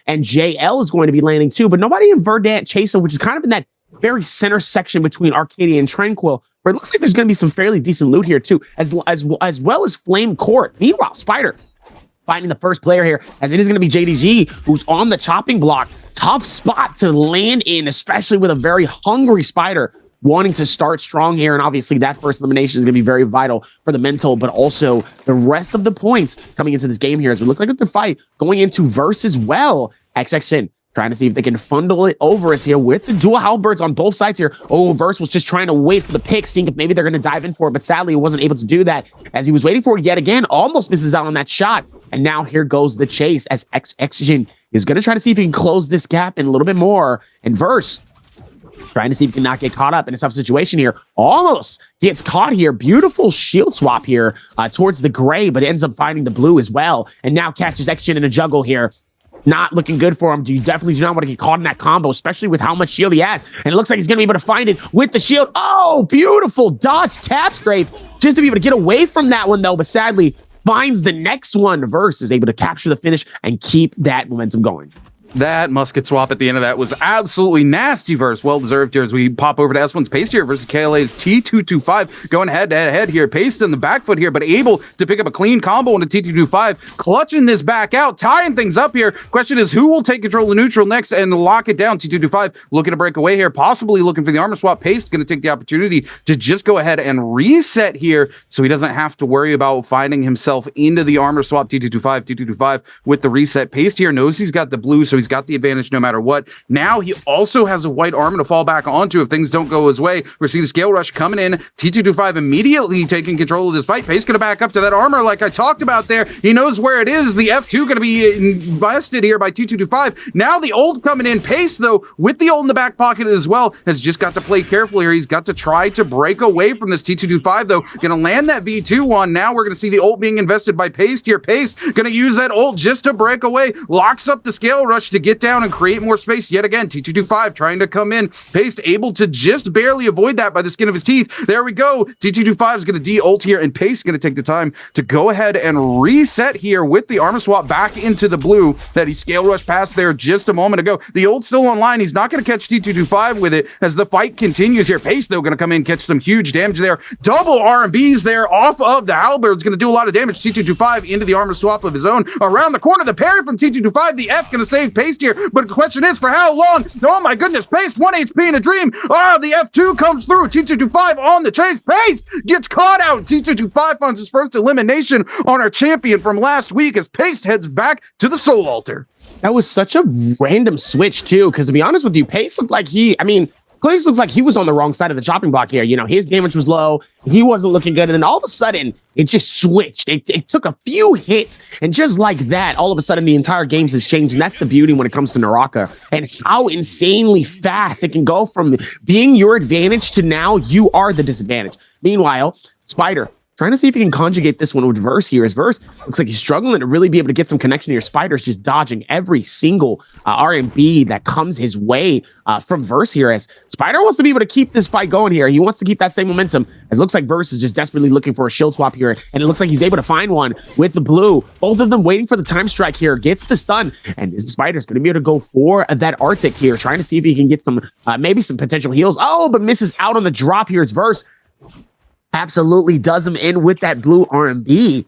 and JL is going to be landing too, but nobody in Verdant Chaser, which is kind of in that very center section between Arcadia and Tranquil, where it looks like there's going to be some fairly decent loot here too, as well as Flame Court. Meanwhile, Spider finding the first player here, as it is going to be JDG, who's on the chopping block. Tough spot to land in, especially with a very hungry Spider wanting to start strong here. And obviously that first elimination is going to be very vital for the mental, but also the rest of the points coming into this game here, as we look like the fight going into verse as well. XXN trying to see if they can fundle it over us here with the dual halberds on both sides here. Oh, Verse was just trying to wait for the pick, seeing if maybe they're going to dive in for it, but sadly, he wasn't able to do that, as he was waiting for it yet again, almost misses out on that shot. And now here goes the chase, as XXN is going to try to see if he can close this gap in a little bit more. And Verse trying to see if he can not get caught up in a tough situation here. Almost gets caught here. Beautiful shield swap here towards the gray, but ends up finding the blue as well. And now catches XXN in a juggle here. Not looking good for him. You definitely do not want to get caught in that combo, especially with how much shield he has. And it looks like he's going to be able to find it with the shield. Oh, beautiful dodge tap strafe just to be able to get away from that one, though. But sadly, finds the next one. Verse is able to capture the finish and keep that momentum going. That musket swap at the end of that was absolutely nasty. Verse well-deserved here as we pop over to S1's Paste here versus KLA's T225, going head-to-head here. Paste in the back foot here, but able to pick up a clean combo into T225, clutching this back out, tying things up here. Question is, who will take control of neutral next and lock it down? T225 looking to break away here, possibly looking for the armor swap. Paste going to take the opportunity to just go ahead and reset here so he doesn't have to worry about finding himself into the armor swap. T225 with the reset. Paste here knows he's got the blue, so he's got the advantage no matter what. Now he also has a white armor to fall back onto if things don't go his way. We're seeing the scale rush coming in. T225 immediately taking control of this fight. Pace going to back up to that armor like I talked about there. He knows where it is. The F2 going to be invested here by T225. Now the ult coming in. Pace, though, with the ult in the back pocket as well, has just got to play carefully here. He's got to try to break away from this T225, though. Going to land that V2 on. Now we're going to see the ult being invested by Pace here. Pace going to use that ult just to break away. Locks up the scale rush to get down and create more space yet again. T225 trying to come in. Pace able to just barely avoid that by the skin of his teeth. There we go. T225 is going to de-ult here, and Pace is going to take the time to go ahead and reset here with the armor swap back into the blue that he scale rushed past there just a moment ago. The ult's still online. He's not going to catch T225 with it as the fight continues here. Pace, though, going to come in, catch some huge damage there. Double R&Bs there off of the halberd. It's going to do a lot of damage. T225 into the armor swap of his own. Around the corner, the parry from T225. The F going to save Pace here, but the question is, for how long? Oh my goodness, Pace, 1 HP in a dream. Ah, the F2 comes through. T225 on the chase. Pace gets caught out. T225 finds his first elimination on our champion from last week as Pace heads back to the Soul Altar. That was such a random switch, too, because to be honest with you, Pace looked like Pace looks like he was on the wrong side of the chopping block here. You know, his damage was low. He wasn't looking good. And then all of a sudden, it just switched. It took a few hits. And just like that, all of a sudden, the entire game has changed. And that's the beauty when it comes to Naraka. And how insanely fast it can go from being your advantage to now you are the disadvantage. Meanwhile, Spider trying to see if he can conjugate this one with Verse here. As Verse looks like he's struggling to really be able to get some connection here. Spider's just dodging every single R&B that comes his way from Verse here, as Spider wants to be able to keep this fight going here. He wants to keep that same momentum, as it looks like Verse is just desperately looking for a shield swap here, and it looks like he's able to find one with the blue. Both of them waiting for the time strike here. Gets the stun, and Spider's going to be able to go for that Arctic here, trying to see if he can get some, maybe some potential heals. Oh, but misses out on the drop here. It's Verse. Absolutely does him in with that blue R&B.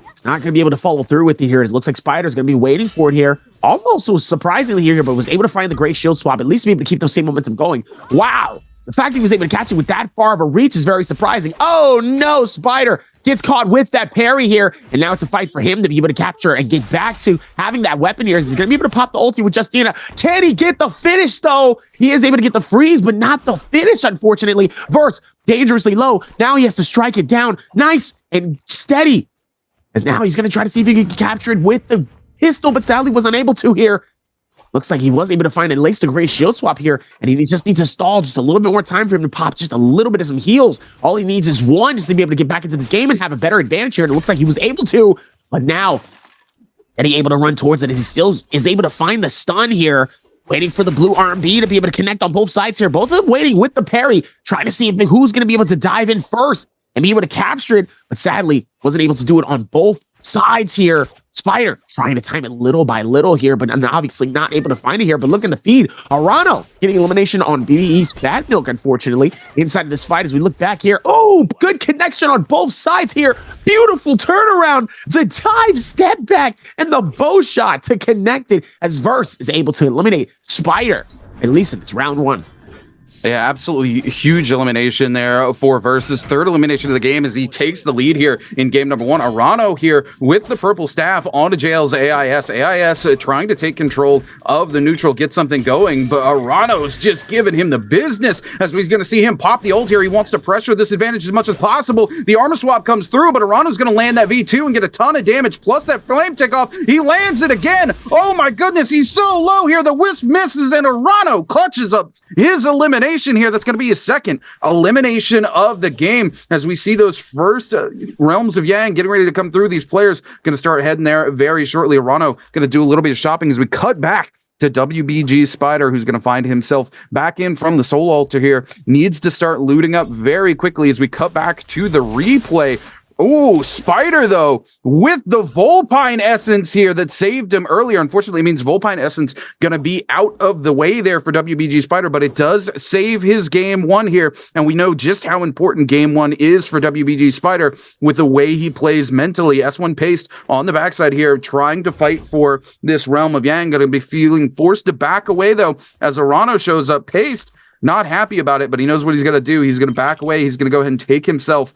It's not going to be able to follow through with it here. It looks like Spider's going to be waiting for it here. Almost was surprisingly here, but was able to find the gray shield swap, at least be able to keep the same momentum going. Wow. The fact he was able to catch it with that far of a reach is very surprising. Oh no, Spider gets caught with that parry here. And now it's a fight for him to be able to capture and get back to having that weapon here. He's going to be able to pop the ulti with Justina. Can he get the finish though? He is able to get the freeze, but not the finish, unfortunately. Verse dangerously low. Now he has to strike it down. Nice and steady. As now he's going to try to see if he can capture it with the pistol, but sadly was unable to here. Looks like he was able to find at least a great shield swap here, and he just needs to stall just a little bit more time for him to pop just a little bit of some heals. All he needs is one just to be able to get back into this game and have a better advantage here, and it looks like he was able to, but now getting able to run towards it as he still is able to find the stun here, waiting for the blue R&B to be able to connect on both sides here. Both of them waiting with the parry, trying to see if who's going to be able to dive in first and be able to capture it, but sadly wasn't able to do it on both sides here. Spider trying to time it little by little here, but I'm obviously not able to find it here. But look in the feed. Arano getting elimination on BBE's Fat Milk, unfortunately, inside of this fight as we look back here. Oh, good connection on both sides here. Beautiful turnaround. The dive, step back, and the bow shot to connect it as Verse is able to eliminate Spider, at least in this round one. Yeah, absolutely huge elimination there for Versus. Third elimination of the game as he takes the lead here in game number one. Arano here with the purple staff onto JL's AIS. AIS trying to take control of the neutral, get something going, but Arano's just giving him the business as he's going to see him pop the ult here. He wants to pressure this advantage as much as possible. The armor swap comes through, but Arano's going to land that V2 and get a ton of damage, plus that flame tick off. He lands it again. Oh my goodness, he's so low here. The Wisp misses, and Arano clutches up his elimination here. That's going to be his second elimination of the game as we see those first realms of Yang getting ready to come through. These players going to start heading there very shortly. Arano going to do a little bit of shopping as we cut back to WBG Spider, who's going to find himself back in from the soul altar here. Needs to start looting up very quickly as we cut back to the replay. Oh, Spider, though, with the Vulpine Essence here that saved him earlier. Unfortunately, it means Vulpine Essence going to be out of the way there for WBG Spider, but it does save his game one here. And we know just how important game one is for WBG Spider with the way he plays mentally. S1 Paste on the backside here, trying to fight for this realm of Yang. Going to be feeling forced to back away, though, as Arano shows up. Paste, not happy about it, but he knows what he's going to do. He's going to back away. He's going to go ahead and take himself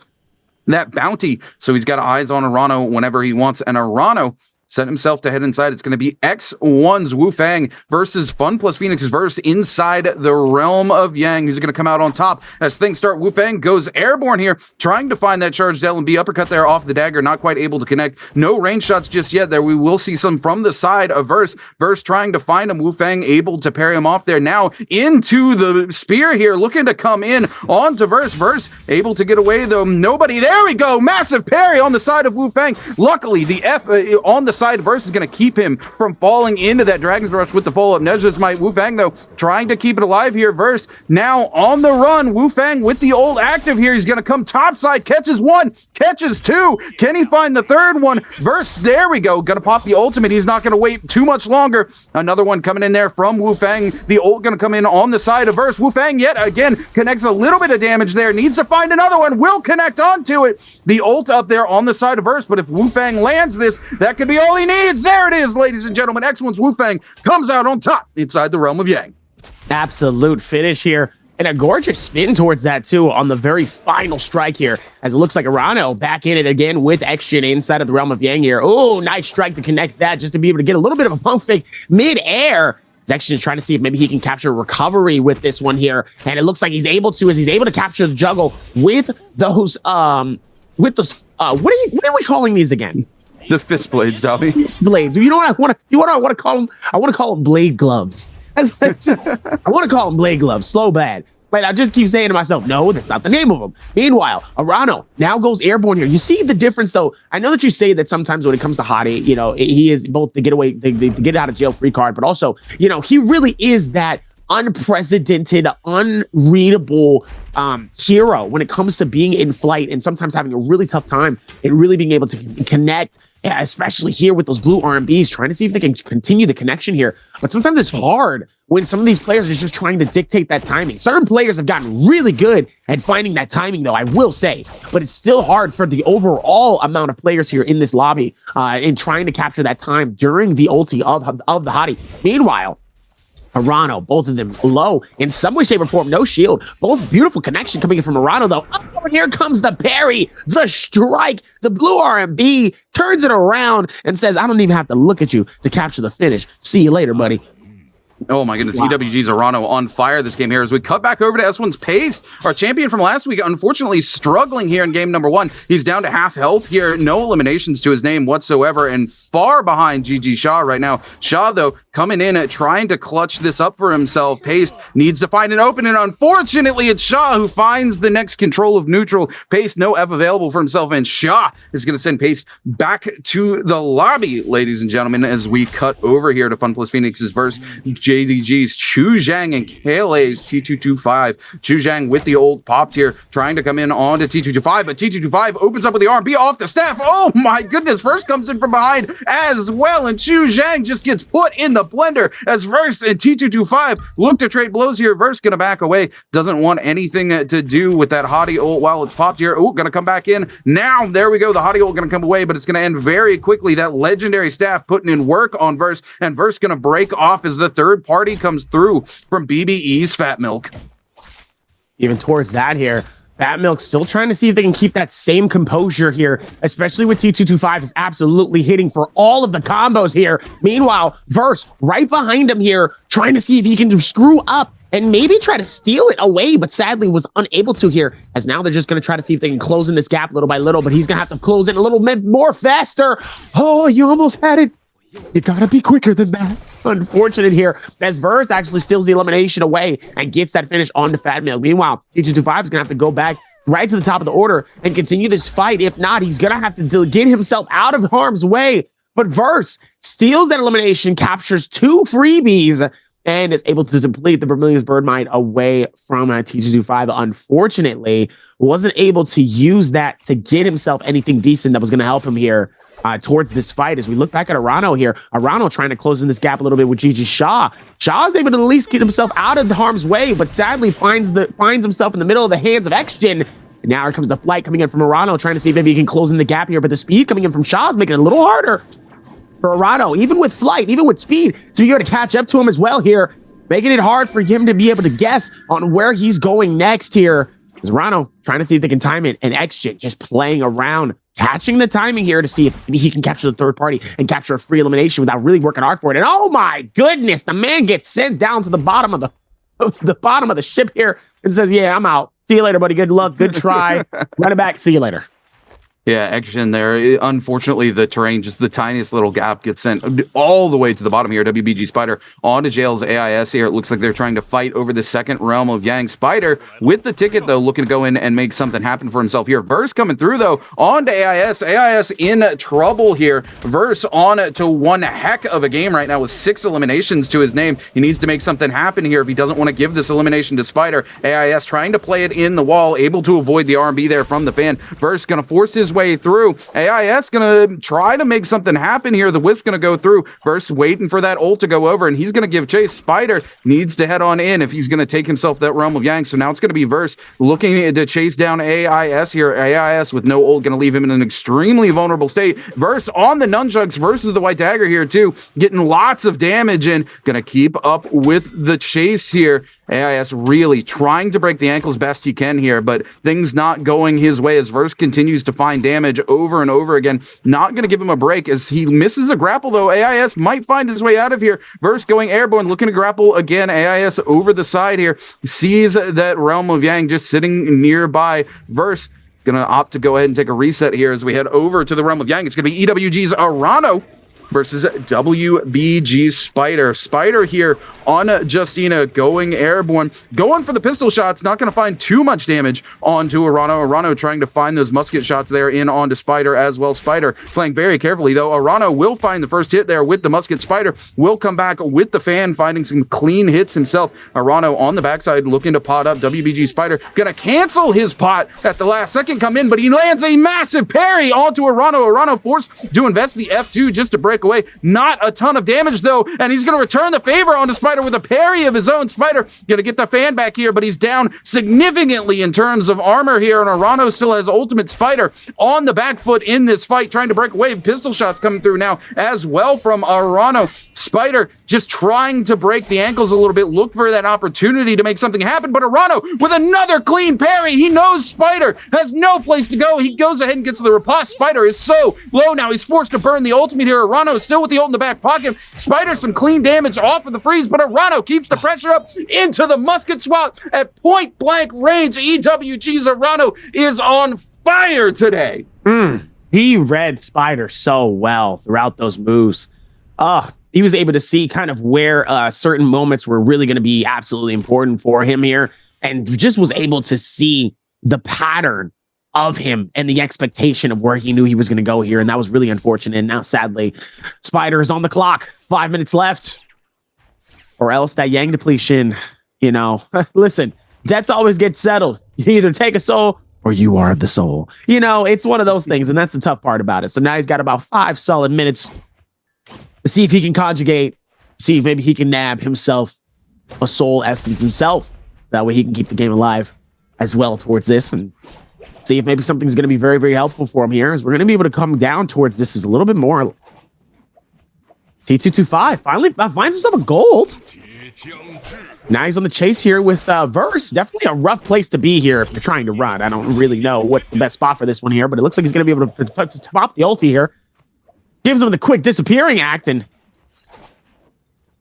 that bounty, so he's got eyes on Arano whenever he wants, and Arano set himself to head inside. It's going to be X1's Wu Fang versus Fun plus Phoenix's Verse inside the realm of Yang, who's going to come out on top as things start. Wu Fang goes airborne here, trying to find that charged LB uppercut there off the dagger, not quite able to connect. No range shots just yet there. We will see some from the side of Verse. Verse trying to find him. Wu Fang able to parry him off there. Now into the spear here, looking to come in onto Verse. Verse able to get away though. Nobody. There we go. Massive parry on the side of Wu Fang. Luckily, the F on the side Verse is going to keep him from falling into that Dragon's Rush with the follow-up. Nezha's might. Wu Fang, though, trying to keep it alive here. Verse now on the run. Wu Fang with the ult active here. He's going to come topside. Catches one. Catches two. Can he find the third one? Verse, there we go. Going to pop the ultimate. He's not going to wait too much longer. Another one coming in there from Wu Fang. The ult going to come in on the side of Verse. Wu Fang yet again connects a little bit of damage there. Needs to find another one. Will connect onto it. The ult up there on the side of Verse, but if Wu Fang lands this, that could be all he needs. There it is, ladies and gentlemen. X1's Wu Fang comes out on top inside the realm of Yang. Absolute finish here. And a gorgeous spin towards that, too, on the very final strike here, as it looks like Arano back in it again with X-Gen inside of the realm of Yang here. Oh, nice strike to connect that, just to be able to get a little bit of a pump fake mid-air. X-Gen is trying to see if maybe he can capture recovery with this one here. And it looks like he's able to, as he's able to capture the juggle with those, what are we calling these again? The fist blades, Dobby. Fist blades. You know what I want to call them? I want to call them blade gloves. I want to call them blade gloves. Slow bad. But I just keep saying to myself, no, that's not the name of them. Meanwhile, Arano now goes airborne here. You see the difference, though. I know that you say that sometimes when it comes to Hottie, you know, he is both the getaway, the get out of jail free card, but also, you know, he really is that unprecedented, unreadable hero when it comes to being in flight and sometimes having a really tough time and really being able to connect. Yeah, especially here with those blue RMBs, trying to see if they can continue the connection here. But sometimes it's hard when some of these players are just trying to dictate that timing. Certain players have gotten really good at finding that timing, though, I will say. But it's still hard for the overall amount of players here in this lobby in trying to capture that time during the ulti of the Hottie. Meanwhile, Arano, both of them low in some way, shape, or form, no shield. Both beautiful connection coming in from Arano, though. Oh, and here comes the parry, the strike. The blue RMB turns it around and says, I don't even have to look at you to capture the finish. See you later, buddy. Oh my goodness, wow. EWG's Arano on fire this game here as we cut back over to S1's Pace. Our champion from last week, unfortunately struggling here in game number one. He's down to half health here, no eliminations to his name whatsoever, and far behind GG Shaw right now. Shaw, though, coming in at trying to clutch this up for himself. Pace needs to find an opening. Unfortunately, it's Shaw who finds the next control of neutral. Pace, no F available for himself, and Shaw is going to send Pace back to the lobby, ladies and gentlemen, as we cut over here to Fun plus Phoenix's Verse. JDG's Chu Zhang and Kale's T225. Chu Zhang with the old popped here, trying to come in onto T225, but T225 opens up with the R&B off the staff. Oh my goodness, Verse comes in from behind as well, and Chu Zhang just gets put in the blender as Verse and T225 look to trade blows here. Verse gonna back away, doesn't want anything to do with that Hottie ult while it's popped here. Oh, gonna come back in. Now, there we go, the Hottie ult gonna come away, but it's gonna end very quickly. That legendary staff putting in work on Verse, and Verse gonna break off as the third party comes through from BBE's Fat Milk. Even towards that here, Fat Milk still trying to see if they can keep that same composure here, especially with T225 is absolutely hitting for all of the combos here. Meanwhile, Verse right behind him here, trying to see if he can screw up and maybe try to steal it away, but sadly was unable to here, as now they're just going to try to see if they can close in this gap little by little, but he's going to have to close in a little bit more faster. Oh, you almost had it. You gotta be quicker than that. Unfortunate here, as Verse actually steals the elimination away and gets that finish onto Fat Milk. Meanwhile, T225 is gonna have to go back right to the top of the order and continue this fight. If not, he's gonna have to get himself out of harm's way. But Verse steals that elimination, captures 2 freebies, and is able to deplete the Vermilion's Bird Mine away from T225. Unfortunately, wasn't able to use that to get himself anything decent that was gonna help him here towards this fight. As we look back at Arano here, Arano trying to close in this gap a little bit with Gigi Shaw. Shaw is able to at least get himself out of the harm's way, but sadly finds himself in the middle of the hands of Xgen. And now here comes the flight coming in from Arano, trying to see if maybe he can close in the gap here, but the speed coming in from Shaw is making it a little harder for Arano, even with flight, even with speed, to be able to catch up to him as well here, making it hard for him to be able to guess on where he's going next here. As Arano trying to see if they can time it, and Xgen just playing around, catching the timing here to see if maybe he can capture the third party and capture a free elimination without really working hard for it. And oh my goodness, the man gets sent down to the bottom of the ship here and says, "Yeah, I'm out. See you later, buddy. Good luck. Good try. Run it back. See you later." Yeah, action there. Unfortunately, the terrain, just the tiniest little gap, gets sent all the way to the bottom here. WBG Spider onto Jail's AIS here. It looks like they're trying to fight over the second realm of Yang. Spider with the ticket, though, looking to go in and make something happen for himself here. Verse coming through, though, onto AIS. AIS in trouble here. Verse on to one heck of a game right now with 6 eliminations to his name. He needs to make something happen here if he doesn't want to give this elimination to Spider. AIS trying to play it in the wall, able to avoid the R&B there from the fan. Verse going to force his way through. AIS gonna try to make something happen here. The whiff's gonna go through. Verse waiting for that ult to go over, and he's gonna give chase. Spider needs to head on in if he's gonna take himself that realm of Yang. So now it's gonna be Verse looking to chase down AIS here. AIS with no ult gonna leave him in an extremely vulnerable state. Verse on the nunchucks versus the white dagger here too, getting lots of damage and gonna keep up with the chase here. AIS really trying to break the ankle as best he can here, but things not going his way as Verse continues to find damage over and over again. Not going to give him a break as he misses a grapple, though. AIS might find his way out of here. Verse going airborne, looking to grapple again. AIS over the side here. Sees that realm of Yang just sitting nearby. Verse going to opt to go ahead and take a reset here as we head over to the realm of Yang. It's going to be EWG's Arano versus WBG Spider. Spider here on Justina going airborne, going for the pistol shots, not going to find too much damage onto Arano. Arano trying to find those musket shots there in onto Spider as well. Spider playing very carefully, though. Arano will find the first hit there with the musket. Spider will come back with the fan, finding some clean hits himself. Arano on the backside looking to pot up. WBG Spider going to cancel his pot at the last second, come in, but he lands a massive parry onto Arano. Arano forced to invest the F2 just to break away. Not a ton of damage, though, and he's going to return the favor onto Spider with a parry of his own. Spider gonna get the fan back here, but he's down significantly in terms of armor here, and Arano still has ultimate. Spider on the back foot in this fight, trying to break away. Pistol shots coming through now as well from Arano. Spider just trying to break the ankles a little bit, look for that opportunity to make something happen, but Arano with another clean parry. He knows Spider has no place to go. He goes ahead and gets the riposte. Spider is so low now, he's forced to burn the ultimate here. Arano is still with the ult in the back pocket. Spider some clean damage off of the freeze, but Arano keeps the pressure up into the musket swap at point blank range. EWG's Arano is on fire today. He read Spider so well throughout those moves. He was able to see kind of where certain moments were really going to be absolutely important for him here, and just was able to see the pattern of him and the expectation of where he knew he was going to go here. And that was really unfortunate. And now, sadly, Spider is on the clock. 5 minutes left. or else that Yang depletion, you know, listen, debts always get settled. You either take a soul or you are the soul. You know, it's one of those things, and that's the tough part about it. So now he's got about 5 solid minutes to see if he can conjugate, see if maybe he can nab himself a soul essence himself. That way he can keep the game alive as well towards this, and see if maybe something's going to be very, very helpful for him here, as we're going to be able to come down towards this is a little bit more. T225 finally finds himself a gold. Now he's on the chase here with Verse. Definitely a rough place to be here if you're trying to run. I don't really know what's the best spot for this one here, but it looks like he's going to be able to pop the ulti here. Gives him the quick disappearing act, and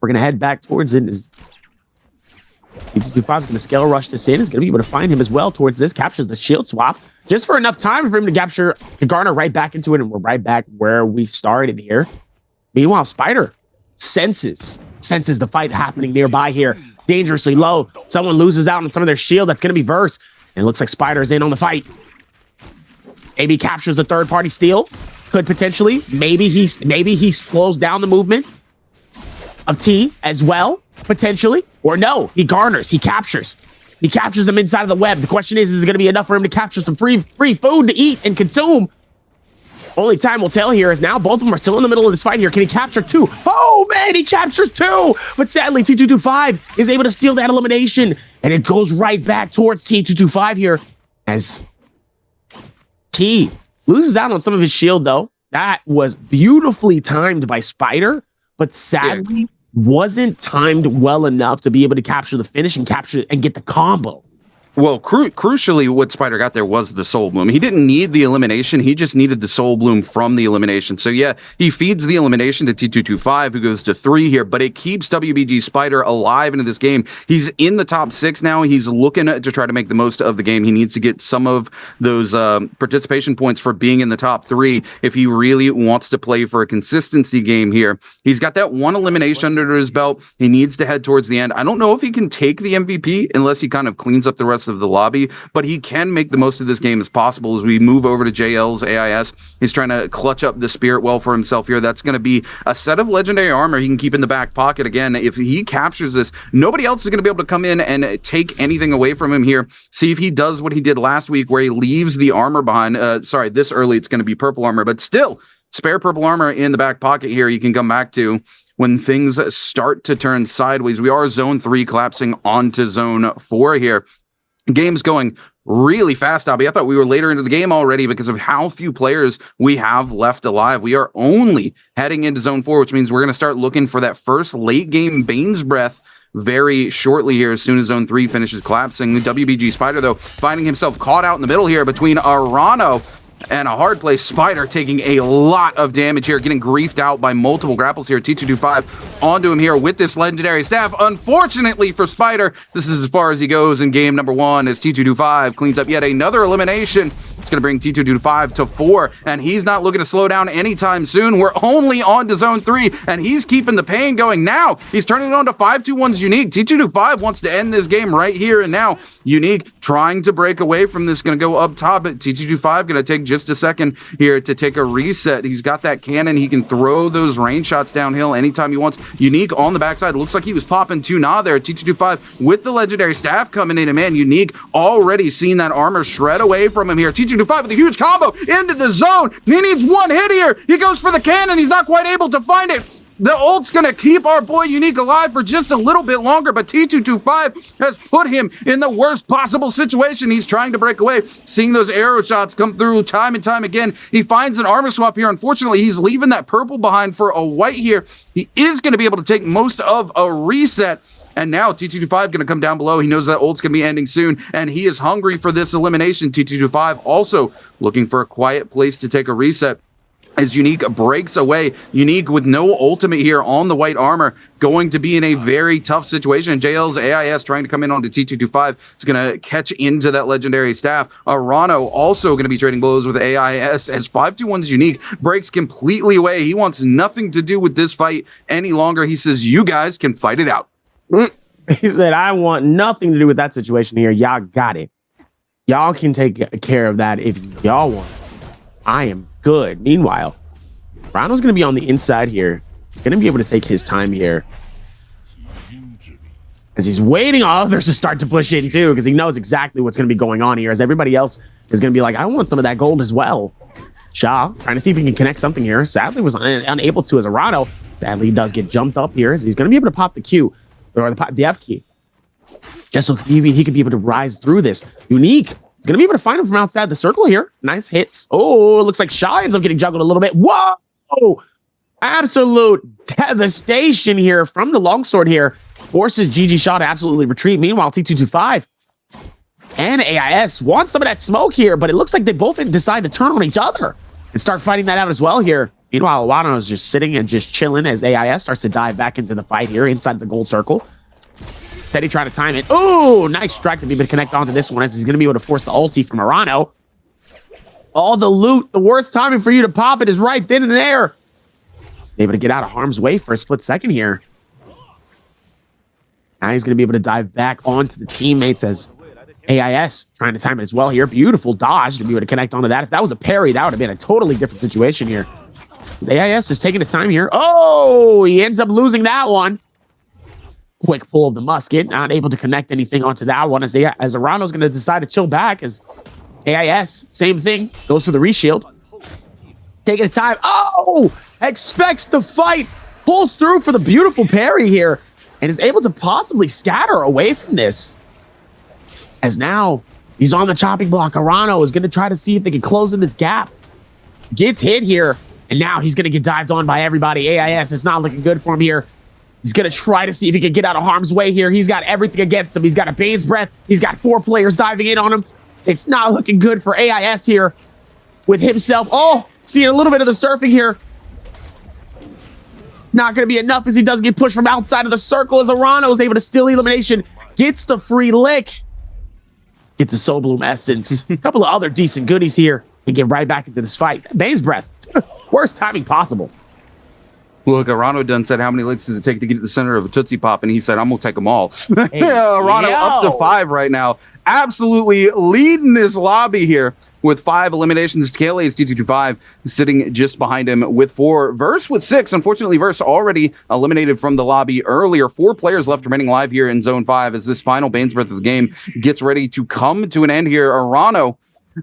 we're going to head back towards it. T225 is going to scale rush this in. He's going to be able to find him as well towards this. Captures the shield swap just for enough time for him to garner right back into it, and we're right back where we started here. Meanwhile, Spider senses the fight happening nearby here. Dangerously low. Someone loses out on some of their shield. That's going to be Verse. And it looks like Spider's in on the fight. Maybe captures a third-party steal. Could potentially. Maybe he slows down the movement of T as well, potentially. Or no, he garners. He captures. He captures them inside of the web. The question is it going to be enough for him to capture some free food to eat and consume? Only time will tell here, is now both of them are still in the middle of this fight here. Can he capture 2? Oh, man, he captures 2. But sadly, T225 is able to steal that elimination. And it goes right back towards T225 here as T loses out on some of his shield, though. That was beautifully timed by Spider, but sadly wasn't timed well enough to be able to capture the finish and get the combo. Well, crucially, what Spider got there was the Soul Bloom. He didn't need the elimination. He just needed the Soul Bloom from the elimination. So, yeah, he feeds the elimination to T225, who goes to 3 here, but it keeps WBG Spider alive into this game. He's in the top 6 now. He's looking to try to make the most of the game. He needs to get some of those participation points for being in the top 3 if he really wants to play for a consistency game here. He's got that 1 elimination under his belt. He needs to head towards the end. I don't know if he can take the MVP unless he kind of cleans up the rest of the lobby, but he can make the most of this game as possible as we move over to JL's AIS. He's trying to clutch up the spirit well for himself here. That's going to be a set of legendary armor he can keep in the back pocket. Again, if he captures this, nobody else is going to be able to come in and take anything away from him here. See if he does what he did last week where he leaves the armor behind. This early it's going to be purple armor, but still spare purple armor in the back pocket here you can come back to when things start to turn sideways. We are zone 3 collapsing onto zone 4 here. Game's going really fast, Abby. I thought we were later into the game already because of how few players we have left alive. We are only heading into zone 4, which means we're going to start looking for that first late game Bane's Breath very shortly here as soon as zone 3 finishes collapsing. The WBG Spider, though, finding himself caught out in the middle here between Arano and a hard play. Spider taking a lot of damage here, getting griefed out by multiple grapples here. T225 onto him here with this legendary staff. Unfortunately for Spider, this is as far as he goes in game number 1 as T225 cleans up yet another elimination. It's going to bring T225 to 4, and he's not looking to slow down anytime soon. We're only on to zone 3, and he's keeping the pain going. Now he's turning it on to 5-2-1's Unique. T225 wants to end this game right here and now. Unique trying to break away from this, going to go up top, but T225 going to take just a second here to take a reset. He's got that cannon. He can throw those range shots downhill anytime he wants. Unique on the backside. Looks like he was popping 2 nah there. T225 with the legendary staff coming in, and man, Unique already seen that armor shred away from him here. T225 with a huge combo into the zone. He needs 1 hit here. He goes for the cannon. He's not quite able to find it. The ult's going to keep our boy Unique alive for just a little bit longer, but T225 has put him in the worst possible situation. He's trying to break away, seeing those arrow shots come through time and time again. He finds an armor swap here. Unfortunately, he's leaving that purple behind for a white here. He is going to be able to take most of a reset. And now T225 going to come down below. He knows that ult's going to be ending soon, and he is hungry for this elimination. T225 also looking for a quiet place to take a reset as Unique breaks away. Unique with no ultimate here on the white armor, going to be in a very tough situation. JL's AIS trying to come in onto T225. It's going to catch into that legendary staff. Arano also going to be trading blows with AIS as 5-2-1's Unique breaks completely away. He wants nothing to do with this fight any longer. He says, you guys can fight it out. He said, I want nothing to do with that situation here. Y'all got it. Y'all can take care of that if y'all want. I am good. Meanwhile, Rano's going to be on the inside here. Going to be able to take his time here. As he's waiting on others to start to push in too, because he knows exactly what's going to be going on here, as everybody else is going to be like, I want some of that gold as well. Sha trying to see if he can connect something here. Sadly was unable to as Arano. Sadly, he does get jumped up here, as he's going to be able to pop the Q, or the F key. Just so he could be able to rise through this. Unique is going to be able to find him from outside the circle here. Nice hits. Oh, it looks like Sha ends up getting juggled a little bit. Whoa! Absolute devastation here from the longsword here. Forces GG Sha to absolutely retreat. Meanwhile, T225 and AIS want some of that smoke here, but it looks like they both decide to turn on each other and start fighting that out as well here. Meanwhile, Wano is just sitting and just chilling as AIS starts to dive back into the fight here inside the gold circle. Teddy trying to time it. Oh, nice strike to be able to connect onto this one, as he's going to be able to force the ulti from Arano. All the loot, the worst timing for you to pop it is right then and there. Able to get out of harm's way for a split second here. Now he's going to be able to dive back onto the teammates as AIS trying to time it as well here. Beautiful dodge to be able to connect onto that. If that was a parry, that would have been a totally different situation here. AIS is taking his time here. Oh, he ends up losing that one. Quick pull of the musket. Not able to connect anything onto that one, as Arano's going to decide to chill back, as AIS, same thing, goes for the reshield. Taking his time. Oh, expects the fight. Pulls through for the beautiful parry here, and is able to possibly scatter away from this. As now he's on the chopping block. Arano is going to try to see if they can close in this gap. Gets hit here, and now he's going to get dived on by everybody. AIS is not looking good for him here. He's going to try to see if he can get out of harm's way here. He's got everything against him. He's got a Bane's Breath. He's got 4 players diving in on him. It's not looking good for AIS here with himself. Oh, seeing a little bit of the surfing here. Not going to be enough, as he does get pushed from outside of the circle, as Arano is able to steal elimination. Gets the free lick. Gets the Soul Bloom Essence. A couple of other decent goodies here. And get right back into this fight. Bane's Breath. Worst timing possible. Look, Arano done said, how many licks does it take to get to the center of a Tootsie Pop? And he said, I'm going to take them all. Hey, Arano up to 5 right now. Absolutely leading this lobby here with 5 eliminations. KLA's T225 sitting just behind him with 4. Verse with 6. Unfortunately, Verse already eliminated from the lobby earlier. 4 players left remaining live here in Zone 5 as this final Bane's Breath of the game gets ready to come to an end here. Arano,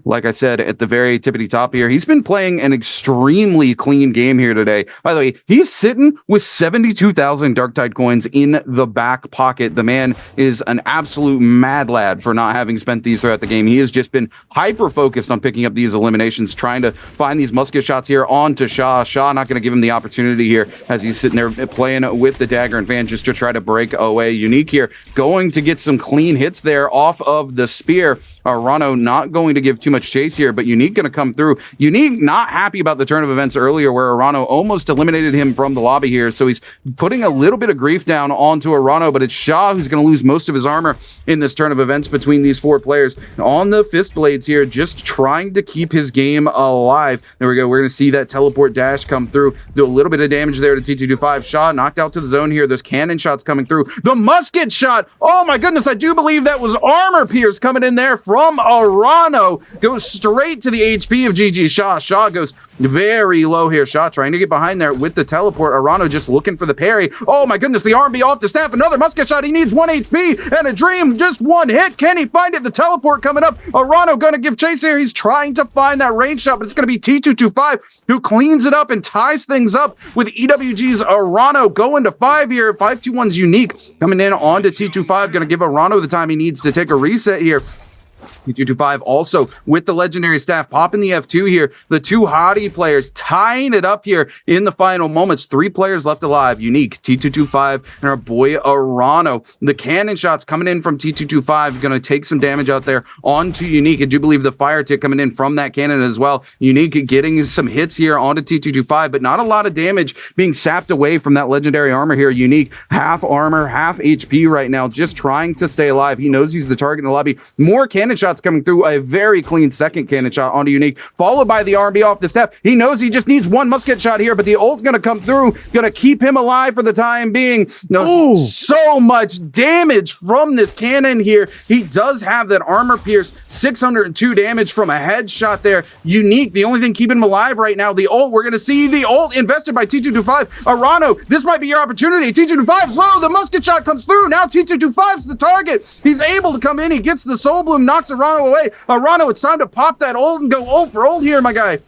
like I said, at the very tippity top here, he's been playing an extremely clean game here today. By the way, he's sitting with 72,000 Darktide coins in the back pocket. The man is an absolute mad lad for not having spent these throughout the game. He has just been hyper focused on picking up these eliminations, trying to find these musket shots here onto Sha. Sha not going to give him the opportunity here, as he's sitting there playing with the dagger and fan just to try to break away. Unique here, going to get some clean hits there off of the spear. Arano not going to give too much chase here, but Unique going to come through. Unique not happy about the turn of events earlier, where Arano almost eliminated him from the lobby here, so he's putting a little bit of grief down onto Arano, but it's Sha who's going to lose most of his armor in this turn of events between these 4 players. On the fist blades here, just trying to keep his game alive. There we go. We're going to see that teleport dash come through, do a little bit of damage there to T225. Sha knocked out to the zone here. There's cannon shots coming through. The musket shot. Oh my goodness, I do believe that was armor pierce coming in there from Arano. Goes straight to the HP of GG Sha. Sha goes very low here. Sha trying to get behind there with the teleport. Arano just looking for the parry. Oh my goodness, the RB off the staff. Another musket shot. He needs 1 HP and a dream. Just 1 hit. Can he find it? The teleport coming up. Arano going to give chase here. He's trying to find that range shot, but it's going to be T225 who cleans it up and ties things up with EWG's Arano going to 5 here. 521's Unique coming in onto T25. Going to give Arano the time he needs to take a reset here. T225 also with the legendary staff popping the F2 here. The 2 hottie players tying it up here in the final moments. 3 players left alive. Unique, T225, and our boy Arano. The cannon shots coming in from T225 going to take some damage out there onto Unique. I do believe the fire tick coming in from that cannon as well. Unique getting some hits here onto T225, but not a lot of damage being sapped away from that legendary armor here. Unique, half armor, half HP right now, just trying to stay alive. He knows he's the target in the lobby. More cannon cannon shots coming through. A very clean second cannon shot onto Unique, followed by the R&B off the step. He knows he just needs one musket shot here, but the ult's going to come through, going to keep him alive for the time being. No, so much damage from this cannon here. He does have that armor pierce, 602 damage from a headshot there. Unique, the only thing keeping him alive right now, the ult. We're going to see the ult invested by T225. Arano, this might be your opportunity. T225 slow, the musket shot comes through. Now T225's the target. He's able to come in. He gets the soul bloom, knocks Arano away. Arano, it's time to pop that ult and go ult for ult here, my guy.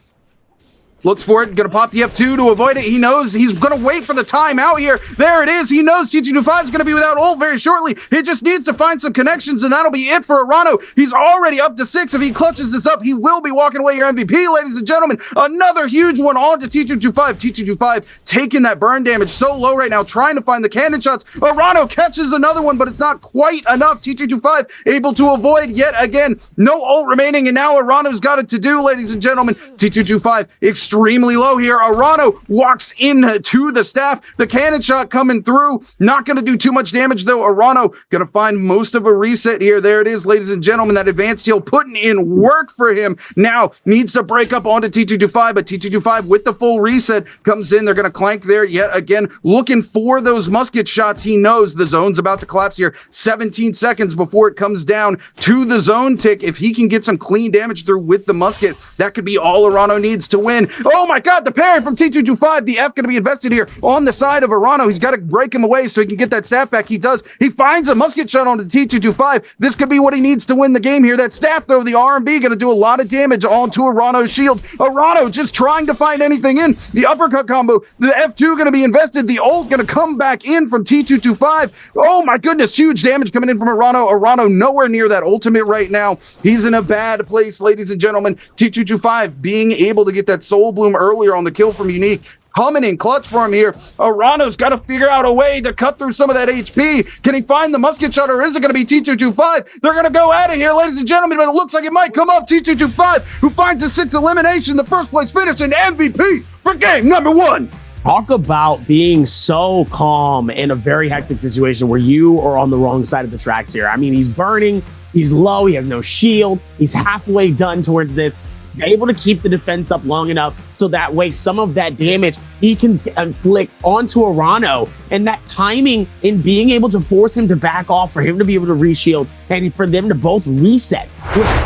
Looks for it, gonna pop the F2 to avoid it. He knows he's gonna wait for the timeout here. There it is. He knows T225 is gonna be without ult very shortly. He just needs to find some connections, and that'll be it for Arano. He's already up to 6. If he clutches this up, he will be walking away your MVP, ladies and gentlemen. Another huge one on to T225. T225 taking that burn damage so low right now, trying to find the cannon shots. Arano catches another one, but it's not quite enough. T225 able to avoid yet again. No ult remaining, and now Arano's got it to do, ladies and gentlemen. T225 extremely low here. Arano walks into the staff. The cannon shot coming through. Not going to do too much damage, though. Arano going to find most of a reset here. There it is, ladies and gentlemen. That advanced heal putting in work for him. Now needs to break up onto T225, but T225 with the full reset comes in. They're going to clank there yet again, looking for those musket shots. He knows the zone's about to collapse here. 17 seconds before it comes down to the zone tick. If he can get some clean damage through with the musket, that could be all Arano needs to win. Oh my God, the parry from T225. The F going to be invested here on the side of Arano. He's got to break him away so he can get that staff back. He does. He finds a musket shot onto T225. This could be what he needs to win the game here. That staff, though, the R&B going to do a lot of damage onto Arano's shield. Arano just trying to find anything in. The uppercut combo. The F2 going to be invested. The ult going to come back in from T225. Oh my goodness, huge damage coming in from Arano. Arano nowhere near that ultimate right now. He's in a bad place, ladies and gentlemen. T225 being able to get that soul bloom earlier on the kill from Unique. Coming in clutch for him here. Arano's got to figure out a way to cut through some of that HP. Can he find the musket shot, or is it going to be T225? They're going to go at it here, ladies and gentlemen, but it looks like it might come up. T225, who finds a 6th elimination, the first place finish, and MVP for game number 1. Talk about being so calm in a very hectic situation where you are on the wrong side of the tracks here. I mean, he's burning, he's low, he has no shield, he's halfway done towards this. Able to keep the defense up long enough so that way some of that damage he can inflict onto Arano, and that timing in being able to force him to back off, for him to be able to reshield, and for them to both reset.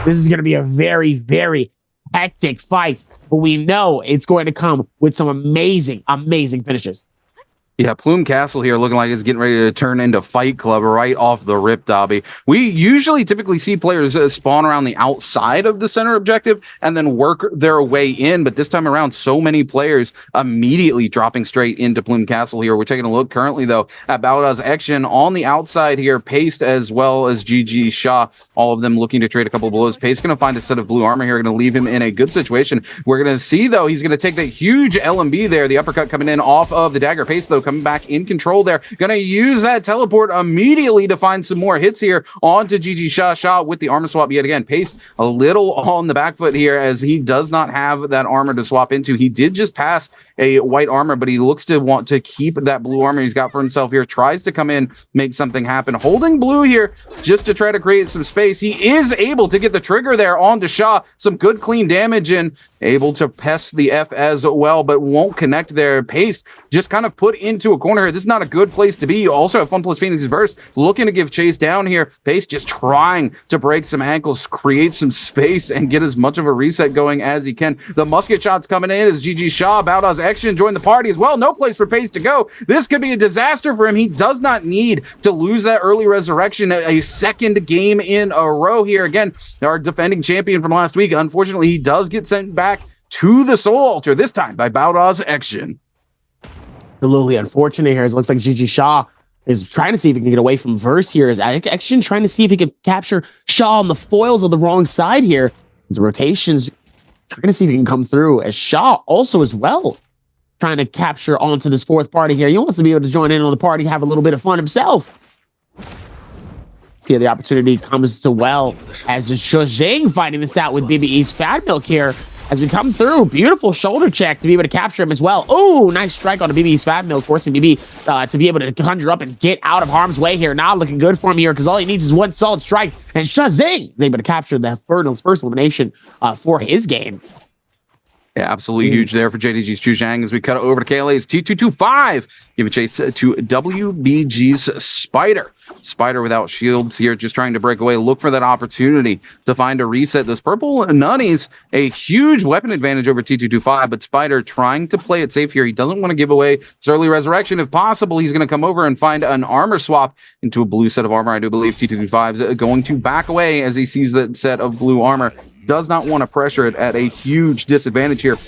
This is going to be a very, very hectic fight, but we know it's going to come with some amazing, amazing finishes. Yeah, Plume Castle here looking like it's getting ready to turn into Fight Club right off the rip, Dobby. We usually typically see players spawn around the outside of the center objective and then work their way in, but this time around, so many players immediately dropping straight into Plume Castle here. We're taking a look currently, though, at Balada's action on the outside here. Paste as well as GG Shaw, all of them looking to trade a couple of blows. Paste going to find a set of blue armor here, going to leave him in a good situation. We're going to see, though, he's going to take that huge LMB there, the uppercut coming in off of the dagger. Paste, though, coming back in control there. Gonna use that teleport immediately to find some more hits here onto GG Shaw with the armor swap yet again. Paste a little on the back foot here as he does not have that armor to swap into. He did just pass a white armor, but he looks to want to keep that blue armor he's got for himself here. Tries to come in, make something happen. Holding blue here just to try to create some space. He is able to get the trigger there onto Shaw. Some good clean damage and able to pest the F as well, but won't connect there. Paste just kind of put into a corner here. This is not a good place to be. You also have FunPlus Phoenix's verse looking to give chase down here. Paste just trying to break some ankles, create some space, and get as much of a reset going as he can. The musket shots coming in as GG Shaw, Balda's action, join the party as well. No place for Paste to go. This could be a disaster for him. He does not need to lose that early resurrection. A second game in a row here. Again, our defending champion from last week. Unfortunately, he does get sent back to the Soul Altar, this time by Balda's action. Absolutely unfortunate here. It looks like GG Shaw is trying to see if he can get away from Verse here. Is action trying to see if he can capture Shaw on the foils of the wrong side here. The rotations trying to see if he can come through, as Shaw also as well trying to capture onto this fourth party here. He wants to be able to join in on the party, have a little bit of fun himself. Here the opportunity comes to well as Shojing fighting this out with BBE's Fat Milk here. as we come through. Beautiful shoulder check to be able to capture him as well. Oh, nice strike on the BB's Fat Milk, forcing BB to be able to conjure up and get out of harm's way here. Not looking good for him here, because all he needs is one solid strike, and Shazing is able to capture the first elimination for his game. Yeah, absolutely huge there for JDG's Chu Zhang as we cut it over to KLA's T225. Give a chase to WBG's Spider. Spider without shields here, just trying to break away. Look for that opportunity to find a reset. Those purple nunnies, a huge weapon advantage over T225, but Spider trying to play it safe here. He doesn't want to give away his early resurrection. If possible, he's going to come over and find an armor swap into a blue set of armor. I do believe T225 is going to back away as he sees that set of blue armor. Does not want to pressure it at a huge disadvantage here.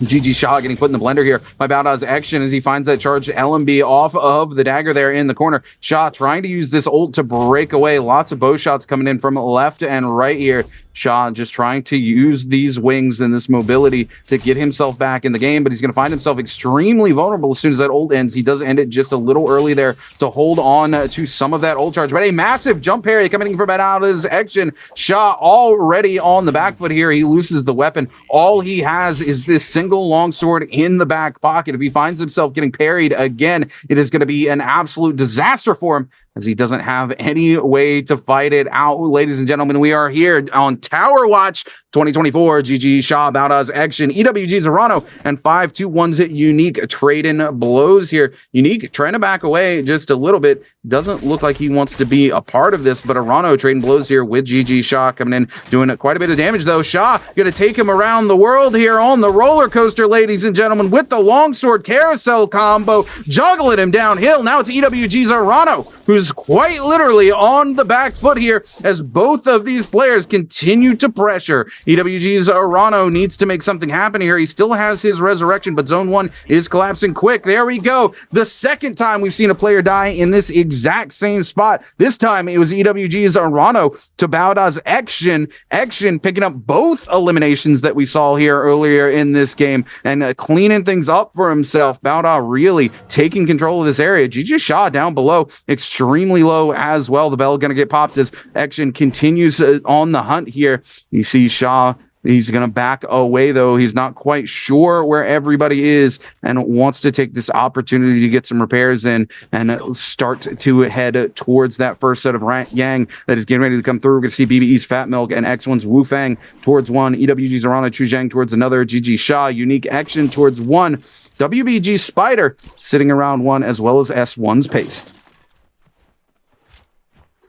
GG Shaw getting put in the blender here by Baoda's action as he finds that charged LMB off of the dagger there in the corner. Shaw trying to use this ult to break away. Lots of bow shots coming in from left and right here. Shaw just trying to use these wings and this mobility to get himself back in the game, but he's going to find himself extremely vulnerable as soon as that ult ends. He does end it just a little early there to hold on to some of that ult charge, but a massive jump parry coming in from Baoda's action. Shaw already on the back foot here. He loses the weapon. All he has is this single longsword in the back pocket. If he finds himself getting parried again, it is going to be an absolute disaster for him, as he doesn't have any way to fight it out. Ladies and gentlemen, we are here on Tower Watch 2024. GG Shaw, Baoda's action, EWG's Arano, and 521's Unique trading blows here. Unique trying to back away just a little bit. Doesn't look like he wants to be a part of this, but Arano trading blows here with GG Shaw coming in, doing quite a bit of damage though. Shaw gonna take him around the world here on the roller coaster, ladies and gentlemen, with the longsword carousel combo, juggling him downhill. Now it's EWG's Arano, who's quite literally on the back foot here as both of these players continue to pressure. EWG's Arano needs to make something happen here. He still has his resurrection, but zone 1 is collapsing quick. There we go. The second time we've seen a player die in this exact same spot. This time it was EWG's Arano to Baoda's action picking up both eliminations that we saw here earlier in this game and cleaning things up for himself. Baoda really taking control of this area. GG Shaw down below, extremely low as well. The bell going to get popped as action continues on the hunt here. You see Shaw, he's going to back away though. He's not quite sure where everybody is and wants to take this opportunity to get some repairs in and start to head towards that first set of Yang that is getting ready to come through. We're going to see BBE's Fat Milk and X1's Wu Fang towards one, EWG's Arana Chu Zhang towards another, GG Shaw, Unique action towards one, WBG Spider sitting around one, as well as S1's Paste.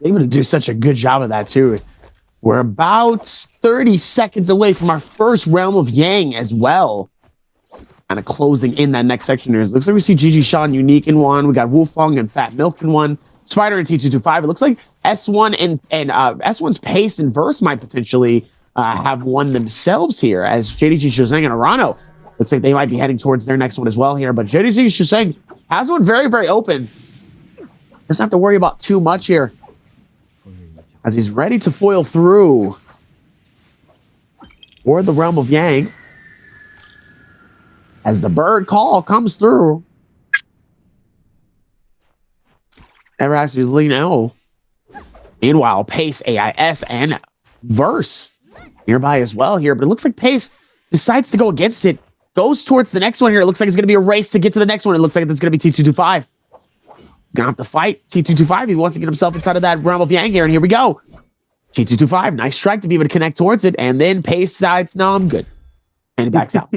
Able to do such a good job of that too. We're about 30 seconds away from our first Realm of Yang as well. Kind of closing in that next section here. It looks like we see GG Shaw and Unique in one. We got Wolfong and Fat Milk in one. Spider and T225. It looks like S1 and S1's Pace and Verse might potentially have won themselves here, as JDG Shazang and Arano. Looks like they might be heading towards their next one as well here. But JDG Shazang has one very, very open. Doesn't have to worry about too much here, as he's ready to foil through for the Realm of Yang. As the bird call comes through. Never actually know. Meanwhile, Pace, AIS, and Verse nearby as well here. But it looks like Pace decides to go against it. Goes towards the next one here. It looks like it's going to be a race to get to the next one. It looks like it's going to be T225. He's going to have to fight T225. He wants to get himself inside of that Realm of Yang here. And here we go. T225. Nice strike to be able to connect towards it. And then Pace decides, no, I'm good. And he backs out.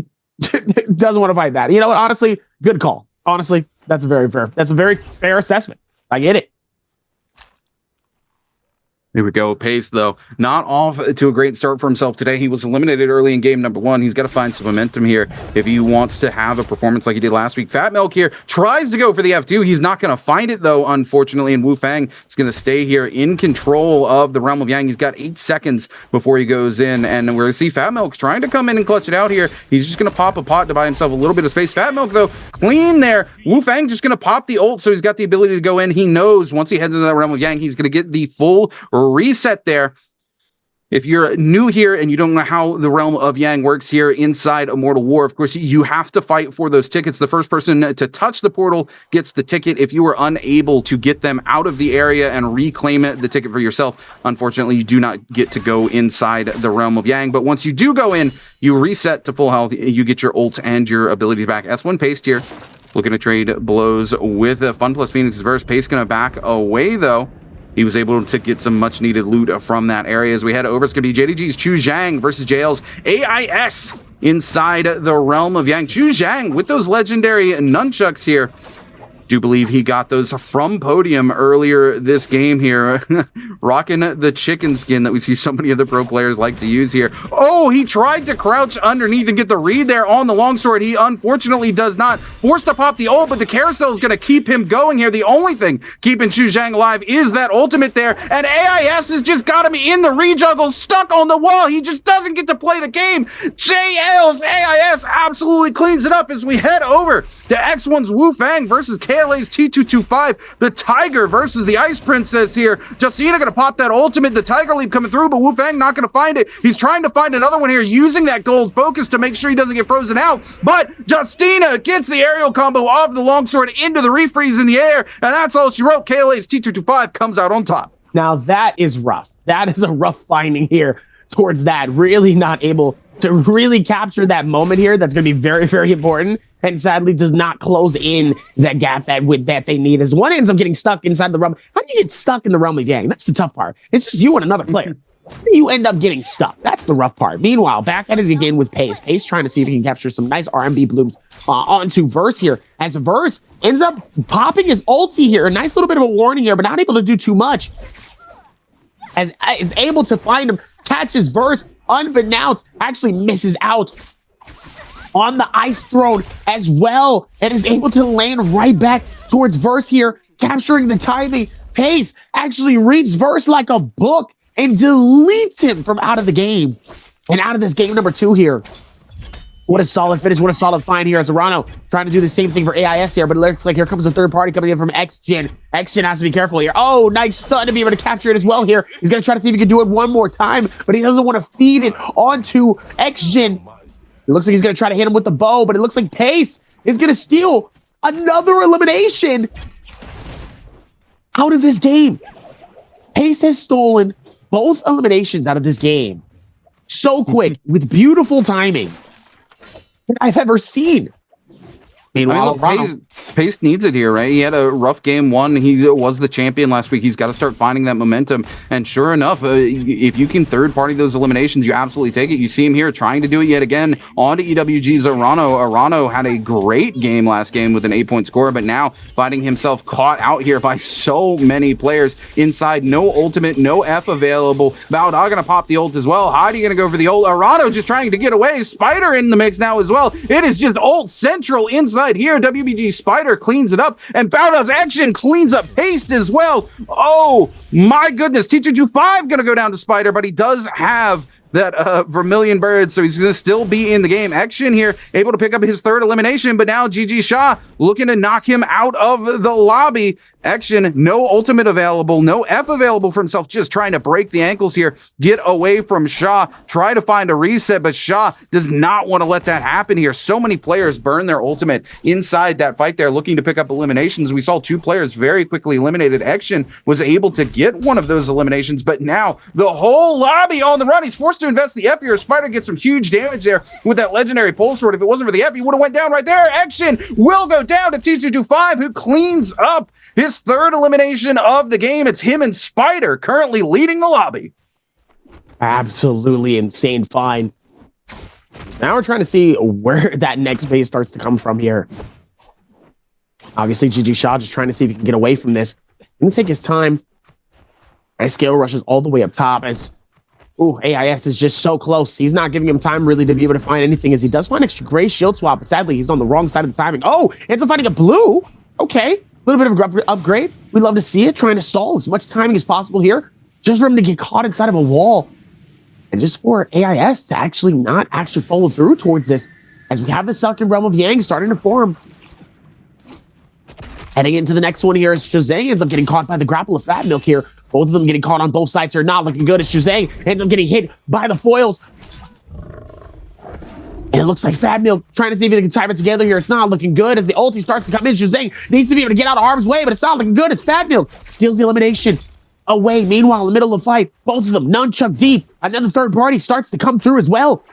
Doesn't want to fight that. You know what? Honestly, good call. Honestly, that's a very fair assessment. I get it. Here we go. Pace, though, not off to a great start for himself today. He was eliminated early in game number 1. He's got to find some momentum here if he wants to have a performance like he did last week. Fat Milk here tries to go for the F2. He's not going to find it, though, unfortunately. And Wu Fang is going to stay here in control of the Realm of Yang. He's got 8 seconds before he goes in. And we're going to see Fat Milk trying to come in and clutch it out here. He's just going to pop a pot to buy himself a little bit of space. Fat Milk, though, clean there. Wu Fang just going to pop the ult, so he's got the ability to go in. He knows once he heads into that Realm of Yang, he's going to get the full reset there. If you're new here and you don't know how the Realm of Yang works here inside Immortal War, of course, you have to fight for those tickets. The first person to touch the portal gets the ticket. If you are unable to get them out of the area and reclaim the ticket for yourself, unfortunately, you do not get to go inside the Realm of Yang. But once you do go in, you reset to full health. You get your ult and your abilities back. S1 Paste here, looking to trade blows with Fun plus Phoenix verse. Paste going to back away, though. He was able to get some much needed loot from that area. As we head over, it's going to be JDG's Chu Zhang versus JL's AIS inside the Realm of Yang. Chu Zhang with those legendary nunchucks here. Do believe he got those from Podium earlier this game here. Rocking the chicken skin that we see so many other pro players like to use here. Oh, he tried to crouch underneath and get the read there on the longsword. He unfortunately does not. Forced to pop the ult, but the carousel is going to keep him going here. The only thing keeping Chu Zhang alive is that ultimate there. And AIS has just got him in the rejuggle, stuck on the wall. He just doesn't get to play the game. JL's AIS absolutely cleans it up as we head over to X1's Wu Fang versus KLA's T225. The Tiger versus the Ice Princess here. Justina gonna pop that ultimate. The Tiger Leap coming through, but Wu Fang not gonna find it. He's trying to find another one here, using that gold focus to make sure he doesn't get frozen out. But Justina gets the aerial combo off the longsword into the refreeze in the air, and that's all she wrote. KLA's T225 comes out on top. Now that is rough. That is a rough finding here towards that. Really not able to really capture that moment here. That's going to be very, very important. And sadly does not close in that gap that they need, as one ends up getting stuck inside the realm. How do you get stuck in the Realm of Yang? That's the tough part. It's just you and another player. You end up getting stuck. That's the rough part. Meanwhile, back at it again with Pace. Pace trying to see if he can capture some nice RMB blooms onto Verse here. As Verse ends up popping his ulti here. A nice little bit of a warning here, but not able to do too much. As is able to find him, catches Verse unbeknownst, actually misses out on the Ice Throne as well, and is able to land right back towards Verse here, capturing the timing. Pace actually reads Verse like a book and deletes him from out of the game. And out of this game number 2 here. What a solid finish. What a solid find here as Arano trying to do the same thing for AIS here, but it looks like here comes a third party coming in from XGen. XGen has to be careful here. Oh, nice stun to be able to capture it as well here. He's going to try to see if he can do it one more time, but he doesn't want to feed it onto XGen. It looks like he's going to try to hit him with the bow, but it looks like Pace is going to steal another elimination out of this game. Pace has stolen both eliminations out of this game so quick with beautiful timing that I've ever seen. Meanwhile, Pace needs it here, right? He had a rough game 1. He was the champion last week. He's got to start finding that momentum. And sure enough, if you can third party those eliminations, you absolutely take it. You see him here trying to do it yet again on to EWG's Arano. Arano had a great game last game with an 8-point score, but now finding himself caught out here by so many players inside. No ultimate, no F available. Valda gonna pop the ult as well. Heidi gonna go for the ult. Arano just trying to get away. Spider in the mix now as well. It is just ult central inside here. WBG Spider cleans it up, and Bowdow's action cleans up Paste as well. Oh my goodness, T225 gonna go down to Spider, but he does have that Vermilion Bird, so he's gonna still be in the game. Action here, able to pick up his 3rd elimination, but now GG Shah looking to knock him out of the lobby. Action, no ultimate available, no F available for himself, just trying to break the ankles here, get away from Shah, try to find a reset, but Shah does not want to let that happen here. So many players burn their ultimate inside that fight there, looking to pick up eliminations. We saw 2 players very quickly eliminated. Action was able to get one of those eliminations, but now the whole lobby on the run. He's forced to invest the F here. Spider gets some huge damage there with that legendary pole sword. If it wasn't for the F, he would have went down right there. Action will go down to T225, who cleans up his 3rd elimination of the game. It's him and Spider currently leading the lobby. Absolutely insane find. Now we're trying to see where that next base starts to come from here. Obviously, GG Shah just trying to see if he can get away from this. Gonna take his time. As Scale rushes all the way up top as AIS is just so close. He's not giving him time really to be able to find anything, as he does find extra gray shield swap, but sadly he's on the wrong side of the timing. Oh, ends up finding a blue. Okay, a little bit of an upgrade. We love to see it, trying to stall as much timing as possible here, just for him to get caught inside of a wall. And just for AIS to actually not follow through towards this, as we have the second Realm of Yang starting to form. Heading into the next one here, as Shazam ends up getting caught by the grapple of Fat Milk here. Both of them getting caught on both sides here. Not looking good as Shazang ends up getting hit by the foils. And it looks like Fat Milk trying to see if he can time it together here. It's not looking good as the ulti starts to come in. Shazang needs to be able to get out of harm's way, but it's not looking good as Fat Milk steals the elimination away. Meanwhile, in the middle of the fight, both of them nunchuck deep. Another third party starts to come through as well.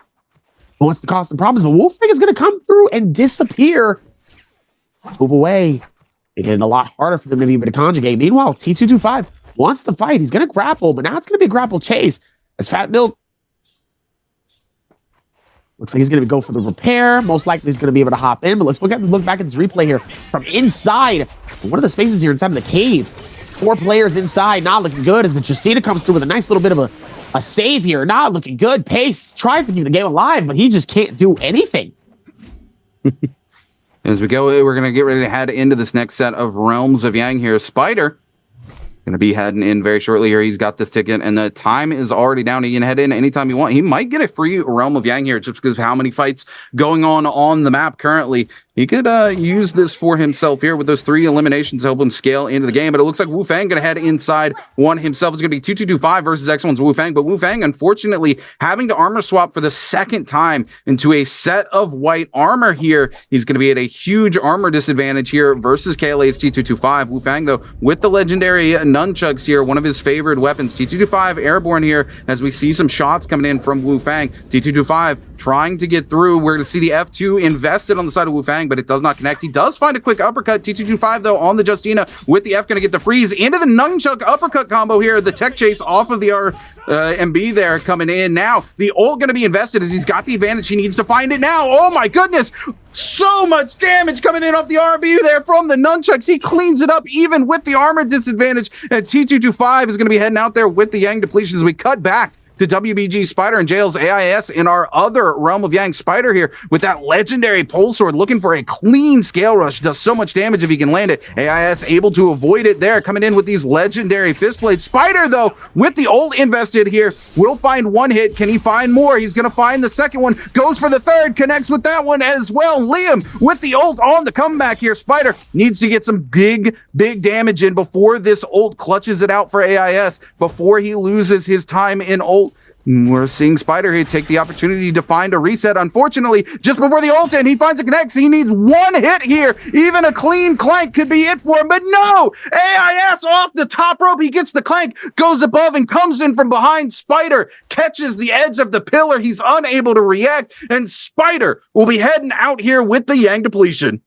Wants to cause some problems, but Wolfang is going to come through and disappear. Move away. Making it a lot harder for them to be able to conjugate. Meanwhile, T225 wants to fight. He's going to grapple, but now it's going to be a grapple chase as Fat Milk looks like he's going to go for the repair. Most likely he's going to be able to hop in, but let's look back at this replay here from inside. One of the spaces here inside of the cave. 4 players inside, not looking good as the Justina comes through with a nice little bit of a save here. Not looking good. Pace tries to keep the game alive, but he just can't do anything. As we go, we're going to get ready to head into this next set of Realms of Yang here. Spider going to be heading in very shortly here. He's got this ticket, and the time is already down. He can head in anytime you want. He might get a free Realm of Yang here just because of how many fights going on the map currently. He could use this for himself here with those 3 eliminations to help him scale into the game. But it looks like Wu Fang going to head inside one himself. It's going to be 2225 versus X1's Wu Fang. But Wu Fang, unfortunately, having to armor swap for the second time into a set of white armor here. He's going to be at a huge armor disadvantage here versus KLA's T225. Wu Fang, though, with the legendary nunchucks here, one of his favorite weapons. T225 airborne here as we see some shots coming in from Wu Fang. T225 trying to get through. We're going to see the F2 invested on the side of Wu Fang, but it does not connect. He does find a quick uppercut. T225, though, on the Justina with the F, going to get the freeze into the nunchuck uppercut combo here. The tech chase off of the MB there coming in. Now, the ult going to be invested as he's got the advantage. He needs to find it now. Oh, my goodness. So much damage coming in off the RB there from the nunchucks. He cleans it up even with the armor disadvantage. And T225 is going to be heading out there with the Yang depletion as we cut back to WBG Spider and Jail's AIS in our other Realm of Yang. Spider here with that legendary pole sword looking for a clean scale rush. Does so much damage if he can land it. AIS able to avoid it there, coming in with these legendary fist blades. Spider, though, with the ult invested here, will find 1 hit. Can he find more? He's going to find the second one. Goes for the third. Connects with that one as well. Liam with the ult on the comeback here. Spider needs to get some big damage in before this ult clutches it out for AIS, before he loses his time in ult. We're seeing Spider here take the opportunity to find a reset. Unfortunately, just before the ult, and he finds a connect. He needs 1 hit here. Even a clean clank could be it for him, but no! AIS off the top rope. He gets the clank, goes above, and comes in from behind. Spider catches the edge of the pillar. He's unable to react, and Spider will be heading out here with the Yang depletion.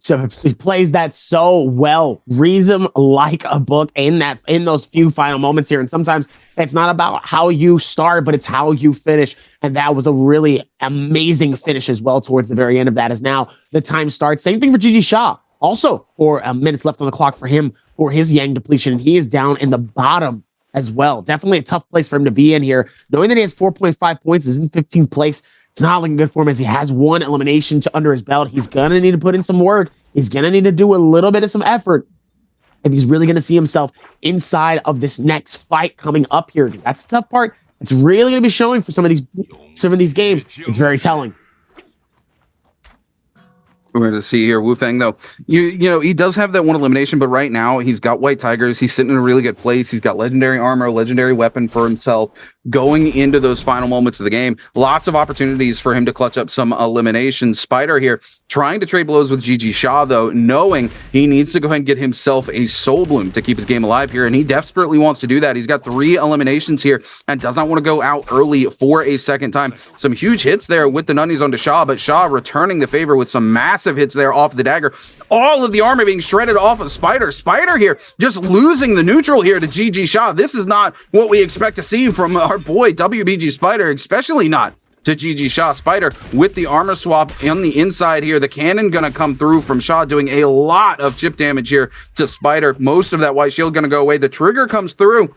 So he plays that so well, reads him like a book in those few final moments here. And sometimes it's not about how you start, but it's how you finish. And that was a really amazing finish as well towards the very end of that, as now the time starts. Same thing for GG Shaw. Also, 4 minutes left on the clock for him for his Yang depletion. And he is down in the bottom as well. Definitely a tough place for him to be in here. Knowing that he has 4.5 points, is in 15th place. It's not looking good for him as he has 1 elimination under his belt. He's going to need to put in some work. He's going to need to do a little bit of some effort if he's really going to see himself inside of this next fight coming up here. Because that's the tough part. It's really going to be showing for some of these games. It's very telling. We're going to see here, Wu Fang, though, you know, he does have that 1 elimination, but right now he's got White Tigers. He's sitting in a really good place. He's got legendary armor, legendary weapon for himself going into those final moments of the game. Lots of opportunities for him to clutch up some eliminations. Spider here trying to trade blows with GG Shaw, though, knowing he needs to go ahead and get himself a Soul Bloom to keep his game alive here, and he desperately wants to do that. He's got 3 eliminations here and does not want to go out early for a second time. Some huge hits there with the Nunnies onto Shaw, but Shaw returning the favor with some massive hits there off the dagger. All of the armor being shredded off of Spider. Spider here just losing the neutral here to GG Shaw. This is not what we expect to see from our boy WBG Spider, especially not to GG Shaw. Spider with the armor swap on the inside here. The cannon gonna come through from Shaw, doing a lot of chip damage here to Spider. Most of that white shield gonna go away. The trigger comes through.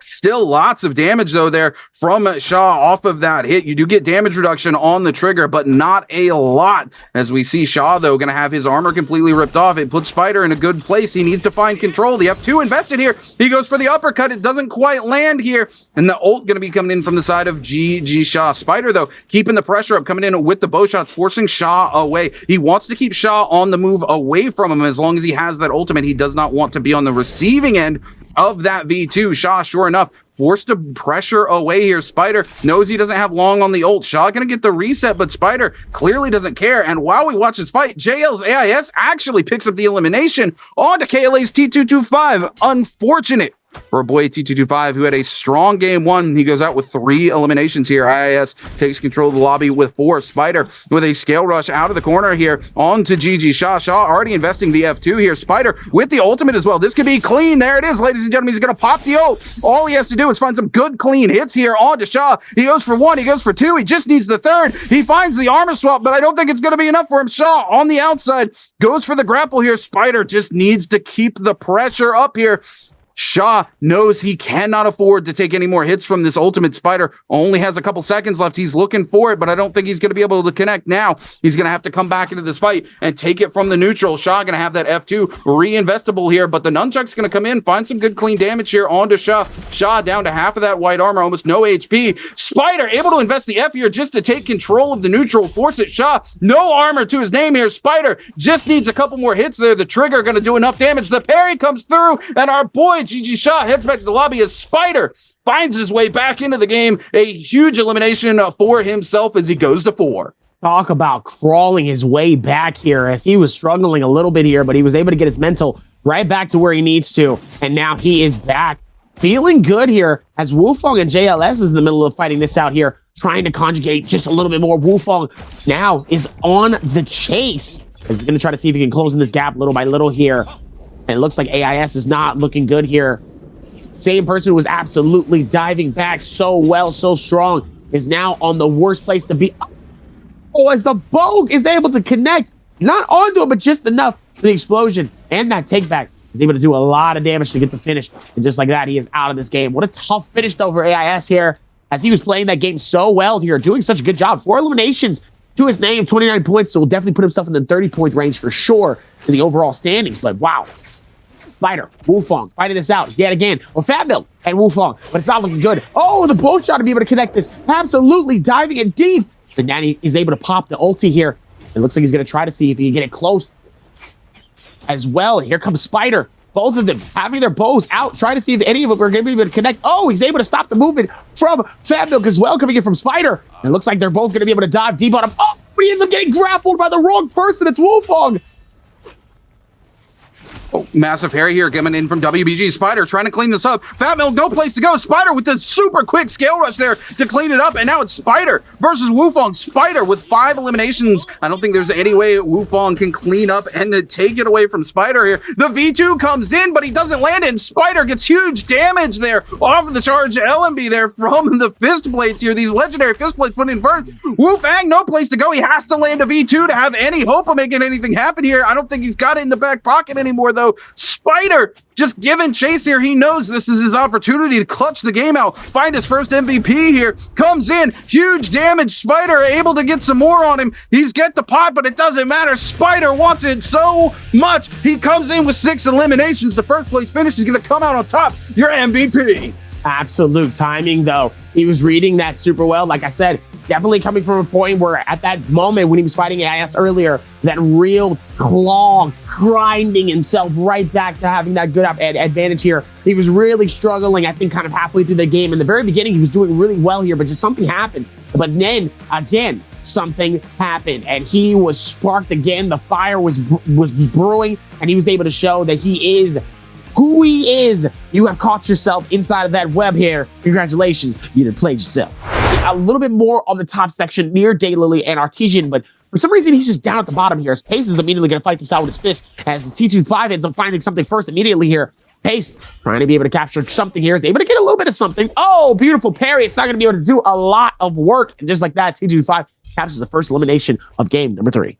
Still lots of damage, though, there from Shaw off of that hit. You do get damage reduction on the trigger, but not a lot. As we see Shaw, though, going to have his armor completely ripped off. It puts Spider in a good place. He needs to find control. The F2 invested here. He goes for the uppercut. It doesn't quite land here. And the ult going to be coming in from the side of GG Shaw. Spider, though, keeping the pressure up, coming in with the bow shots, forcing Shaw away. He wants to keep Shaw on the move away from him as long as he has that ultimate. He does not want to be on the receiving end of that V2. Shaw, sure enough, forced to pressure away here. Spider knows he doesn't have long on the ult. Shaw gonna get the reset, but Spider clearly doesn't care. And while we watch this fight, JL's AIS actually picks up the elimination onto KLA's T225. Unfortunate for a boy T225 who had a strong game one. He goes out with 3 eliminations here. IIS takes control of the lobby with 4. Spider with a scale rush out of the corner here onto GG Shaw. Shaw already investing the F2 here. Spider with the ultimate as well. This could be clean. There it is, ladies and gentlemen. He's going to pop the ult. All he has to do is find some good clean hits here onto Shaw. He goes for 1. He goes for 2. He just needs the 3rd. He finds the armor swap, but I don't think it's going to be enough for him. Shaw on the outside goes for the grapple here. Spider just needs to keep the pressure up here. Shaw knows he cannot afford to take any more hits from this ultimate. Spider only has a couple seconds left. He's looking for it, but I don't think he's going to be able to connect now. He's going to have to come back into this fight and take it from the neutral. Shaw going to have that F2 reinvestable here, but the nunchuck's going to come in, find some good clean damage here onto Shaw. Shaw down to half of that white armor, almost no HP. Spider able to invest the F here just to take control of the neutral, force it. Shaw, no armor to his name here. Spider just needs a couple more hits there. The trigger going to do enough damage. The parry comes through, and our boy GG Shaw heads back to the lobby as Spider finds his way back into the game. A huge elimination for himself as he goes to 4. Talk about crawling his way back here, as he was struggling a little bit here, but he was able to get his mental right back to where he needs to. And now he is back, feeling good here, as Wufong and JLS is in the middle of fighting this out here, trying to conjugate just a little bit more. Wufong now is on the chase. He's going to try to see if he can close in this gap little by little here. And it looks like AIS is not looking good here. Same person who was absolutely diving back so well, so strong, is now on the worst place to be. Oh, as the bow is able to connect, not onto it, but just enough for the explosion and that take back. He's able to do a lot of damage to get the finish. And just like that, he is out of this game. What a tough finish though for AIS here, as he was playing that game so well here, doing such a good job. 4 eliminations to his name, 29 points, so will definitely put himself in the 30-point range for sure in the overall standings. But wow. Spider, Wufong fighting this out yet again. Well, Fat Milk and Wufong, but it's not looking good. Oh, the boat shot to be able to connect this. Absolutely diving it deep. And now he's able to pop the ulti here. It looks like he's going to try to see if he can get it close as well. Here comes Spider. Both of them having their bows out, trying to see if any of them are going to be able to connect. Oh, he's able to stop the movement from Fat Milk as well, coming in from Spider. And it looks like they're both going to be able to dive deep on him. Oh, but he ends up getting grappled by the wrong person. It's Wufong. Oh, massive parry here coming in from WBG. Spider trying to clean this up. Fat Milk, no place to go. Spider with the super quick scale rush there to clean it up. And now it's Spider versus Wufong. Spider with 5 eliminations. I don't think there's any way Wufong can clean up and to take it away from Spider here. The V2 comes in, but he doesn't land it. And Spider gets huge damage there off of the charge LMB there from the fist plates here. These legendary fist plates put in first. Wufang, no place to go. He has to land a V2 to have any hope of making anything happen here. I don't think he's got it in the back pocket anymore, though. Spider just giving chase here. He knows this is his opportunity to clutch the game out, find his first MVP here. Comes in, huge damage. Spider able to get some more on him. He's get the pot, but it doesn't matter. Spider wants it so much. He comes in with 6 eliminations. The first place finish is going to come out on top. Your MVP. Absolute timing, though. He was reading that super well. Like I said, definitely coming from a point where at that moment when he was fighting AIS earlier, that real claw grinding himself right back to having that good advantage here. He was really struggling, I think, kind of halfway through the game. In the very beginning, he was doing really well here, but just something happened. But then, again, something happened, and he was sparked again. The fire was brewing, and he was able to show that he is who he is. You have caught yourself inside of that web here. Congratulations, you done played yourself. A little bit more on the top section near Daylily and Artesian, but for some reason he's just down at the bottom here. Pace is immediately going to fight this out with his fist as the T25 ends up finding something first immediately here. Pace trying to be able to capture something here, is able to get a little bit of something. Oh, beautiful parry. It's not going to be able to do a lot of work. And just like that, T25 captures the first elimination of game number 3.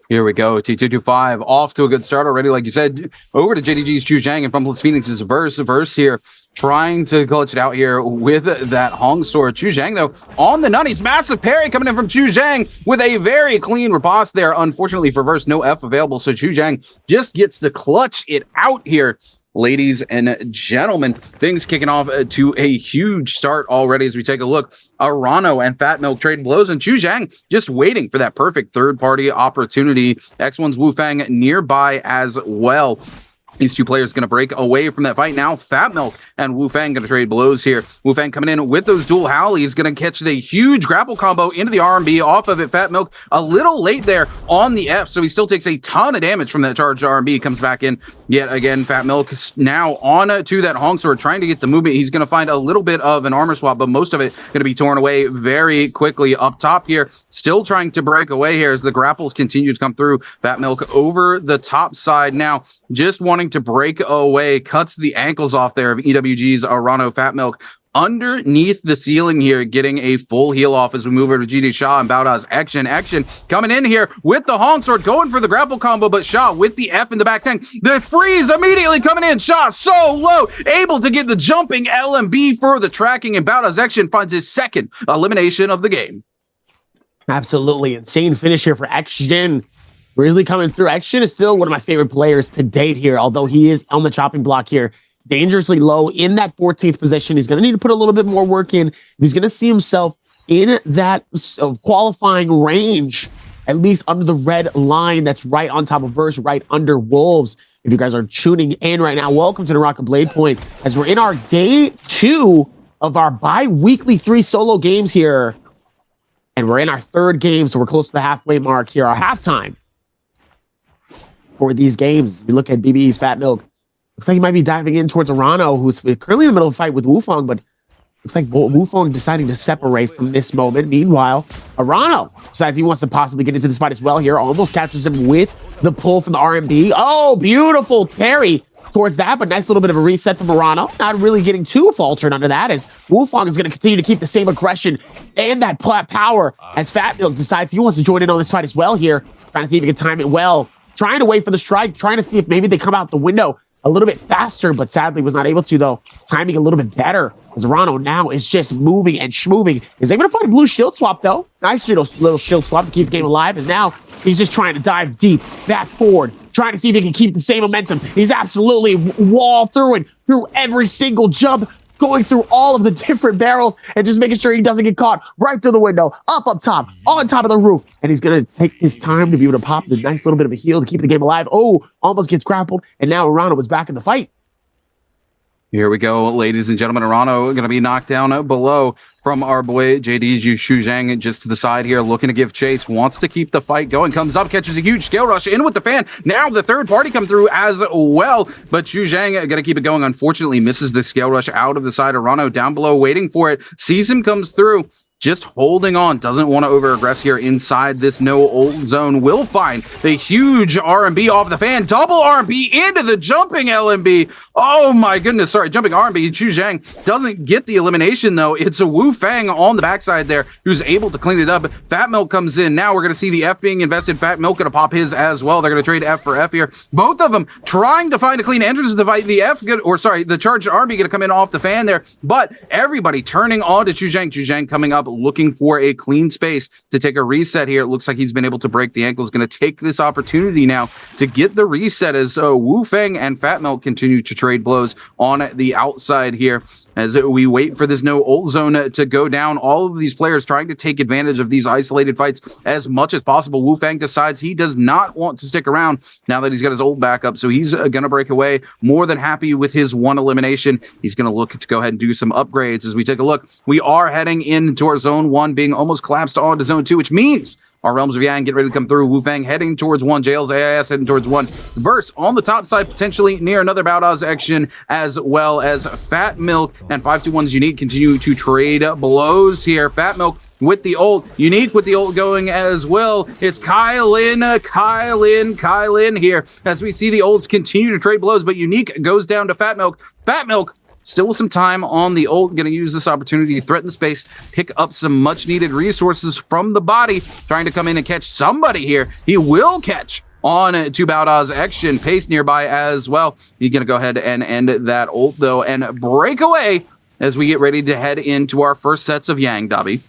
Here we go. T225 off to a good start already. Like you said, over to JDG's Chu Zhang and Fumbless Phoenix's verse here, trying to clutch it out here with that Hong sword. Chu Zhang, though, on the nutties. Massive parry coming in from Chu Zhang with a very clean riposte there. Unfortunately for verse, no F available. So Chu Zhang just gets to clutch it out here. Ladies and gentlemen, things kicking off to a huge start already as we take a look. Arano and Fat Milk trading blows, and Chu Zhang just waiting for that perfect third-party opportunity. X1's Wufang nearby as well. These two players going to break away from that fight now. Fat Milk and Wu Fang going to trade blows here. Wu Fang coming in with those dual Howlies, going to catch the huge grapple combo into the R&B off of it. Fat Milk a little late there on the F, so he still takes a ton of damage from that charged R&B. Comes back in yet again. Fat Milk is now on to that Honk Sword, trying to get the movement. He's going to find a little bit of an armor swap, but most of it going to be torn away very quickly. Up top here, still trying to break away here as the grapples continue to come through. Fat Milk over the top side now, just wanting to break away, cuts the ankles off there of EWG's Arano. Fat Milk underneath the ceiling here, getting a full heal off as we move over to GD Shaw and Bowda's action coming in here with the Honk Sword, going for the grapple combo, but Shaw with the F in the back tank. The freeze immediately coming in. Shaw so low, able to get the jumping LMB for the tracking, and Bowda's action finds his second elimination of the game. Absolutely insane finish here for Action. Really coming through. Action is still one of my favorite players to date here, although he is on the chopping block here, dangerously low in that 14th position. He's going to need to put a little bit more work in. He's going to see himself in that qualifying range, at least under the red line that's right on top of Verse, right under Wolves. If you guys are tuning in right now, welcome to Naraka Bladepoint, as we're in our day 2 of our bi-weekly 3 solo games here. And we're in our 3rd game, so we're close to the halfway mark here, our halftime for these games. We look at BBE's Fat Milk. Looks like he might be diving in towards Arano, who's currently in the middle of a fight with Wufong, but looks like Wufong deciding to separate from this moment. Meanwhile, Arano decides he wants to possibly get into this fight as well here. Almost captures him with the pull from the R&B. Oh, beautiful parry towards that, but nice little bit of a reset from Arano. Not really getting too faltered under that, as Wufong is going to continue to keep the same aggression and that power as Fat Milk decides he wants to join in on this fight as well here. Trying to see if he can time it well. Trying to wait for the strike, trying to see if maybe they come out the window a little bit faster, but sadly was not able to, though. Timing a little bit better, as Arano now is just moving and schmoving. Is able to find a blue shield swap, though. Nice little shield swap to keep the game alive, as now he's just trying to dive deep, back forward, trying to see if he can keep the same momentum. He's absolutely wall through and through every single jump, going through all of the different barrels and just making sure he doesn't get caught right through the window, up top, on top of the roof. And he's going to take his time to be able to pop the nice little bit of a heal to keep the game alive. Oh, almost gets grappled. And now Arano was back in the fight. Here we go, ladies and gentlemen. Arano going to be knocked down below from our boy JD's Yu Shu Zhang, just to the side here, looking to give chase, wants to keep the fight going, comes up, catches a huge scale rush in with the fan. Now the third party come through as well, but Shu Zhang going to keep it going. Unfortunately, misses the scale rush out of the side. Arano down below, waiting for it, sees him comes through, just holding on, doesn't want to over-aggress here inside this no ult zone. Will find the huge R&B off the fan, double R&B into the jumping LMB. Oh my goodness, sorry, jumping R&B. Chu Zhang doesn't get the elimination though. It's a Wu Fang on the backside there who's able to clean it up. Fat Milk comes in. Now we're going to see the F being invested. Fat Milk going to pop his as well. They're going to trade F for F here. Both of them trying to find a clean entrance to the fight. The F, the charged R&B going to come in off the fan there, but everybody turning on to Chu Zhang. Chu Zhang coming up, looking for a clean space to take a reset here. It looks like he's been able to break the ankle. Is going to take this opportunity now to get the reset as Wu Fang and Fat Milk continue to trade blows on the outside here as we wait for this no ult zone to go down. All of these players trying to take advantage of these isolated fights as much as possible. Wu Fang decides he does not want to stick around now that he's got his ult back up, so he's going to break away. More than happy with his one elimination. He's going to look to go ahead and do some upgrades. As we take a look, we are heading into our zone 1, being almost collapsed onto zone 2, which means our Realms of Yang get ready to come through. Wu Fang heading towards 1. Jails AIS heading towards 1. Verse on the top side, potentially near another Bowdaz action, as well as Fat Milk and 521's Unique continue to trade blows here. Fat Milk with the ult, Unique with the ult going as well. It's Kylin here as we see the ults continue to trade blows, but Unique goes down to Fat Milk. Fat Milk still with some time on the ult, going to use this opportunity to threaten space, pick up some much-needed resources from the body, trying to come in and catch somebody here. He will catch on to Bowdaz action, pace nearby as well. He's going to go ahead and end that ult, though, and break away as we get ready to head into our first sets of Yang, Dobby.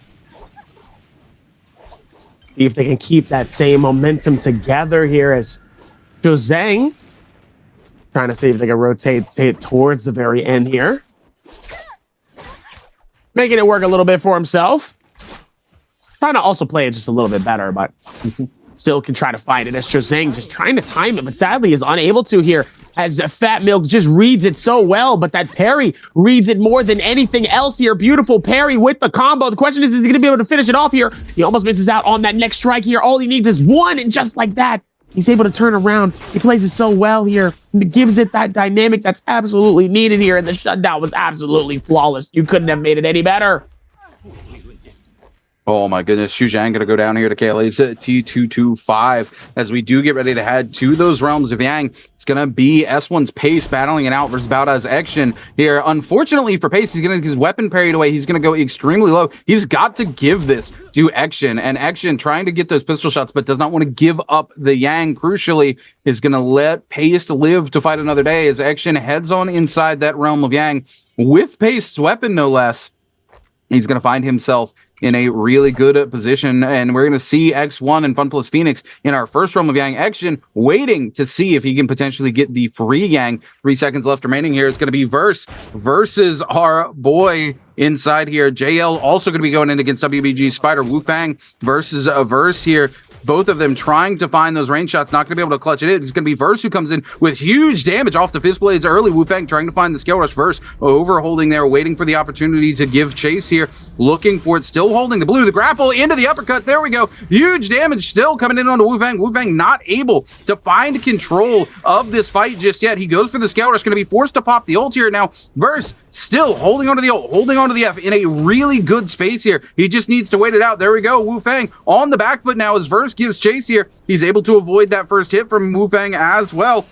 See if they can keep that same momentum together here as Zhang trying to see if they can rotate towards the very end here. Making it work a little bit for himself. Trying to also play it just a little bit better, but still can try to find it as Zhang just trying to time it, but sadly is unable to here. as Fat Milk just reads it so well, but that parry reads it more than anything else here. Beautiful parry with the combo. The question is he going to be able to finish it off here? He almost misses out on that next strike here. All he needs is one, and just like that, he's able to turn around. He plays it so well here. It gives it that dynamic that's absolutely needed here, and the shutdown was absolutely flawless. You couldn't have made it any better. Oh my goodness, Xu Zhang gonna go down here to KLA's T225 as we do get ready to head to those realms of Yang. It's gonna be S1's Pace battling it out versus Baoda's Action here. Unfortunately for Pace, he's gonna get his weapon parried away. He's gonna go extremely low. He's got to give this to Action, and Action trying to get those pistol shots, but does not want to give up the Yang. Crucially, is gonna let Pace live to fight another day as Action heads on inside that realm of Yang with Pace's weapon, no less. He's going to find himself in a really good position, and we're going to see X1 and Fun Plus Phoenix in our first realm of Yang Action, waiting to see if he can potentially get the free Yang. 3 seconds left remaining here. It's going to be Verse versus our boy inside here. JL also going to be going in against WBG Spider. Wu Fang versus Verse here. Both of them trying to find those range shots, not going to be able to clutch it in. It's going to be Verse who comes in with huge damage off the fist blades early. Wu Fang trying to find the scale rush. Verse overholding there, waiting for the opportunity to give chase here, looking for it, still holding the blue, the grapple into the uppercut. There we go. Huge damage still coming in onto Wu Fang. Wu Fang not able to find control of this fight just yet. He goes for the scale rush, going to be forced to pop the ult here now. Verse still holding onto the ult, holding onto the F in a really good space here. He just needs to wait it out. There we go. Wu Fang on the back foot now as Verse gives chase here. He's able to avoid that first hit from Wu Fang as well.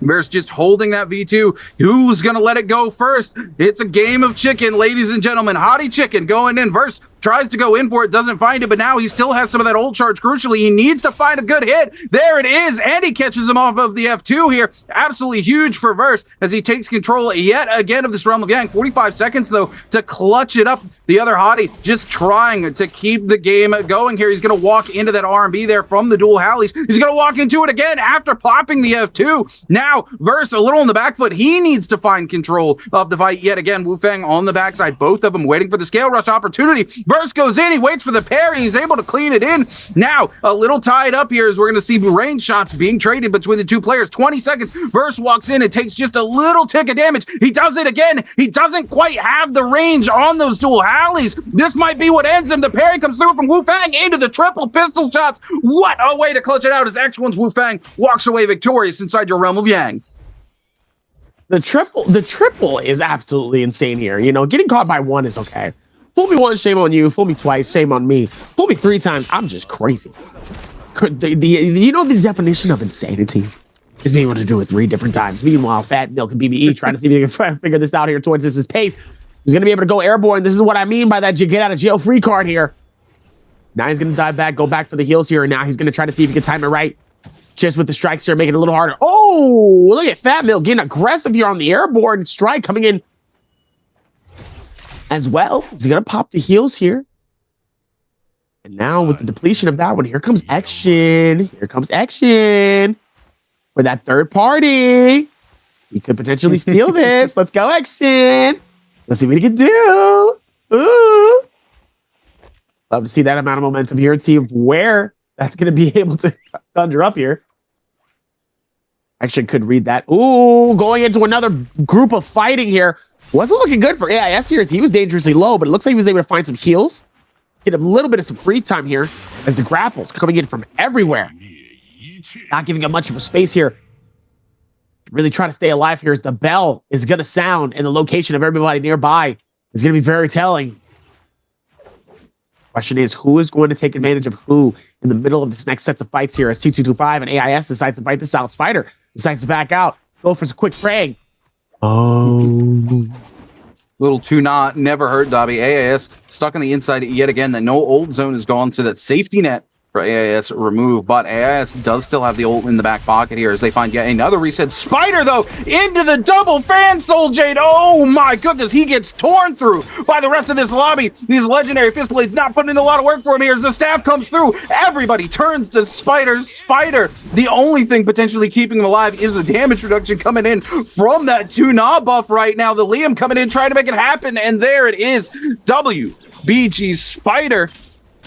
Verse just holding that V2. Who's going to let it go first? It's a game of chicken, ladies and gentlemen. Hottie chicken going in. Verse tries to go in for it, doesn't find it, but now he still has some of that old charge. Crucially, he needs to find a good hit. There it is, and he catches him off of the F2 here. Absolutely huge for Verse as he takes control yet again of this realm of Yang. 45 seconds, though, to clutch it up. The other Hottie just trying to keep the game going here. He's going to walk into that R&B there from the dual Hallies. He's going to walk into it again after popping the F2. Now, Verse a little on the back foot. He needs to find control of the fight yet again. Wu Fang on the backside, both of them waiting for the scale rush opportunity. Verse goes in, he waits for the parry, he's able to clean it in. Now, a little tied up here as we're going to see range shots being traded between the two players. 20 seconds, Verse walks in and takes just a little tick of damage. He does it again. He doesn't quite have the range on those dual Hallies. This might be what ends him. The parry comes through from Wu Fang into the triple pistol shots. What a way to clutch it out as X1's Wu Fang walks away victorious inside your realm of Yang. The triple is absolutely insane here. You know, getting caught by one is okay. Fool me once, shame on you. Fool me twice, shame on me. Fool me 3 times, I'm just crazy. You know the definition of insanity is being able to do it 3 different times. Meanwhile, Fat Milk and BBE trying to see if they can figure this out here towards this Pace. He's going to be able to go airborne. This is what I mean by that get out of jail free card here. Now he's going to dive back, go back for the heals here, and now he's going to try to see if he can time it right. Just with the strikes here, making it a little harder. Oh, look at Fat Milk getting aggressive here on the airborne strike coming in as well. He's going to pop the heals here. And now with the depletion of that one, here comes Action. Here comes Action for that third party. We could potentially steal this. Let's go, Action. Let's see what he can do. Ooh. Love to see that amount of momentum here and see where that's going to be able to thunder up here. Action could read that. Ooh, going into another group of fighting here. Wasn't looking good for AIS here as he was dangerously low, but it looks like he was able to find some heals. Get a little bit of some free time here as the grapples coming in from everywhere. Not giving up much of a space here. Really trying to stay alive here as the bell is going to sound and the location of everybody nearby is going to be very telling. Question is, who is going to take advantage of who in the middle of this next sets of fights here as T225 and AIS decides to fight this out. Spider decides to back out, go for some quick fraying. Oh. Little two not never hurt Dobby. AIS stuck on the inside yet again. That no ult zone has gone to that safety net for AIS removed, but AIS does still have the ult in the back pocket here as they find yet another reset. Spider, though, into the double fan soul jade. Oh my goodness, he gets torn through by the rest of this lobby. These legendary fist blades not putting in a lot of work for him here as the staff comes through. Everybody turns to Spider. Spider, the only thing potentially keeping him alive is the damage reduction coming in from that 2-Nah buff right now. The Liam coming in trying to make it happen, and there it is. WBG Spider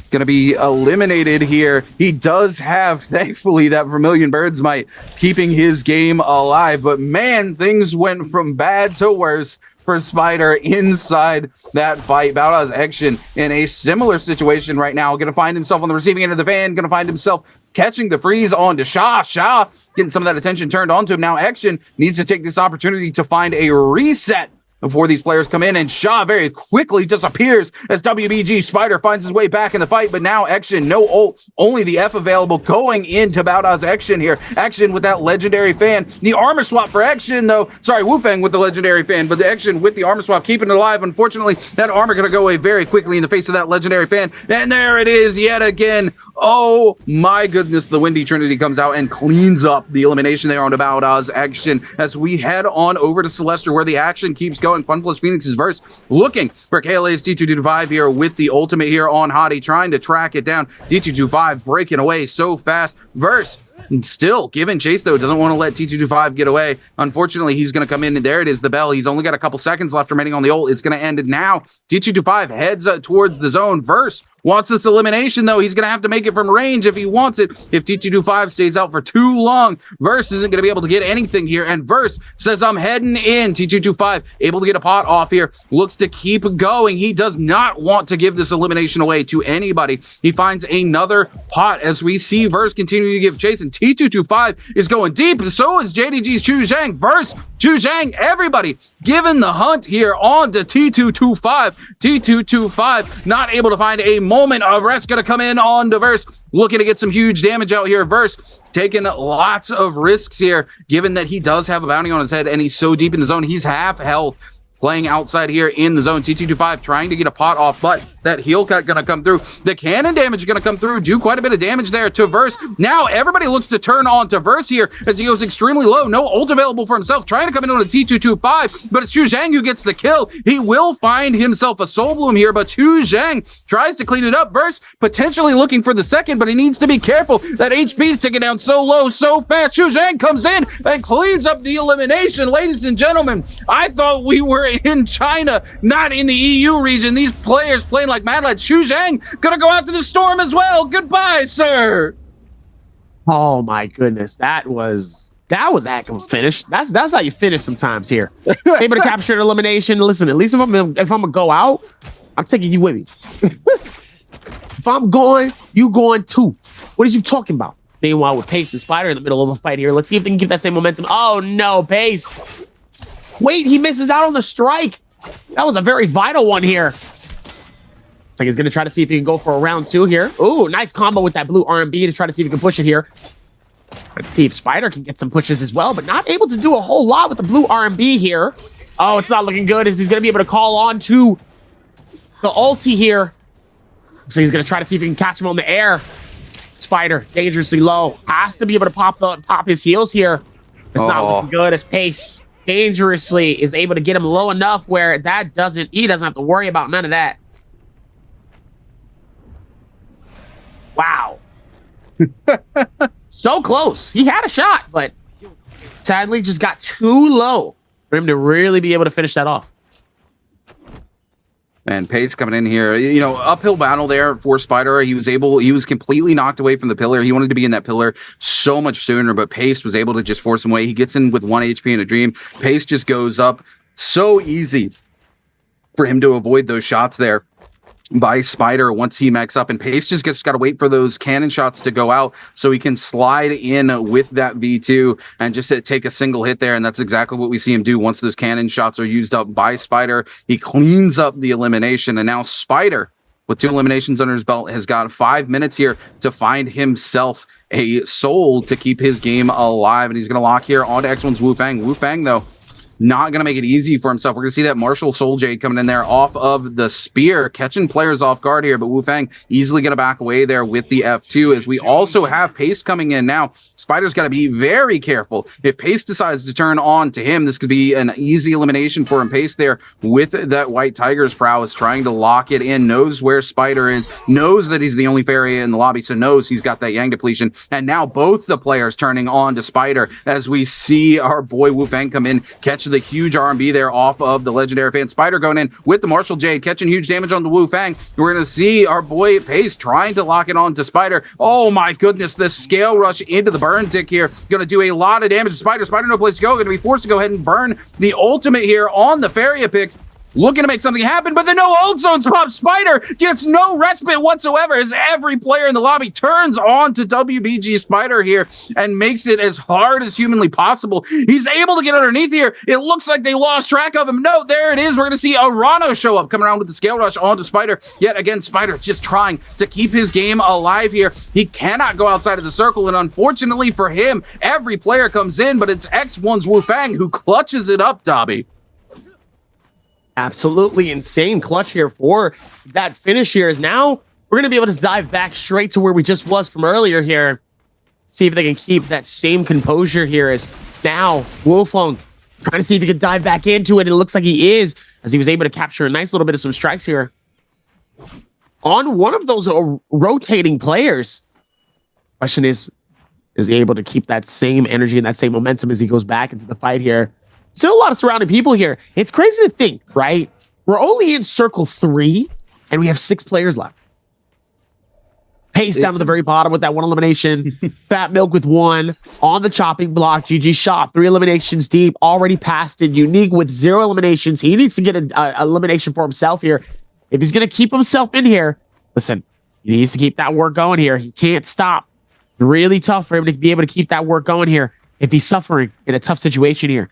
going to be eliminated here. He does have, thankfully, that Vermilion Bird's Might keeping his game alive. But man, things went from bad to worse for Spider inside that fight. Battle's Action in a similar situation right now. Going to find himself on the receiving end of the fan. Going to find himself catching the freeze onto Sha. Sha getting some of that attention turned onto him. Now Action needs to take this opportunity to find a reset before these players come in, and Sha very quickly disappears as WBG Spider finds his way back in the fight. But now Action, no ult, only the F available going into Baoda's Action here. Action with that legendary fan. The armor swap for Action, though. Sorry, Wufang with the legendary fan, but the Action with the armor swap, keeping it alive. Unfortunately, that armor going to go away very quickly in the face of that legendary fan. And there it is yet again. Oh my goodness, the Windy Trinity comes out and cleans up the elimination there on Baoda's Action as we head on over to Celeste, where the action keeps going. Fun Plus Phoenix's verse looking for KLA's D225 here with the ultimate here on Hottie, trying to track it down. D225 breaking away so fast. Verse still giving chase, though. Doesn't want to let T225 get away. Unfortunately, he's going to come in, and there it is, the bell. He's only got a couple seconds left remaining on the ult. It's going to end now. T225 heads towards the zone. Verse wants this elimination, though. He's going to have to make it from range if he wants it. If T225 stays out for too long, Verse isn't going to be able to get anything here. And Verse says, I'm heading in. T225 able to get a pot off here. Looks to keep going. He does not want to give this elimination away to anybody. He finds another pot as we see Verse continue to give chase. And T225 is going deep. So is JDG's Chu Zhang. Verse, Chu Zhang, everybody given the hunt here on to T225. T225 not able to find a moment of rest. Going to come in on to Verse, looking to get some huge damage out here. Verse taking lots of risks here, given that he does have a bounty on his head and he's so deep in the zone. He's half health. Playing outside here in the zone. T225 trying to get a pot off, but that heal cut gonna come through. The cannon damage gonna come through, do quite a bit of damage there to Verse. Now everybody looks to turn on to Verse here as he goes extremely low. No ult available for himself, trying to come in on a T225, but it's Chu Zhang who gets the kill. He will find himself a soul bloom here, but Chu Zhang tries to clean it up. Verse potentially looking for the second, but he needs to be careful. That HP is ticking down so low, so fast. Chu Zhang comes in and cleans up the elimination. Ladies and gentlemen, I thought we were in China, not in the EU region. These players playing like mad lads. Chu Zhang gonna go out to the storm as well. Goodbye, sir. Oh my goodness, that was a heck of a finish. That's how you finish sometimes here. Able to capture an elimination. Listen, at least if I'm gonna go out, I'm taking you with me. If I'm going, you going too. What are you talking about? Meanwhile, with Pace and Spider in the middle of a fight here, let's see if they can give that same momentum. Oh no, Pace. Wait, he misses out on the strike. That was a very vital one here. Looks like he's going to try to see if he can go for a round two here. Ooh, nice combo with that blue R&B to try to see if he can push it here. Let's see if Spider can get some pushes as well, but not able to do a whole lot with the blue R&B here. Oh, it's not looking good as he's going to be able to call on to the ulti here. So he's going to try to see if he can catch him on the air. Spider, dangerously low. Has to be able to pop his heals here. It's not looking good as Pace dangerously is able to get him low enough where he doesn't have to worry about none of that. Wow. So close. He had a shot, but sadly just got too low for him to really be able to finish that off. And Pace coming in here, you know, uphill battle there for Spider. He was completely knocked away from the pillar. He wanted to be in that pillar so much sooner, but Pace was able to just force him away. He gets in with 1 HP in a dream. Pace just goes up. So easy for him to avoid those shots there by Spider once he max up, and Pace just got to wait for those cannon shots to go out so he can slide in with that V2 and just take a single hit there. And that's exactly what we see him do once those cannon shots are used up by Spider. He cleans up the elimination, and now Spider, with 2 eliminations under his belt, has got 5 minutes here to find himself a soul to keep his game alive. And he's going to lock here onto X1's Wufang. Wufang, though, not going to make it easy for himself. We're going to see that Martial Soul Jade coming in there off of the spear, catching players off guard here, but Wufang easily going to back away there with the F2 as we also have Pace coming in now. Spider's got to be very careful. If Pace decides to turn on to him, this could be an easy elimination for him. Pace there with that White Tiger's prowess trying to lock it in, knows where Spider is, knows that he's the only fairy in the lobby, so knows he's got that Yang depletion. And now both the players turning on to Spider as we see our boy Wufang come in, catch the huge R&B there off of the legendary fan. Spider going in with the Martial Jade, catching huge damage on the Wu Fang. We're going to see our boy Pace trying to lock it on to Spider. Oh my goodness, the scale rush into the burn tick here. Going to do a lot of damage to Spider. Spider no place to go. Going to be forced to go ahead and burn the ultimate here on the Faria pick. Looking to make something happen, but the no ult zones pop. Spider gets no respite whatsoever as every player in the lobby turns on to WBG Spider here and makes it as hard as humanly possible. He's able to get underneath here. It looks like they lost track of him. No, there it is. We're going to see Arano show up, coming around with the scale rush onto Spider. Yet again, Spider just trying to keep his game alive here. He cannot go outside of the circle, and unfortunately for him, every player comes in, but it's X1's Wu Fang who clutches it up, Dobby. Absolutely insane clutch here for that finish here. Is now we're going to be able to dive back straight to where we just was from earlier here. See if they can keep that same composure here as now Wolfong trying to see if he can dive back into it. And it looks like he is, as he was able to capture a nice little bit of some strikes here on one of those rotating players. Question is he able to keep that same energy and that same momentum as he goes back into the fight here? Still a lot of surrounding people here. It's crazy to think, right? We're only in circle 3, and we have 6 players left. Pace down to the very bottom with that 1 elimination. Fat Milk with 1 on the chopping block. GG Shot, 3 eliminations deep, already past it. Unique with 0 eliminations. He needs to get an elimination for himself here. If he's going to keep himself in here, listen, he needs to keep that work going here. He can't stop. Really tough for him to be able to keep that work going here if he's suffering in a tough situation here.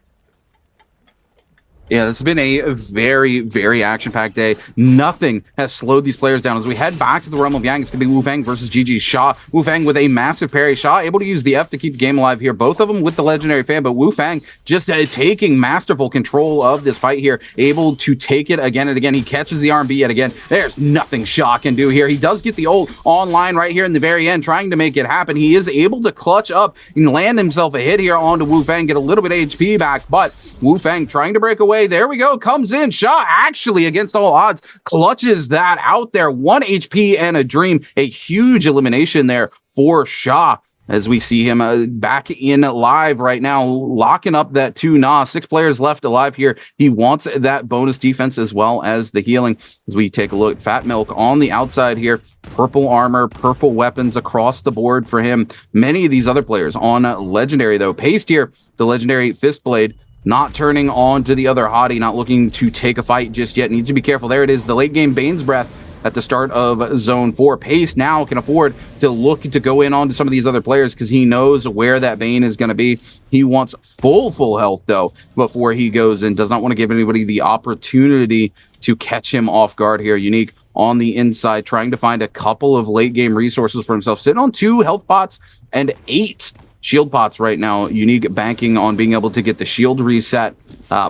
Yeah, this has been a very, very action-packed day. Nothing has slowed these players down. As we head back to the realm of Yang, it's going to be Wu Fang versus GG Sha. Wu Fang with a massive parry. Sha able to use the F to keep the game alive here. Both of them with the legendary fan, but Wu Fang just taking masterful control of this fight here. Able to take it again and again. He catches the R&B yet again. There's nothing Sha can do here. He does get the ult online right here in the very end, trying to make it happen. He is able to clutch up and land himself a hit here onto Wu Fang, get a little bit of HP back, but Wu Fang trying to break away. There we go. Comes in. Sha actually, against all odds, clutches that out there. 1 HP and a dream. A huge elimination there for Sha, as we see him back in live right now, locking up that 2-0. 6 players left alive here. He wants that bonus defense as well as the healing. As we take a look, Fat Milk on the outside here. Purple armor, purple weapons across the board for him. Many of these other players on legendary, though. Paced here, the legendary Fist Blade, not turning on to the other hottie, not looking to take a fight just yet. Needs to be careful. There it is, the late game Bane's Breath at the start of Zone 4. Pace now can afford to look to go in on to some of these other players because he knows where that Bane is going to be. He wants full health, though, before he goes in. Does not want to give anybody the opportunity to catch him off guard here. Unique on the inside, trying to find a couple of late game resources for himself. Sitting on 2 health pots and 8 shield pots right now. Unique banking on being able to get the shield reset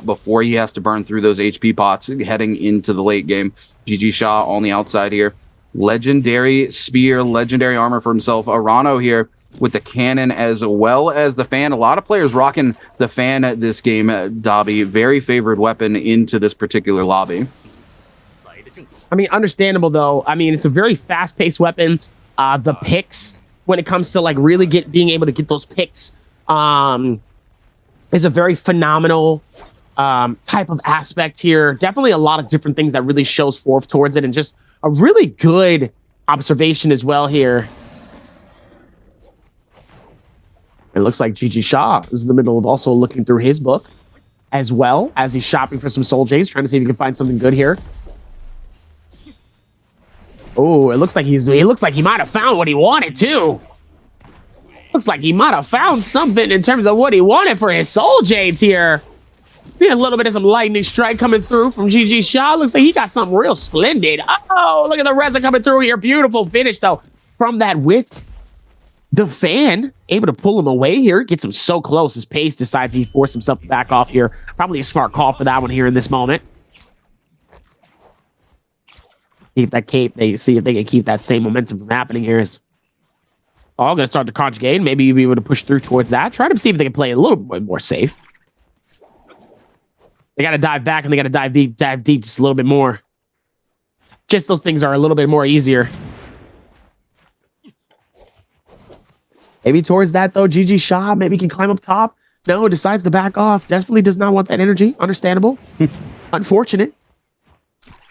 before he has to burn through those HP pots heading into the late game. GG Sha on the outside here. Legendary spear, legendary armor for himself. Arano here with the cannon as well as the fan. A lot of players rocking the fan at this game, Dobby. Very favored weapon into this particular lobby. I mean, understandable, though. I mean, it's a very fast-paced weapon. The picks, when it comes to like really being able to get those picks, is a very phenomenal type of aspect here. Definitely a lot of different things that really shows forth towards it, and just a really good observation as well here. It looks like GG Sha is in the middle of also looking through his book, as well as he's shopping for some soul jades, trying to see if he can find something good here. Oh, it looks like he might have found what he wanted too. Looks like he might have found something in terms of what he wanted for his soul jades here. We had a little bit of some lightning strike coming through from GG Sha. Looks like he got something real splendid. Oh, look at the resin coming through here. Beautiful finish though from that with the fan. Able to pull him away here. Gets him so close. His Pace decides he forced himself to back off here. Probably a smart call for that one here in this moment. See if that see if they can keep that same momentum from happening here. Is all going to start the conjugate. Maybe you'll be able to push through towards that. Try to see if they can play a little bit more safe. They got to dive back and they got to dive deep just a little bit more. Just those things are a little bit more easier. Maybe towards that though, GG Sha maybe can climb up top. No, decides to back off. Definitely does not want that energy. Understandable. Unfortunate.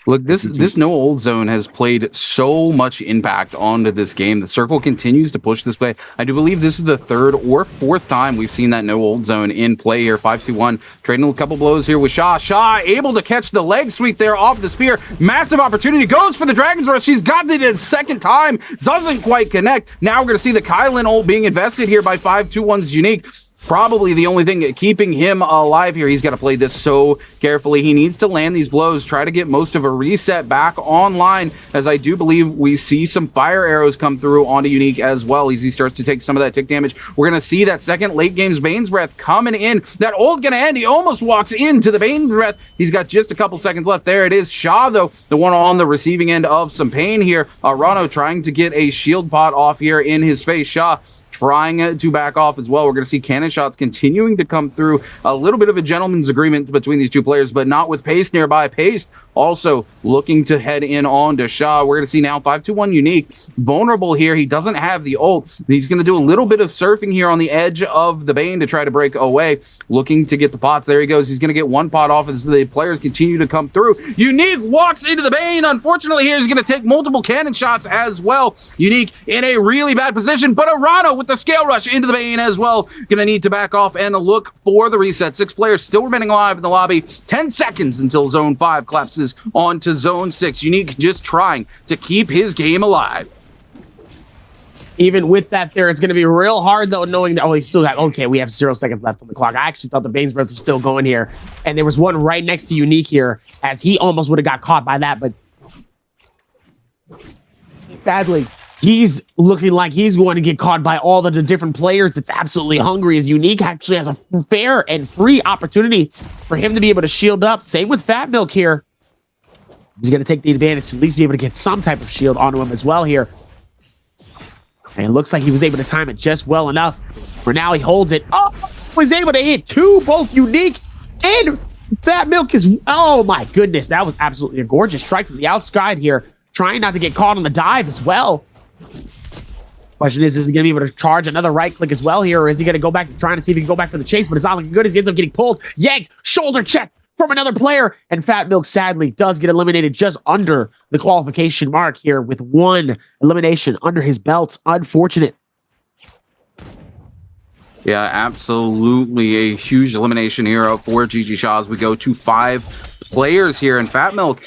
Look, this no ult zone has played so much impact onto this game. The circle continues to push this way. I do believe this is the third or fourth time we've seen that no ult zone in play here. 5-2-1, trading a couple blows here with Shaw. Shaw able to catch the leg sweep there off the spear. Massive opportunity. Goes for the Dragon's Rush. She's got it a second time. Doesn't quite connect. Now we're going to see the Kylan ult being invested here by 5-2-1's Unique. Probably the only thing keeping him alive here. He's got to play this so carefully. He needs to land these blows, try to get most of a reset back online, as I do believe we see some fire arrows come through onto Unique as well as he starts to take some of that tick damage. We're going to see that second late game's Bane's Breath coming in. That ult going to end. He almost walks into the Bane's Breath. He's got just a couple seconds left. There it is. Shaw, though, the one on the receiving end of some pain here. Rano trying to get a shield pot off here in his face. Shaw trying to back off as well. We're going to see cannon shots continuing to come through. A little bit of a gentleman's agreement between these two players, but not with Pace nearby. Pace also looking to head in on to Shaw. We're going to see now 5-2-1 Unique. Vulnerable here. He doesn't have the ult. He's going to do a little bit of surfing here on the edge of the Bane to try to break away. Looking to get the pots. There he goes. He's going to get one pot off as the players continue to come through. Unique walks into the Bane. Unfortunately, here he's going to take multiple cannon shots as well. Unique in a really bad position, but Arano with the scale rush into the Bane as well. Going to need to back off and look for the reset. 6 players still remaining alive in the lobby. 10 seconds until Zone 5 collapses on to Zone 6. Unique just trying to keep his game alive. Even with that there, it's going to be real hard, though, knowing that, oh, he still got, okay, we have 0 seconds left on the clock. I actually thought the Bane's Breath was still going here. And there was one right next to Unique here, as he almost would have got caught by that, but sadly, he's looking like he's going to get caught by all the different players. It's absolutely hungry, as Unique actually has a fair and free opportunity for him to be able to shield up. Same with Fat Milk here. He's going to take the advantage to at least be able to get some type of shield onto him as well here. And it looks like he was able to time it just well enough. For now, he holds it. Oh, was able to hit two, both Unique and Fat Milk is, oh my goodness. That was absolutely a gorgeous strike from the outside here. Trying not to get caught on the dive as well. Question is he going to be able to charge another right click as well here, or is he going to go back trying to see if he can go back for the chase? But it's not looking good as he ends up getting pulled, yanked, shoulder check from another player, and Fat Milk sadly does get eliminated just under the qualification mark here with one elimination under his belt. Unfortunate. Yeah, absolutely a huge elimination here for GG Shaw as we go to 5 players here, and Fat Milk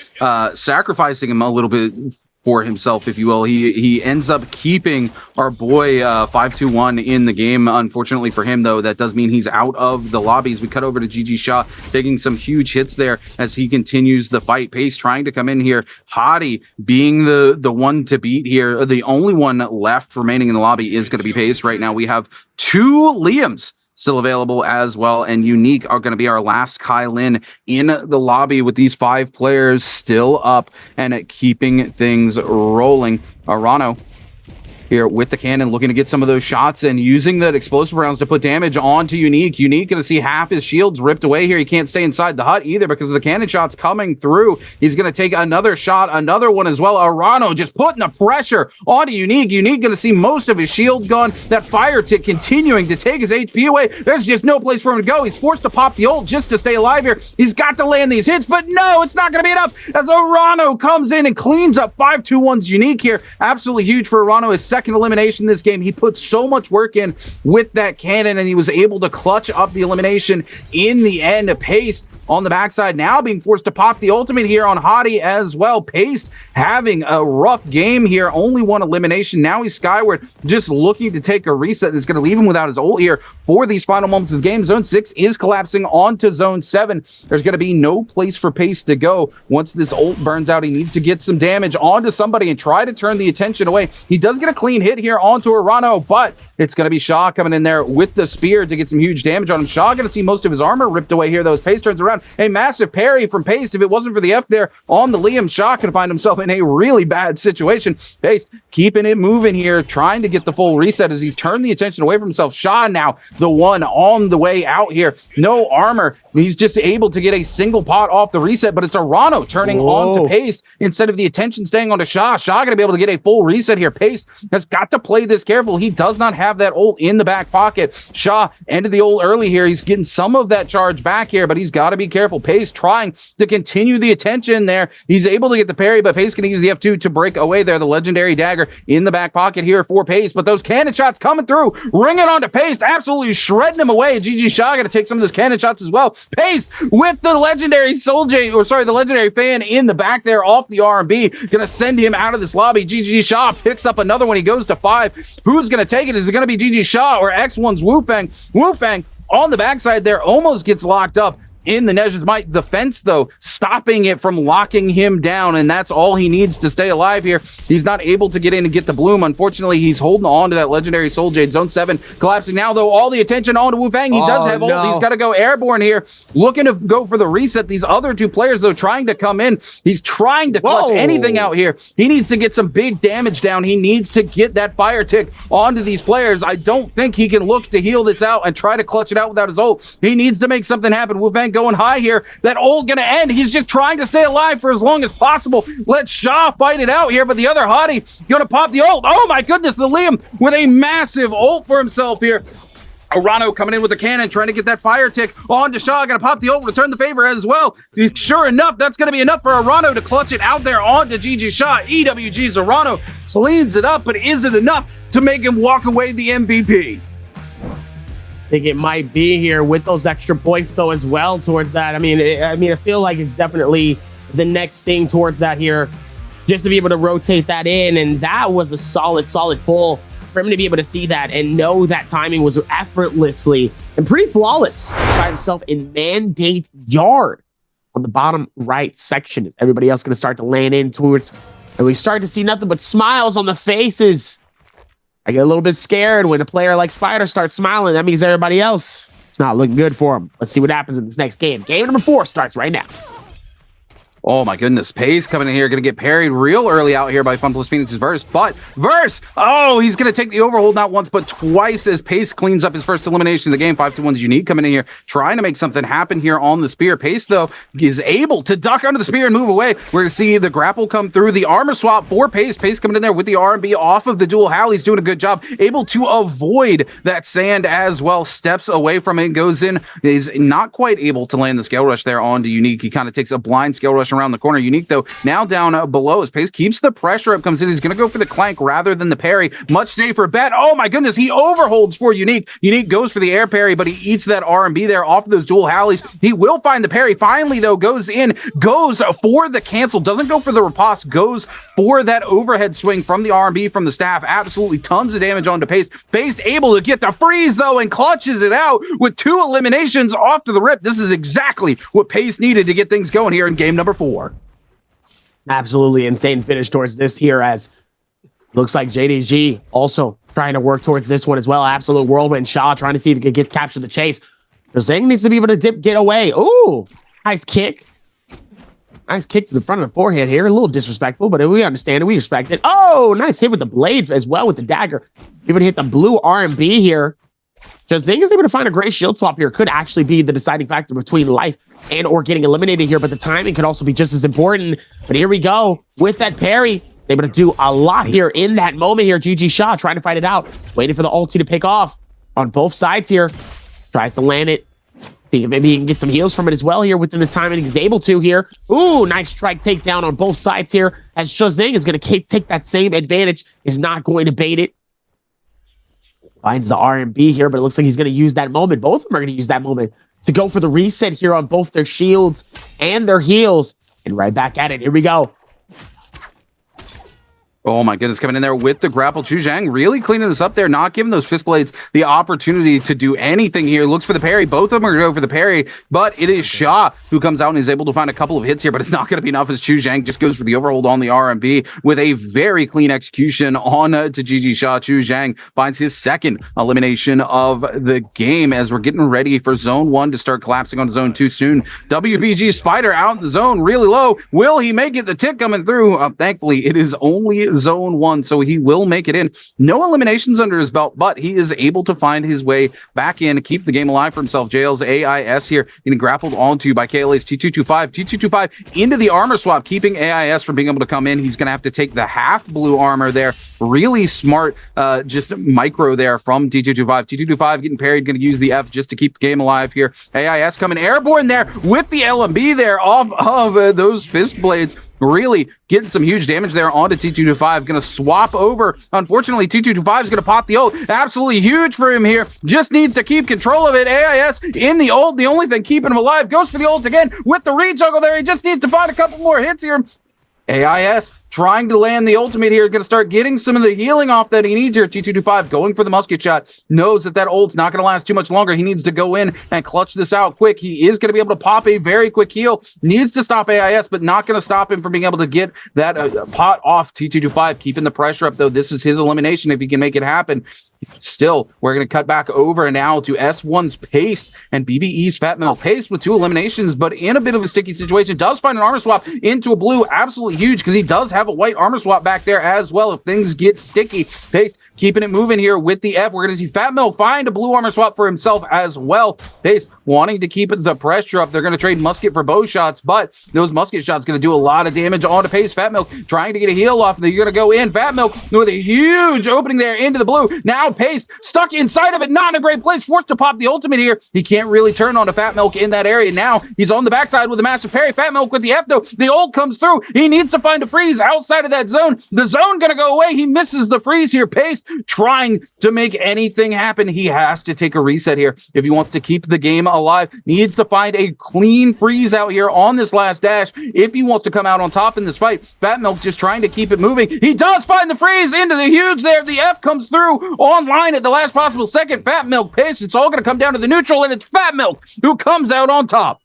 sacrificing him a little bit for himself, if you will. He ends up keeping our boy 5-2-1 in the game. Unfortunately for him, though, that does mean he's out of the lobbies. We cut over to GG Shaw, taking some huge hits there as he continues the fight. Pace trying to come in here. Hottie being the one to beat here. The only one left remaining in the lobby is going to be Pace. Right now we have 2 Liams still available as well, and Unique are going to be our last Kylin in the lobby with these 5 players still up and keeping things rolling. Arano here with the cannon, looking to get some of those shots and using that explosive rounds to put damage onto Unique. Unique going to see half his shields ripped away here. He can't stay inside the hut either because of the cannon shots coming through. He's going to take another shot, another one as well. Arano just putting the pressure onto Unique. Unique going to see most of his shield gone. That fire tick continuing to take his HP away. There's just no place for him to go. He's forced to pop the ult just to stay alive here. He's got to land these hits, but no, it's not going to be enough as Arano comes in and cleans up 5-2-1's Unique here. Absolutely huge for Arano. His second elimination this game. He put so much work in with that cannon, and he was able to clutch up the elimination in the end. Paste on the backside now being forced to pop the ultimate here on Hottie as well. Paste having a rough game here. Only one elimination. Now he's skyward, just looking to take a reset. It's going to leave him without his ult here for these final moments of the game. Zone 6 is collapsing onto Zone 7. There's going to be no place for Pace to go. Once this ult burns out, he needs to get some damage onto somebody and try to turn the attention away. He does get a clean hit here onto Arano, but it's going to be Shaw coming in there with the spear to get some huge damage on him. Shaw going to see most of his armor ripped away here, though. As Pace turns around, down. A massive parry from Paste. If it wasn't for the F there on the Liam, Shaw could find himself in a really bad situation. Paste keeping it moving here, trying to get the full reset as he's turned the attention away from himself. Shaw now the one on the way out here. No armor. He's just able to get a single pot off the reset, but it's Arano turning on to Paste instead of the attention staying on to Shaw. Shaw going to be able to get a full reset here. Paste has got to play this careful. He does not have that ult in the back pocket. Shaw ended the ult early here. He's getting some of that charge back here, but he's got to be careful. Paste trying to continue the attention there. He's able to get the parry, but Paste can use the F2 to break away there. The legendary dagger in the back pocket here for Paste, but those cannon shots coming through, ringing on to Paste, absolutely shredding him away. GG Shaw got to take some of those cannon shots as well. Paste with the legendary the legendary fan in the back there off the R&B, gonna send him out of this lobby. GG Shaw picks up another one. He goes to 5. Who's gonna take it? Is it gonna be GG Shaw or X1's Wufeng? Wufeng on the backside there almost gets locked up in the Nezha's Might. The fence, though, stopping it from locking him down, and that's all he needs to stay alive here. He's not able to get in and get the bloom. Unfortunately, he's holding on to that legendary Soul Jade. Zone 7 collapsing now, though. All the attention on to Wufeng. He does have ult. He's got to go airborne here, looking to go for the reset. These other two players, though, trying to come in. He's trying to clutch anything out here. He needs to get some big damage down. He needs to get that fire tick onto these players. I don't think he can look to heal this out and try to clutch it out without his ult. He needs to make something happen. Wufeng going high here. That ult gonna end. He's just trying to stay alive for as long as possible. Let Shaw fight it out here, but the other hottie gonna pop the ult. Oh my goodness, the Liam with a massive ult for himself here. Arano coming in with a cannon, trying to get that fire tick on to Shaw. Gonna pop the ult, return the favor as well. Sure enough, that's gonna be enough for Arano to clutch it out there onto GG Shaw. EWG's Arano cleans it up, but is it enough to make him walk away the MVP? I think it might be here with those extra points, though, as well towards that. I mean, I feel like it's definitely the next thing towards that here, just to be able to rotate that in. And that was a solid pull for him to be able to see that and know that timing was effortlessly and pretty flawless by himself in Mandate Yard on the bottom right section. Is everybody else going to start to land in towards, and we start to see nothing but smiles on the faces. I get a little bit scared when a player like Spider starts smiling. That means everybody else, it's not looking good for him. Let's see what happens in this next game. Game number 4 starts right now. Oh my goodness, Pace coming in here, going to get parried real early out here by Fun Plus Phoenix's Verse, but Verse, oh, he's going to take the overhold not once, but twice as Pace cleans up his first elimination of the game. 5-2-1's Unique coming in here, trying to make something happen here on the spear. Pace, though, is able to duck under the spear and move away. We're going to see the grapple come through, the armor swap for Pace. Pace coming in there with the R&B off of the dual Hal. He's doing a good job, able to avoid that sand as well, steps away from it, goes in, is not quite able to land the scale rush there onto Unique. He kind of takes a blind scale rush around the corner. Unique, though, now down below as Pace keeps the pressure up, comes in. He's going to go for the clank rather than the parry. Much safer bet. Oh my goodness, he overholds for Unique. Unique goes for the air parry, but he eats that R&B there off of those dual Hallies. He will find the parry. Finally, though, goes in, goes for the cancel, doesn't go for the riposte, goes for that overhead swing from the R&B from the staff. Absolutely tons of damage onto Pace. Pace able to get the freeze, though, and clutches it out with 2 eliminations off to the rip. This is exactly what Pace needed to get things going here in game number 4. Absolutely insane finish towards this here, as looks like JDG also trying to work towards this one as well. Absolute whirlwind. Shaw trying to see if he could capture the chase. Zhang needs to be able to get away. Ooh, nice kick. Nice kick to the front of the forehead here. A little disrespectful, but we understand it. We respect it. Oh, nice hit with the blade as well with the dagger. Able to hit the blue R&B here. Zhang is able to find a great shield swap here. Could actually be the deciding factor between life and or getting eliminated here, but the timing could also be just as important. But here we go with that parry. Able to do a lot here in that moment here. GG Shaw trying to fight it out. Waiting for the ulti to pick off on both sides here. Tries to land it. See if maybe he can get some heals from it as well here within the time, and he's able to here. Ooh, nice strike takedown on both sides here, as Shazang is going to take that same advantage, is not going to bait it. Finds the R&B here, but it looks like he's going to use that moment. Both of them are going to use that moment to go for the reset here on both their shields and their heals. And right back at it. Here we go. Oh my goodness, coming in there with the grapple. Chu Zhang really cleaning this up there, not giving those fist blades the opportunity to do anything here. Looks for the parry. Both of them are going to go for the parry, but it is Sha who comes out and is able to find a couple of hits here, but it's not going to be enough as Chu Zhang just goes for the overhold on the RMB with a very clean execution on to GG Sha. Chu Zhang finds his second elimination of the game as we're getting ready for Zone 1 to start collapsing on Zone 2 soon. WBG Spider out in the zone really low. Will he make it? The tick coming through. Thankfully, it is only Zone 1, so he will make it in. No eliminations under his belt, but he is able to find his way back in, keep the game alive for himself. JL's AIS here getting grappled onto by KLA's T225. T225 into the armor swap, keeping AIS from being able to come in. He's going to have to take the half blue armor there. Really smart, just micro there from T225. T225 getting parried, going to use the F just to keep the game alive here. AIS coming airborne there with the LMB there off of those fist blades. Really getting some huge damage there onto T225. Going to swap over. Unfortunately, T225 is going to pop the ult. Absolutely huge for him here. Just needs to keep control of it. AIS in the ult. The only thing keeping him alive. Goes for the ult again with the re-juggle there. He just needs to find a couple more hits here. AIS trying to land the ultimate here, going to start getting some of the healing off that he needs here. T225 going for the musket shot, knows that that ult's not going to last too much longer. He needs to go in and clutch this out quick. He is going to be able to pop a very quick heal. Needs to stop AIS, but not going to stop him from being able to get that pot off T225, keeping the pressure up, though. This is his elimination if he can make it happen. Still, we're going to cut back over now to S1's Paste and BBE's Fat Milk. Paste with 2 eliminations, but in a bit of a sticky situation. Does find an armor swap into a blue. Absolutely huge because he does have a white armor swap back there as well if things get sticky. Paste keeping it moving here with the F. We're going to see Fat Milk find a blue armor swap for himself as well. Paste wanting to keep the pressure up. They're going to trade musket for bow shots, but those musket shots going to do a lot of damage onto Paste. Fat Milk trying to get a heal off. They're going to go in. Fat Milk with a huge opening there into the blue. Now Paste stuck inside of it, not in a great place, forced to pop the ultimate here. He can't really turn on to Fat Milk in that area. Now he's on the backside with a massive parry. Fat Milk with the F though. The ult comes through. He needs to find a freeze outside of that zone. The zone gonna go away. He misses the freeze here. Paste trying to make anything happen. He has to take a reset here if he wants to keep the game alive. Needs to find a clean freeze out here on this last dash if he wants to come out on top in this fight. Fat Milk just trying to keep it moving. He does find the freeze into the huge there. The F comes through online at the last possible second. Fat Milk Paste. It's all going to come down to the neutral, and it's Fat Milk who comes out on top.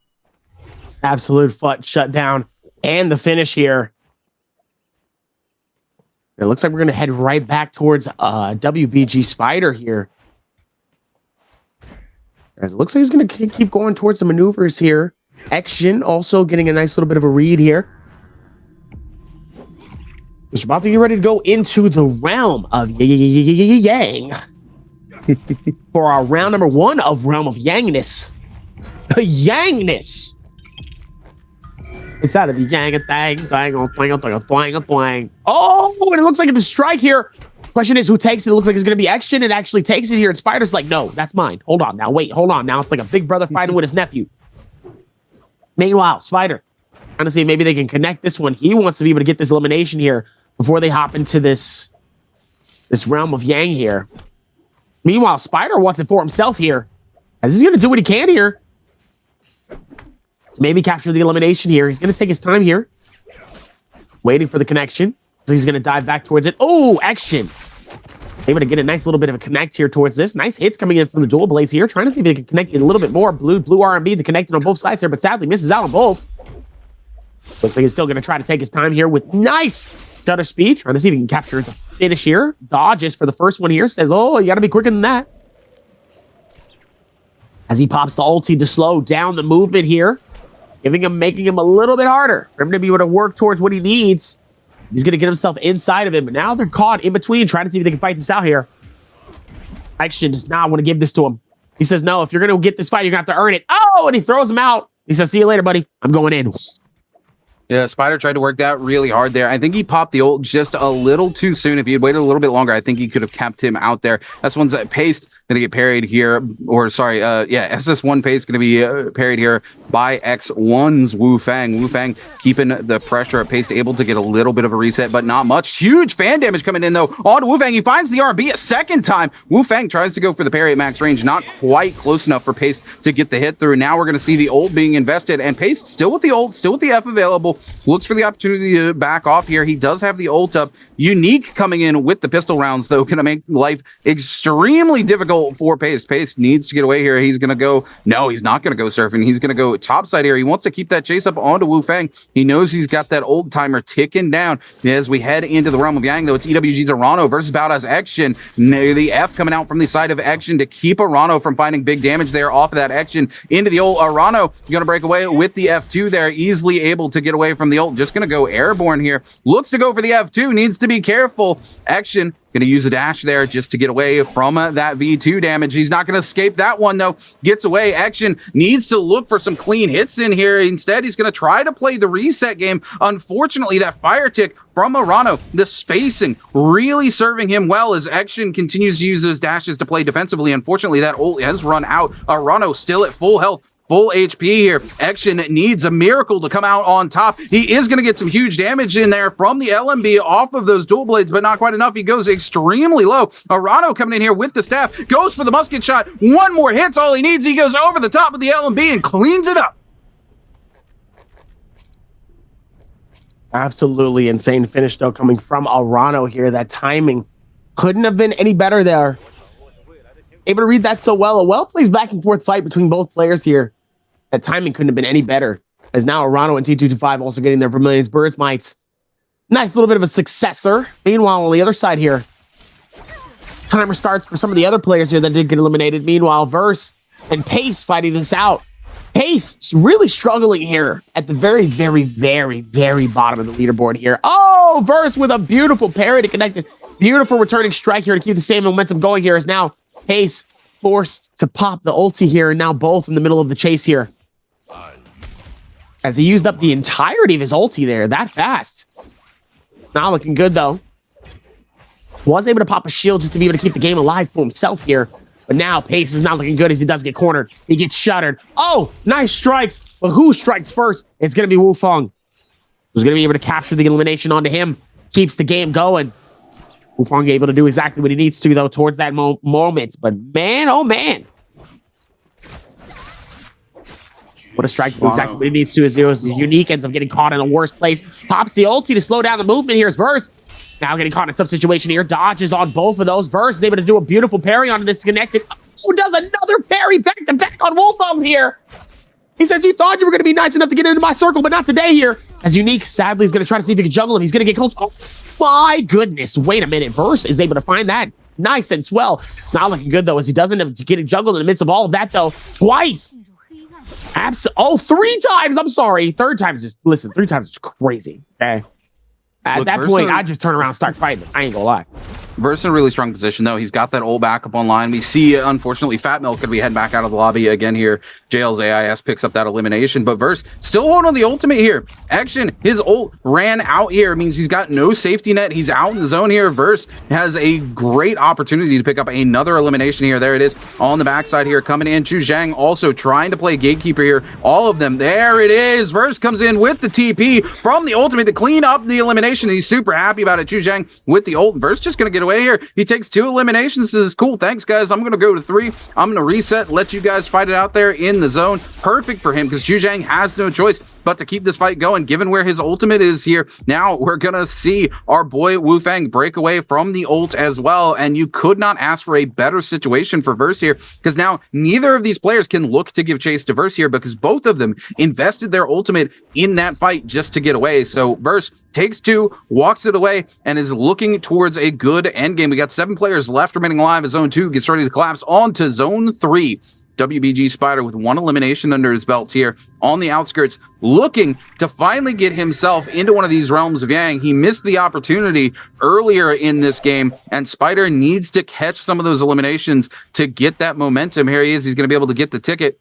Absolute shutdown and the finish here. It looks like we're going to head right back towards WBG Spider here. As it looks like he's going to keep going towards the maneuvers here. Action also getting a nice little bit of a read here. We're about to get ready to go into the realm of Yang. For our round number 1 of Realm of Yangness. Yangness! It's out of the yang thang. Oh, and it looks like it's a strike here. Question is, who takes it? It looks like it's going to be Action. It actually takes it here. And Spider's like, no, that's mine. Hold on. Now, wait. Hold on. Now it's like a big brother fighting with his nephew. Meanwhile, Spider trying to see if maybe they can connect this one. He wants to be able to get this elimination here before they hop into this realm of Yang here. Meanwhile, Spider wants it for himself here. As he's going to do what he can here. Maybe capture the elimination here. He's going to take his time here. Waiting for the connection. So he's going to dive back towards it. Oh, Action. Able to get a nice little bit of a connect here towards this. Nice hits coming in from the dual blades here. Trying to see if they can connect it a little bit more. Blue RMB to connect it on both sides here, but sadly misses out on both. Looks like he's still going to try to take his time here with nice shutter speed. Trying to see if he can capture the finish here. Dodges for the first one here. Says, oh, you got to be quicker than that. As he pops the ulti to slow down the movement here. Making him a little bit harder for him to be able to work towards what he needs. He's going to get himself inside of him, but now they're caught in between, trying to see if they can fight this out here. Action does not want to give this to him. He says, no, if you're going to get this fight, you're going to have to earn it. Oh, and he throws him out. He says, see you later, buddy. I'm going in. Yeah, Spider tried to work that really hard there. I think he popped the ult just a little too soon. If he had waited a little bit longer, I think he could have kept him out there. That's one's Paste going to get parried here, or sorry, SS1 Pace going to be parried here by X1's Wu Fang. Wu Fang keeping the pressure at Pace, able to get a little bit of a reset, but not much. Huge fan damage coming in though on Wu Fang. He finds the RB a second time. Wu Fang tries to go for the parry at max range, not quite close enough for Pace to get the hit through. Now we're going to see the ult being invested, and Pace still with the ult, still with the F available, looks for the opportunity to back off here. He does have the ult up. Unique coming in with the pistol rounds though, going to make life extremely difficult for Pace. Pace needs to get away here. He's going to go, no, he's not going to go surfing. He's going to go topside here. He wants to keep that chase up onto Wu Fang. He knows he's got that old timer ticking down. As we head into the realm of Yang though, it's EWG's Arano versus Baoda's Action. The F coming out from the side of Action to keep Arano from finding big damage there off of that Action into the ult. Arano going to break away with the F2 there, easily able to get away from the ult. Just going to go airborne here. Looks to go for the F2, needs to be careful. Action going to use a dash there just to get away from that V2 damage. He's not going to escape that one though. Gets away. Action needs to look for some clean hits in here. Instead, he's going to try to play the reset game. Unfortunately, that fire tick from Arano, the spacing really serving him well as Action continues to use his dashes to play defensively. Unfortunately, that ult has run out. Arano still at full health, full HP here. Action needs a miracle to come out on top. He is going to get some huge damage in there from the LMB off of those dual blades, but not quite enough. He goes extremely low. Arano coming in here with the staff, goes for the musket shot. One more hit's all he needs. He goes over the top of the LMB and cleans it up. Absolutely insane finish, though, coming from Arano here. That timing couldn't have been any better there. Able to read that so well. A well-placed back-and-forth fight between both players here. That timing couldn't have been any better, as now Arano and T225 also getting their Vermilion's Birth Mites. Nice little bit of a successor. Meanwhile, on the other side here, timer starts for some of the other players here that did get eliminated. Meanwhile, Verse and Pace fighting this out. Pace really struggling here at the very, very, very, very bottom of the leaderboard here. Oh, Verse with a beautiful parry to connect it. Beautiful returning strike here to keep the same momentum going here, as now Pace forced to pop the ulti here, and now both in the middle of the chase here. As he used up the entirety of his ulti there, that fast. Not looking good, though. Was able to pop a shield just to be able to keep the game alive for himself here. But now Pace is not looking good as he does get cornered. He gets shuttered. Oh, nice strikes. But who strikes first? It's going to be Wu Fang, who's going to be able to capture the elimination onto him. Keeps the game going. Wu Fang able to do exactly what he needs to, though, towards that moment. But man, oh man. What a strike to do exactly what he needs to do. Is Unique ends up getting caught in the worst place. Pops the ulti to slow down the movement. Here's Verse. Now getting caught in a tough situation here. Dodges on both of those. Verse is able to do a beautiful parry onto this connected. Oh, does another parry back to back on Wolfung here. He says, you thought you were going to be nice enough to get into my circle, but not today here. As Unique, sadly, is going to try to see if he can juggle him. He's going to get close. Oh, my goodness. Wait a minute. Verse is able to find that nice and swell. It's not looking good, though, as he doesn't end up getting juggled in the midst of all of that, though. Twice. Oh, 3 times. I'm sorry. Third time is just, listen, 3 times is crazy. Okay. At that point, I just turn around and start fighting. I ain't gonna lie. Verse in a really strong position, though. He's got that ult back up online. We see, unfortunately, Fat Milk could be heading back out of the lobby again here. JL's AIS picks up that elimination, but Verse still holding on the ultimate here. Action, his ult ran out here. It means he's got no safety net. He's out in the zone here. Verse has a great opportunity to pick up another elimination here. There it is on the backside here, coming in. Chu Zhang also trying to play gatekeeper here. All of them. There it is. Verse comes in with the TP from the ultimate to clean up the elimination. He's super happy about it. Chu Zhang with the ult. Verse just going to get away here. He takes 2 eliminations. This is cool. Thanks, guys. I'm going to go to 3. I'm going to reset, let you guys fight it out there in the zone. Perfect for him because Chu Zhang has no choice but to keep this fight going, given where his ultimate is here. Now we're going to see our boy Wu Fang break away from the ult as well. And you could not ask for a better situation for Verse here, because now neither of these players can look to give chase to Verse here, because both of them invested their ultimate in that fight just to get away. So Verse takes 2, walks it away, and is looking towards a good endgame. We got 7 players left remaining alive as Zone 2 gets ready to collapse onto Zone 3. WBG Spider with 1 elimination under his belt here on the outskirts, looking to finally get himself into one of these realms of Yang. He missed the opportunity earlier in this game, and Spider needs to catch some of those eliminations to get that momentum. Here he is. He's going to be able to get the ticket.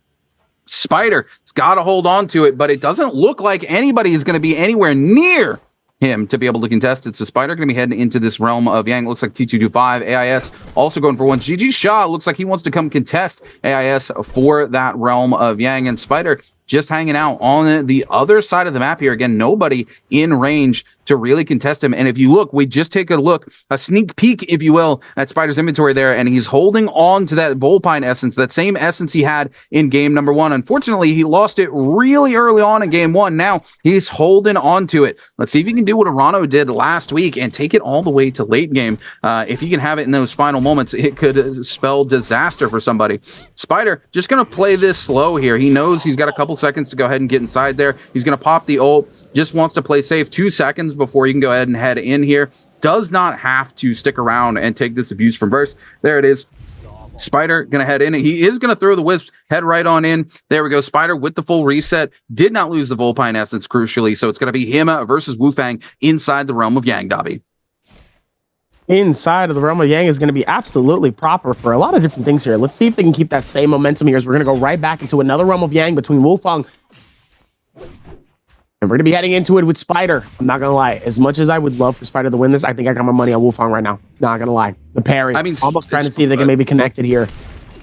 Spider's got to hold on to it, but it doesn't look like anybody is going to be anywhere near him to be able to contest it. So Spider going to be heading into this realm of Yang. Looks like T225. AIS also going for one. GG Shaw looks like he wants to come contest AIS for that realm of Yang. And Spider just hanging out on the other side of the map here. Again, nobody in range to really contest him. And if you look, we just take a look, a sneak peek, if you will, at Spider's inventory there, and he's holding on to that Vulpine essence, that same essence he had in game number 1. Unfortunately, he lost it really early on in game 1. Now he's holding on to it. Let's see if he can do what Arano did last week and take it all the way to late game. If he can have it in those final moments, it could spell disaster for somebody. Spider just going to play this slow here. He knows he's got a couple seconds to go ahead and get inside there. He's going to pop the ult. Just wants to play safe 2 seconds before he can go ahead and head in here. Does not have to stick around and take this abuse from Verse. There it is. Spider going to head in. He is going to throw the wisp, head right on in. There we go. Spider with the full reset. Did not lose the Vulpine essence, crucially. So it's going to be him versus Wufang inside the realm of Yang, Dobby. Inside of the realm of Yang is going to be absolutely proper for a lot of different things here. Let's see if they can keep that same momentum here as we're going to go right back into another realm of Yang between Wufang. And we're going to be heading into it with Spider. I'm not going to lie. As much as I would love for Spider to win this, I think I got my money on Wufang right now. Not going to lie. The parry. I mean, almost trying to see if they can maybe connect it here.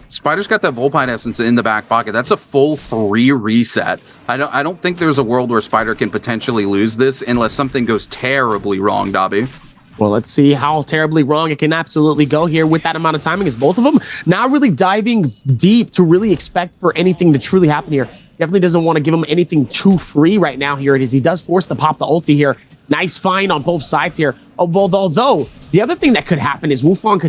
Spider's got that Vulpine essence in the back pocket. That's a full free reset. I don't think there's a world where Spider can potentially lose this unless something goes terribly wrong, Dobby. Well, let's see how terribly wrong it can absolutely go here with that amount of timing, as both of them not really diving deep to really expect for anything to truly happen here. Definitely doesn't want to give him anything too free right now here. It is. He does force to pop the ulti here. Nice find on both sides here. Although the other thing that could happen is Wufang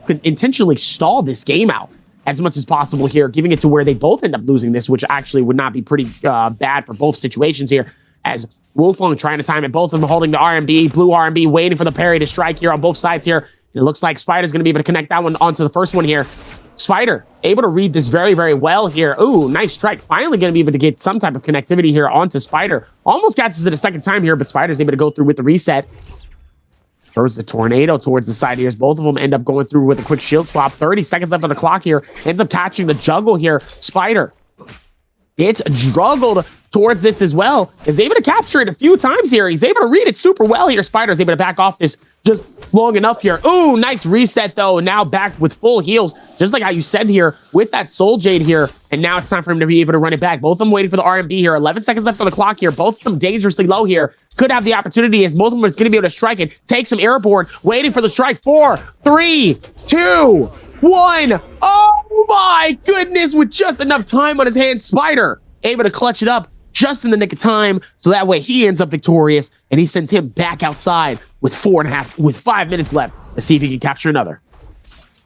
could intentionally stall this game out as much as possible here, giving it to where they both end up losing this, which actually would not be pretty bad for both situations here, as Wufang trying to time it, both of them holding the RMB, blue RMB, waiting for the parry to strike here on both sides here. And it looks like Spider's going to be able to connect that one onto the first one here. Spider able to read this very, very well here. Ooh, nice strike. Finally going to be able to get some type of connectivity here onto Spider. Almost catches it a second time here, but Spider's able to go through with the reset. Throws the tornado towards the side here as both of them end up going through with a quick shield swap. 30 seconds left on the clock here. Ends up catching the juggle here. Spider gets juggled towards this as well. Is able to capture it a few times here. He's able to read it super well here. Spider's able to back off this just long enough here. Ooh, nice reset though. Now back with full heals, just like how you said here with that Soul Jade here. And now it's time for him to be able to run it back. Both of them waiting for the RMB here. 11 seconds left on the clock here. Both of them dangerously low here. Could have the opportunity as both of them are going to be able to strike it. Take some airborne. Waiting for the strike. 4, 3, 2, 1. Oh my goodness. With just enough time on his hands, Spider able to clutch it up just in the nick of time, so that way he ends up victorious, and he sends him back outside with 5 minutes left to see if he can capture another.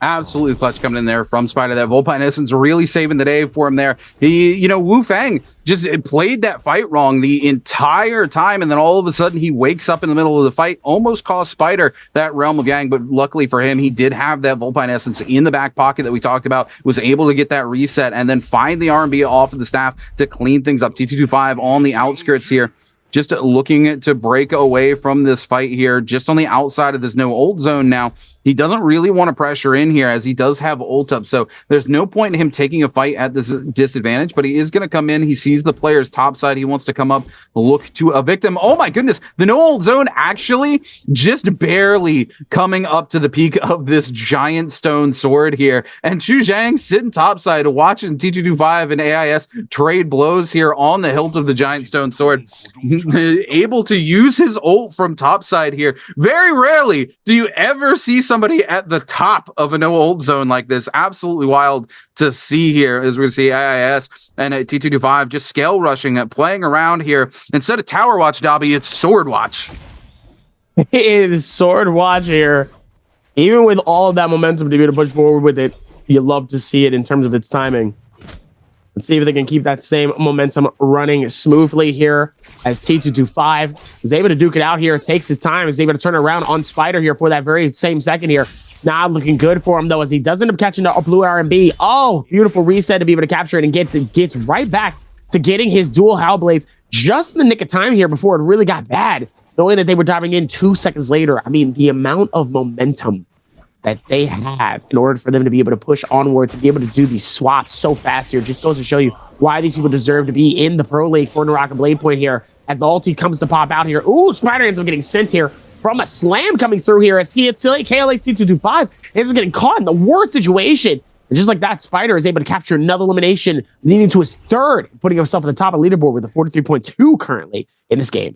Absolutely clutch coming in there from Spider. That Vulpine essence really saving the day for him there. Wufang just played that fight wrong the entire time, and then all of a sudden he wakes up in the middle of the fight, almost cost Spider that realm of Yang, but luckily for him, he did have that Vulpine essence in the back pocket that we talked about, was able to get that reset and then find the RMB off of the staff to clean things up. T225 on the outskirts here, just looking to break away from this fight here, just on the outside of this no ult zone now. He doesn't really want to pressure in here as he does have ult up. So there's no point in him taking a fight at this disadvantage, but he is going to come in. He sees the player's top side. He wants to come up, look to a victim. Oh my goodness. The no ult zone actually just barely coming up to the peak of this giant stone sword here. And Chu Zhang sitting topside watching T225 and AIS trade blows here on the hilt of the giant stone sword. Able to use his ult from topside here. Very rarely do you ever see somebody at the top of a no ult zone like this. Absolutely wild to see here as we see AIS and T225 just scale rushing it, playing around here. Instead of tower watch, Dobby, it's sword watch. It is sword watch here. Even with all of that momentum to be able to push forward with it, you love to see it in terms of its timing. Let's see if they can keep that same momentum running smoothly here as T225 is able to duke it out here. Takes his time, is able to turn around on Spider here for that very same second here. Not looking good for him though, as he does end up catching the blue RMB. Oh, beautiful reset to be able to capture it, and gets right back to getting his dual Howl Blades just in the nick of time here before it really got bad. Knowing that they were diving in 2 seconds later. I mean, the amount of momentum that they have in order for them to be able to push onward, to be able to do these swaps so fast here, just goes to show you why these people deserve to be in the Pro League for Naraka Bladepoint here. as the ulti comes to pop out here. Ooh, Spider ends up getting sent here from a slam coming through here as KLA C225 ends up getting caught in the ward situation. And just like that, Spider is able to capture another elimination, leading to his third, putting himself at the top of the leaderboard with a 43.2 currently in this game.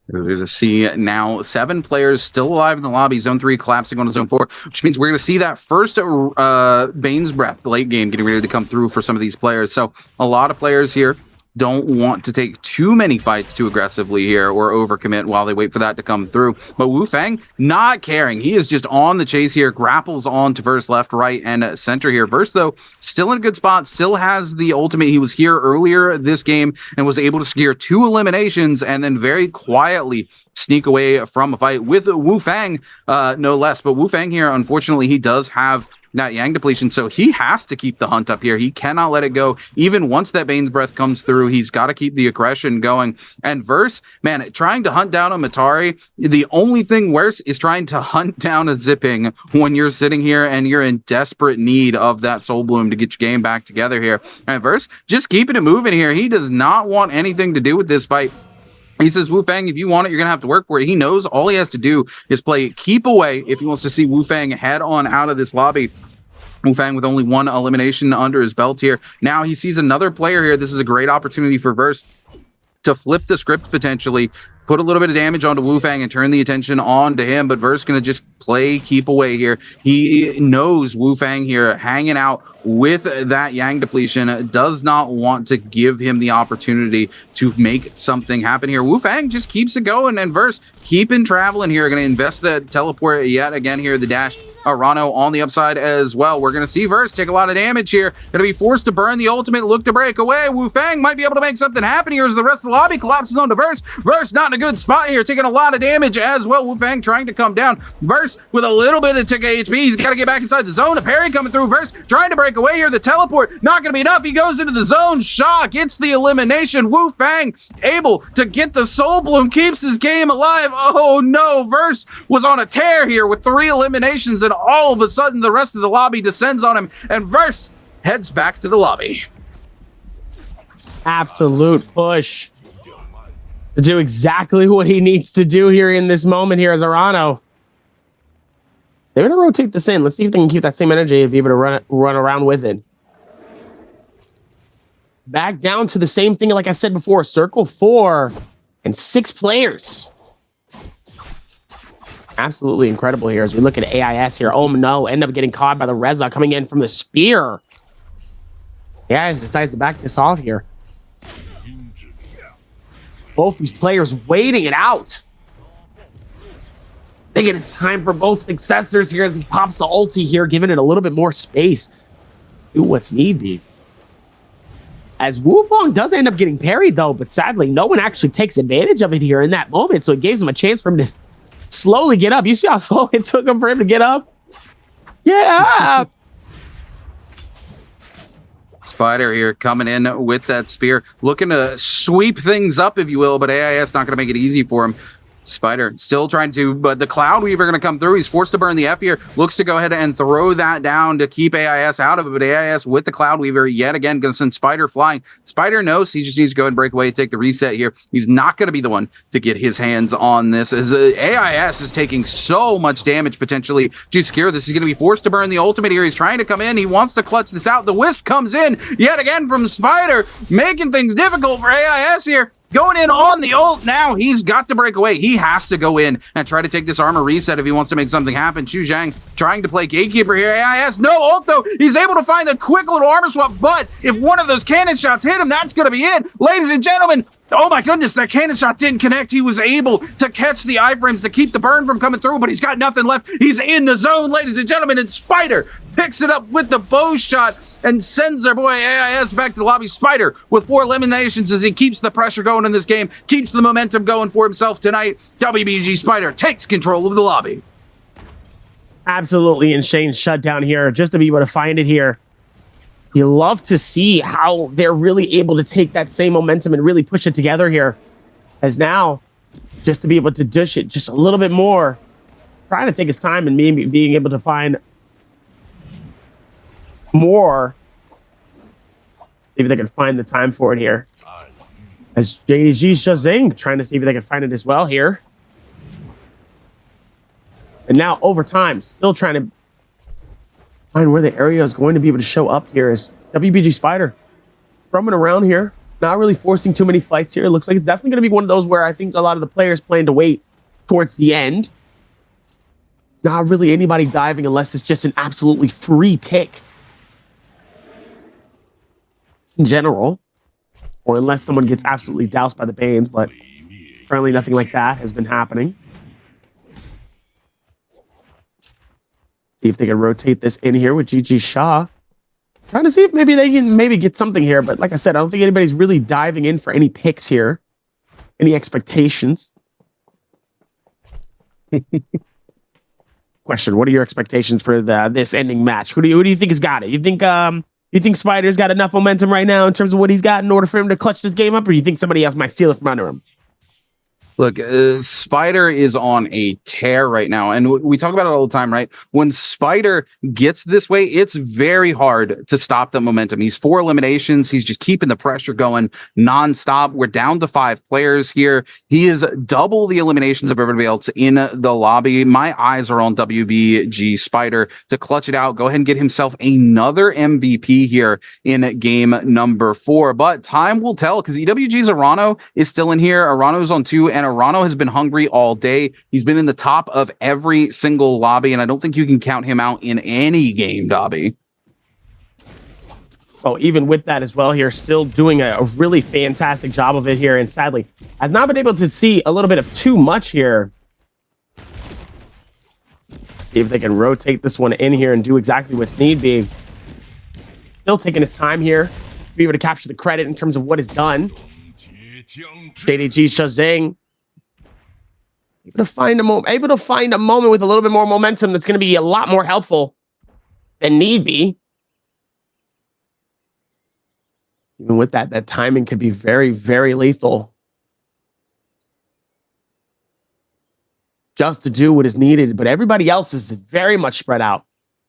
We're going to see now 7 players still alive in the lobby. Zone 3 collapsing on Zone 4, which means we're going to see that first Bane's Breath late game getting ready to come through for some of these players. So a lot of players here don't want to take too many fights too aggressively here or overcommit while they wait for that to come through. But Wu Fang not caring. He is just on the chase here, grapples on to Verse left, right, and center here. Verse, though, still in a good spot, still has the ultimate. He was here earlier this game and was able to secure 2 eliminations and then very quietly sneak away from a fight with Wu Fang, no less. But Wu Fang here, unfortunately, he does have that Yang depletion, so he has to keep the hunt up here. He cannot let it go. Even once that Bane's Breath comes through, he's got to keep the aggression going. And Verse, man, trying to hunt down a Matari, the only thing worse is trying to hunt down a Zipping when you're sitting here and you're in desperate need of that Soul Bloom to get your game back together here. And Verse, just keeping it moving here. He does not want anything to do with this fight. He says, Wu Fang, if you want it, you're going to have to work for it. He knows all he has to do is play keep away if he wants to see Wu Fang head on out of this lobby. Wu Fang with only 1 elimination under his belt here. Now he sees another player here. This is a great opportunity for Verse to flip the script potentially, put a little bit of damage onto Wu Fang and turn the attention on to him, but Verse going to just play keep away here. He knows Wu Fang here hanging out with that Yang depletion, does not want to give him the opportunity to make something happen here. Wu Fang just keeps it going, and Verse keeping traveling here. Going to invest the teleport yet again here, the dash. Rano on the upside as well. We're going to see Verse take a lot of damage here. Going to be forced to burn the ultimate, look to break away. Wu Fang might be able to make something happen here as the rest of the lobby collapses onto Verse. Verse not in a good spot here, taking a lot of damage as well. Wu Fang trying to come down. Verse with a little bit of tick HP. He's got to get back inside the zone. A parry coming through. Verse trying to break away here. The teleport not going to be enough. He goes into the zone. Shaw gets the elimination. Wu Fang able to get the Soul Bloom, keeps his game alive. Oh no, Verse was on a tear here with 3 eliminations, and all of a sudden the rest of the lobby descends on him, and Verse heads back to the lobby. Absolute push to do exactly what he needs to do here in this moment here as Arano. They're going to rotate this in. Let's see if they can keep that same energy and be able to run around with it. Back down to the same thing like I said before. Circle 4 and 6 players. Absolutely incredible here as we look at AIS here. Oh no, end up getting caught by the Reza coming in from the spear. Yeah, he decides to back this off here. Both these players waiting it out. I think it's time for both successors here as he pops the ulti here, giving it a little bit more space. Do what's needed. As Wu Fang does end up getting parried though, but sadly, no one actually takes advantage of it here in that moment, so it gives him a chance for him to slowly get up. You see how slow it took him for him to get up? Yeah. Spider here coming in with that spear, looking to sweep things up, if you will, but AIS not going to make it easy for him. Spider still trying to, but the Cloud Weaver going to come through. He's forced to burn the F here. Looks to go ahead and throw that down to keep AIS out of it, but AIS with the Cloud Weaver yet again going to send Spider flying. Spider knows he just needs to go and break away, take the reset here. He's not going to be the one to get his hands on this, as AIS is taking so much damage potentially to secure this. He's going to be forced to burn the ultimate here. He's trying to come in. He wants to clutch this out. The Wisp comes in yet again from Spider, making things difficult for AIS here. Going in on the ult now. He's got to break away. He has to go in and try to take this armor reset if he wants to make something happen. Chu Zhang trying to play gatekeeper here. AIS no ult though. He's able to find a quick little armor swap, but if one of those cannon shots hit him, that's going to be it. Ladies and gentlemen, oh my goodness, that cannon shot didn't connect. He was able to catch the iframes to keep the burn from coming through, but he's got nothing left. He's in the zone, ladies and gentlemen, and Spider picks it up with the bow shot and sends their boy AIS back to the lobby. Spider with 4 eliminations as he keeps the pressure going in this game, keeps the momentum going for himself tonight. WBG Spider takes control of the lobby. Absolutely insane shutdown here, just to be able to find it here. You love to see how they're really able to take that same momentum and really push it together here. As now, just to be able to dish it just a little bit more, trying to take his time and maybe being able to find more. Maybe they can find the time for it here. As JDG Shazing trying to see if they can find it as well here. And now overtime, still trying to find where the area is going to be able to show up here is WBG Spider. Roaming around here, not really forcing too many fights here. It looks like it's definitely going to be one of those where I think a lot of the players plan to wait towards the end. Not really anybody diving unless it's just an absolutely free pick. In general. Or unless someone gets absolutely doused by the Banes, but apparently nothing like that has been happening. See if they can rotate this in here with GG Shaw. Trying to see if maybe they can get something here, but like I said, I don't think anybody's really diving in for any picks here. Any expectations? Question, what are your expectations for this ending match? Who do you think has got it? You think Spider's got enough momentum right now in terms of what he's got in order for him to clutch this game up, or you think somebody else might steal it from under him? Look, Spider is on a tear right now, and we talk about it all the time, right? When Spider gets this way, it's very hard to stop the momentum. He's 4 eliminations. He's just keeping the pressure going nonstop. We're down to 5 players here. He is double the eliminations of everybody else in the lobby. My eyes are on WBG Spider to clutch it out. Go ahead and get himself another MVP here in game number 4. But time will tell, because EWG's Arano is still in here. Arano's on 2, and Arano has been hungry all day. He's been in the top of every single lobby, and I don't think you can count him out in any game, Dobby. Oh, even with that as well here, still doing a really fantastic job of it here, and sadly, I've not been able to see a little bit of too much here. See if they can rotate this one in here and do exactly what's need be. Still taking his time here to be able to capture the credit in terms of what is done. JDG Shazing able to find a moment with a little bit more momentum that's going to be a lot more helpful than need be. Even with that timing could be very, very lethal. Just to do what is needed, but everybody else is very much spread out.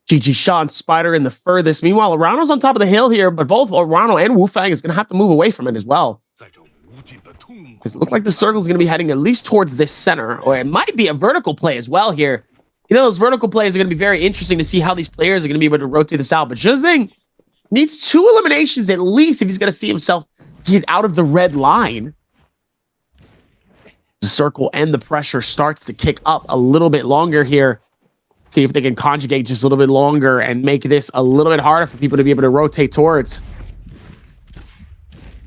GG Sean Spider in the furthest. Meanwhile, Arano's on top of the hill here, but both Arano and Wu Fang is going to have to move away from it as well. Because it looks like the circle is going to be heading at least towards this center, or it might be a vertical play as well here. You know, those vertical plays are going to be very interesting to see how these players are going to be able to rotate this out. But Shazing needs 2 eliminations at least if he's going to see himself get out of the red line. The circle and the pressure starts to kick up a little bit longer here. See if they can conjugate just a little bit longer and make this a little bit harder for people to be able to rotate towards.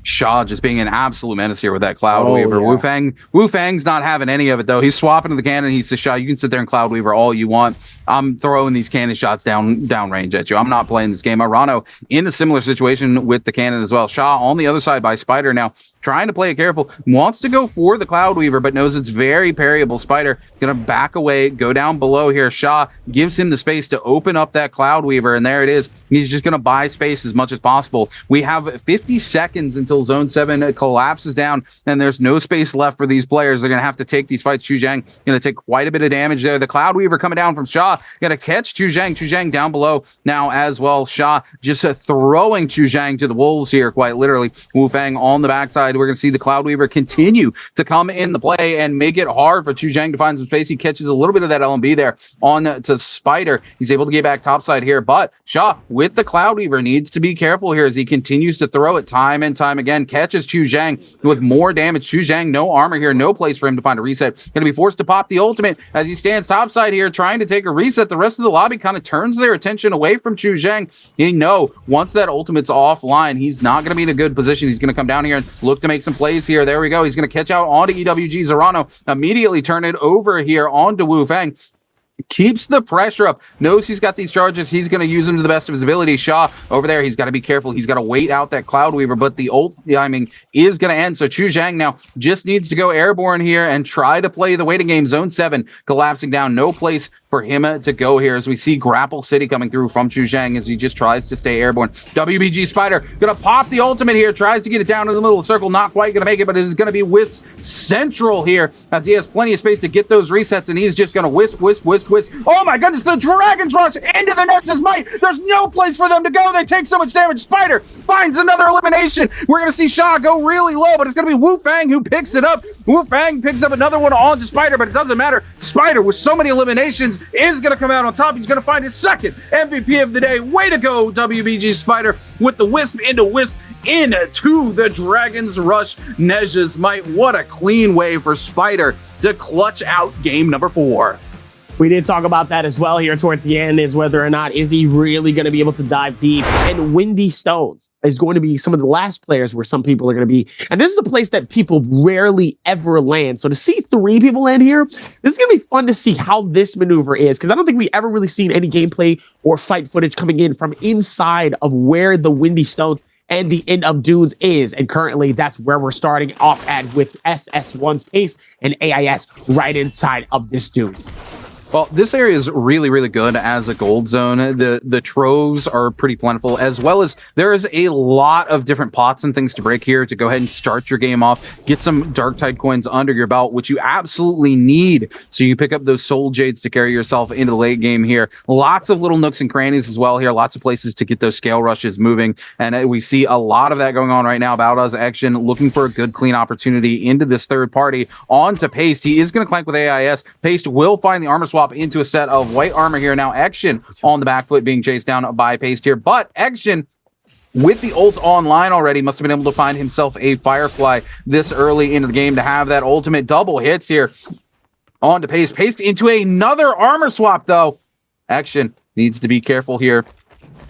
Shaw just being an absolute menace here with that Cloud Weaver. Yeah. Wu Fang's not having any of it, though. He's swapping to the cannon. He says, Shaw, you can sit there and Cloud Weaver all you want. I'm throwing these cannon shots down range at you. I'm not playing this game. Arano in a similar situation with the cannon as well. Shaw on the other side by Spider now, trying to play it careful. Wants to go for the Cloud Weaver, but knows it's very parryable. Spider going to back away, go down below here. Shaw gives him the space to open up that Cloud Weaver, and there it is. He's just going to buy space as much as possible. We have 50 seconds until Zone 7 collapses down, and there's no space left for these players. They're going to have to take these fights. Chu Zhang going to take quite a bit of damage there. The Cloud Weaver coming down from Shaw. Going to catch Chu Zhang. Chu Zhang down below now as well. Shaw just throwing Chu Zhang to the wolves here, quite literally. Wu Fang on the backside. We're going to see the Cloud Weaver continue to come in the play and make it hard for Chu Zhang to find some space. He catches a little bit of that LMB there on to Spider. He's able to get back topside here, but Shaw with the Cloud Weaver needs to be careful here as he continues to throw it time and time again. Catches Chu Zhang with more damage. Chu Zhang, no armor here, no place for him to find a reset. Going to be forced to pop the ultimate as he stands topside here trying to take a reset. The rest of the lobby kind of turns their attention away from Chu Zhang. You know, once that ultimate's offline, he's not going to be in a good position. He's going to come down here and look to make some plays here. There we go. He's going to catch out onto EWG Arano, immediately turn it over here onto Wu Fang. Keeps the pressure up, knows he's got these charges, he's going to use them to the best of his ability. Shaw over there, he's got to be careful, he's got to wait out that Cloud Weaver, but the ult timing is going to end, so Chu Zhang now just needs to go airborne here and try to play the waiting game. Zone 7 collapsing down, no place for him to go here as we see Grapple City coming through from Chu Zhang as he just tries to stay airborne. WBG Spider gonna pop the ultimate here, tries to get it down in the middle of the circle, not quite gonna make it, but it is gonna be Wisp Central here as he has plenty of space to get those resets, and he's just gonna wisp. Oh my goodness, the Dragon's Rush into the Nexus Might. There's no place for them to go. They take so much damage. Spider finds another elimination. We're gonna see Shaw go really low, but it's gonna be Wu Fang who picks it up. Wu Fang picks up another one onto Spider, but it doesn't matter. Spider, with so many eliminations, is gonna come out on top. He's gonna find his second MVP of the day. Way to go, WBG Spider, with the wisp into the Dragon's Rush Nezha's Might. What a clean way for Spider to clutch out game number 4. We did talk about that as well here towards the end, is whether or not is he really going to be able to dive deep. And Windy Stones is going to be some of the last players where some people are going to be. And this is a place that people rarely ever land. So to see 3 people land here, this is going to be fun to see how this maneuver is, because I don't think we ever really seen any gameplay or fight footage coming in from inside of where the Windy Stones and the end of Dunes is. And currently that's where we're starting off at, with SS1's Pace and AIS right inside of this dune. Well, this area is really, really good as a gold zone. The troves are pretty plentiful, as well as there is a lot of different pots and things to break here to go ahead and start your game off, get some Darktide coins under your belt, which you absolutely need so you pick up those soul jades to carry yourself into the late game here. Lots of little nooks and crannies as well here, lots of places to get those scale rushes moving, and we see a lot of that going on right now. Balda's action looking for a good clean opportunity into this third party. On to Paste. He is going to clank with AIS. Paste will find the armor swap into a set of white armor here. Now Action on the back foot being chased down by Paste here, but Action with the ult online already must have been able to find himself a Firefly this early into the game to have that ultimate. Double hits here on to Paste. Paste into another armor swap though. Action needs to be careful here